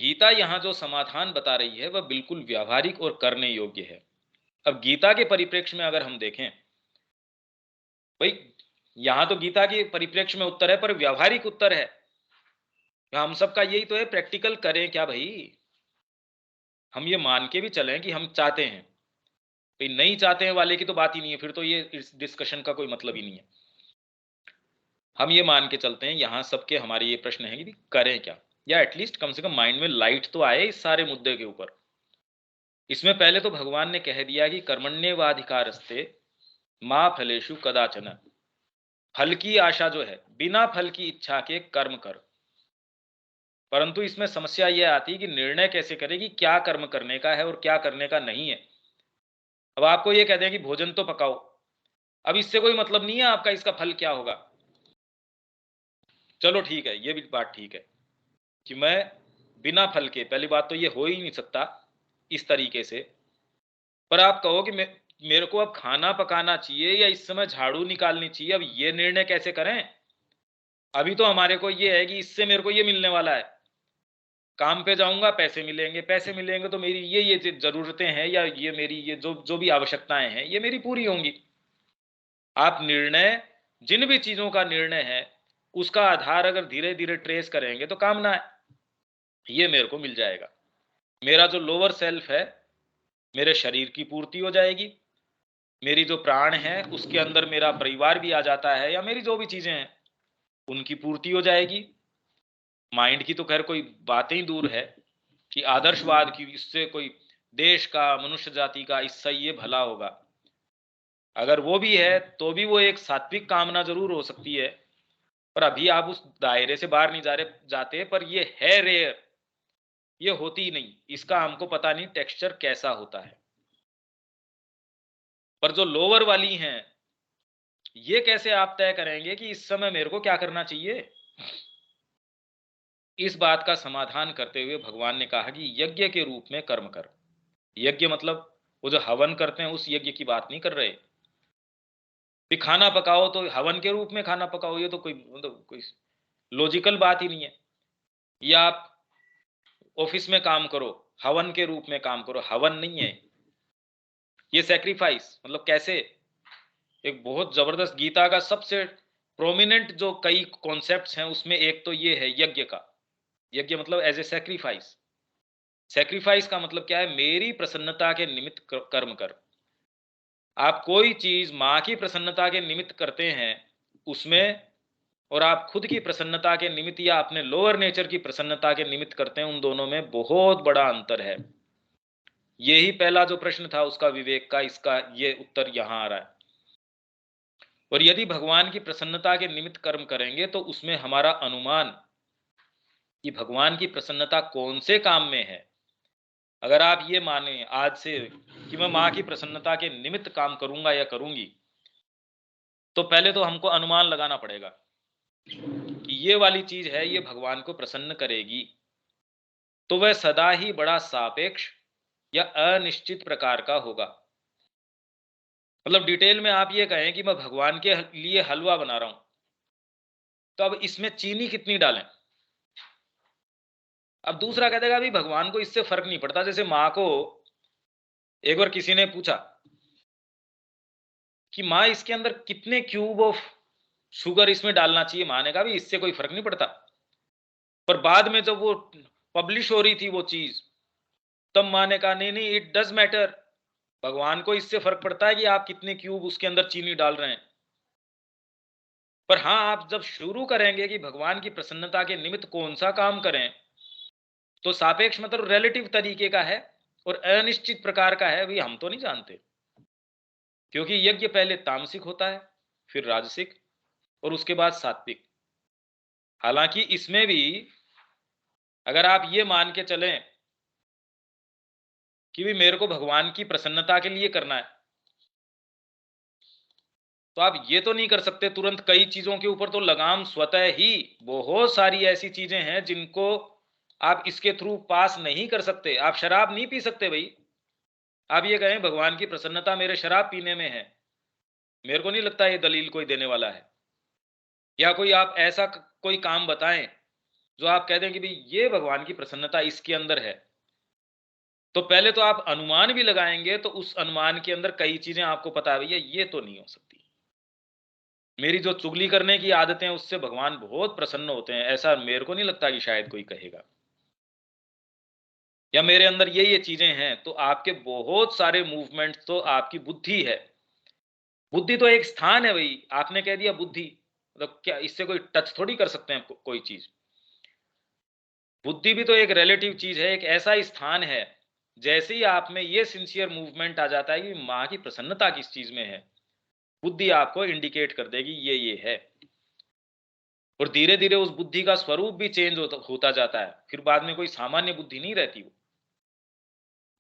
गीता यहाँ जो समाधान बता रही है वह बिल्कुल व्यावहारिक और करने योग्य है। अब गीता के परिप्रेक्ष्य में अगर हम देखें, भाई यहाँ तो गीता के परिप्रेक्ष्य में उत्तर है, पर व्यावहारिक उत्तर है। हम सबका यही तो है, प्रैक्टिकल करें क्या भाई? हम ये मान के भी चलें कि हम चाहते हैं, भाई नहीं चाहते हैं वाले की तो बात ही नहीं है, फिर तो ये इस डिस्कशन का कोई मतलब ही नहीं है। हम ये मान के चलते हैं, यहाँ सबके हमारे ये प्रश्न है कि भी करें क्या, या एटलीस्ट कम से कम माइंड में लाइट तो आए इस सारे मुद्दे के ऊपर। इसमें पहले तो भगवान ने कह दिया कि कर्मण्येवाधिकारस्ते मां फलेषु कदाचन। फल की आशा जो है, बिना फल की इच्छा के कर्म कर। परंतु इसमें समस्या यह आती है कि निर्णय कैसे करें कि क्या कर्म करने का है और क्या करने का नहीं है। अब आपको ये कह दें कि भोजन तो पकाओ, अब इससे कोई मतलब नहीं है आपका इसका फल क्या होगा। चलो ठीक है, ये भी बात ठीक है कि मैं बिना फल के, पहली बात तो ये हो ही नहीं सकता इस तरीके से। पर आप कहो कि मेरे को अब खाना पकाना चाहिए या इस समय झाड़ू निकालनी चाहिए, अब ये निर्णय कैसे करें? अभी तो हमारे को ये है कि इससे मेरे को ये मिलने वाला है, काम पे जाऊंगा पैसे मिलेंगे, पैसे मिलेंगे तो मेरी ये जरूरतें हैं या ये मेरी ये जो जो भी आवश्यकताएं हैं ये मेरी पूरी होंगी। आप निर्णय, जिन भी चीजों का निर्णय है उसका आधार अगर धीरे धीरे ट्रेस करेंगे तो कामना है ये मेरे को मिल जाएगा, मेरा जो लोअर सेल्फ है, मेरे शरीर की पूर्ति हो जाएगी, मेरी जो प्राण है उसके अंदर मेरा परिवार भी आ जाता है, या मेरी जो भी चीजें हैं उनकी पूर्ति हो जाएगी। माइंड की तो खैर कोई बातें ही दूर है कि आदर्शवाद की, इससे कोई देश का, मनुष्य जाति का इससे ये भला होगा, अगर वो भी है तो भी वो एक सात्विक कामना जरूर हो सकती है। पर अभी आप उस दायरे से बाहर नहीं जाते, पर ये है रेयर, ये होती ही नहीं, इसका हमको पता नहीं टेक्सचर कैसा होता है। पर जो लोअर वाली हैं, ये कैसे आप तय करेंगे कि इस समय मेरे को क्या करना चाहिए? इस बात का समाधान करते हुए भगवान ने कहा कि यज्ञ के रूप में कर्म कर। यज्ञ मतलब वो जो हवन करते हैं उस यज्ञ की बात नहीं कर रहे कि खाना पकाओ तो हवन के रूप में खाना पकाओ, ये तो कोई मतलब कोई लॉजिकल बात ही नहीं है। या आप ऑफिस में काम करो, हवन के रूप में काम करो, हवन नहीं है ये, सैक्रिफाइस। मतलब कैसे? एक बहुत जबरदस्त गीता का सबसे प्रोमिनेंट जो कई कॉन्सेप्ट्स हैं उसमें एक तो ये है यज्ञ का। यज्ञ मतलब एज ए सैक्रिफाइस। सैक्रिफाइस का मतलब क्या है? मेरी प्रसन्नता के निमित्त कर्म कर। आप कोई चीज मां की प्रसन्नता के निमित्त करते हैं उसमें, और आप खुद की प्रसन्नता के निमित्त या अपने लोअर नेचर की प्रसन्नता के निमित्त करते हैं, उन दोनों में बहुत बड़ा अंतर है। यही पहला जो प्रश्न था उसका विवेक का, इसका ये उत्तर यहां आ रहा है। और यदि भगवान की प्रसन्नता के निमित्त कर्म करेंगे तो उसमें हमारा अनुमान कि भगवान की प्रसन्नता कौन से काम में है, अगर आप ये माने आज से कि मैं मां की प्रसन्नता के निमित्त काम करूंगा या करूंगी, तो पहले तो हमको अनुमान लगाना पड़ेगा कि ये वाली चीज है ये भगवान को प्रसन्न करेगी, तो वह सदा ही बड़ा सापेक्ष या अनिश्चित प्रकार का होगा। मतलब डिटेल में आप ये कहें कि मैं भगवान के लिए हलवा बना रहा हूं, तो अब इसमें चीनी कितनी डालें? अब दूसरा कह देगा भाई भगवान को इससे फर्क नहीं पड़ता। जैसे माँ को एक बार किसी ने पूछा कि माँ इसके अंदर कितने क्यूब ऑफ शुगर इसमें डालना चाहिए, माँ ने कहा भी इससे कोई फर्क नहीं पड़ता। पर बाद में जब वो पब्लिश हो रही थी वो चीज, तब माँ ने कहा नहीं नहीं, इट डज मैटर, भगवान को इससे फर्क पड़ता है कि आप कितने क्यूब उसके अंदर चीनी डाल रहे हैं। पर हाँ, आप जब शुरू करेंगे कि भगवान की प्रसन्नता के निमित्त कौन सा काम करें, तो सापेक्ष मतलब रिलेटिव तरीके का है और अनिश्चित प्रकार का है, भी हम तो नहीं जानते। क्योंकि यज्ञ पहले तामसिक होता है, फिर राजसिक, और उसके बाद सात्विक। हालांकि इसमें भी अगर आप ये मान के चलें कि भी मेरे को भगवान की प्रसन्नता के लिए करना है, तो आप ये तो नहीं कर सकते तुरंत कई चीजों के ऊपर तो लगाम स्वतः ही। बहुत सारी ऐसी चीजें हैं जिनको आप इसके थ्रू पास नहीं कर सकते। आप शराब नहीं पी सकते भाई, आप ये कहें भगवान की प्रसन्नता मेरे शराब पीने में है, मेरे को नहीं लगता ये दलील कोई देने वाला है। या कोई आप ऐसा कोई काम बताएं जो आप कहते हैं कि भाई ये भगवान की प्रसन्नता इसके अंदर है, तो पहले तो आप अनुमान भी लगाएंगे तो उस अनुमान के अंदर कई चीजें आपको पता है भैया ये तो नहीं हो सकती। मेरी जो चुगली करने की आदतें हैं उससे भगवान बहुत प्रसन्न होते हैं, ऐसा मेरे को नहीं लगता कि शायद कोई कहेगा। या मेरे अंदर ये चीजें हैं, तो आपके बहुत सारे मूवमेंट तो आपकी बुद्धि है। बुद्धि तो एक स्थान है भाई, आपने कह दिया बुद्धि, मतलब क्या इससे कोई टच थोड़ी कर सकते हैं कोई चीज। बुद्धि भी तो एक रिलेटिव चीज है, एक ऐसा स्थान है। जैसे ही आप में ये सिंसियर मूवमेंट आ जाता है कि माँ की प्रसन्नता किस चीज में है, बुद्धि आपको इंडिकेट कर देगी ये है। और धीरे धीरे उस बुद्धि का स्वरूप भी चेंज होता जाता है, फिर बाद में कोई सामान्य बुद्धि नहीं रहती वो।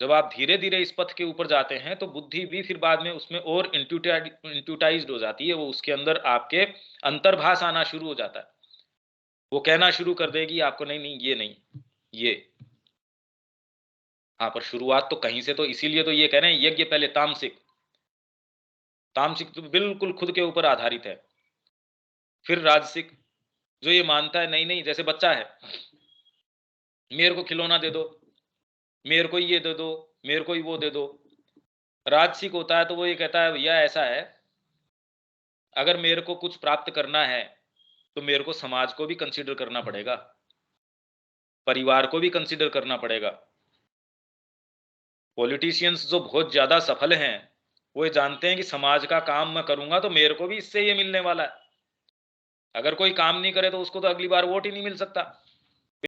जब आप धीरे धीरे इस पथ के ऊपर जाते हैं तो बुद्धि भी फिर बाद में उसमें और इंट्यूटाइज्ड हो जाती है, वो उसके अंदर आपके अंतर्भास आना शुरू हो जाता है। वो कहना शुरू कर देगी आपको नहीं नहीं ये नहीं ये। हाँ, पर शुरुआत तो कहीं से, तो इसीलिए तो ये कह रहे हैं यज्ञ पहले तामसिक। तामसिक तो बिल्कुल खुद के ऊपर आधारित है। फिर राजसिक, जो ये मानता है नहीं नहीं, जैसे बच्चा है, मेरे को खिलौना दे दो, मेरे को ये दे दो, मेरे को ही वो दे दो। राजसिक होता है तो वो ये कहता है भैया ऐसा है, अगर मेरे को कुछ प्राप्त करना है तो मेरे को समाज को भी कंसीडर करना पड़ेगा, परिवार को भी कंसीडर करना पड़ेगा। पॉलिटिशियंस जो बहुत ज्यादा सफल हैं, वो ये जानते हैं कि समाज का काम मैं करूंगा तो मेरे को भी इससे ये मिलने वाला है। अगर कोई काम नहीं करे तो उसको तो अगली बार वोट ही नहीं मिल सकता।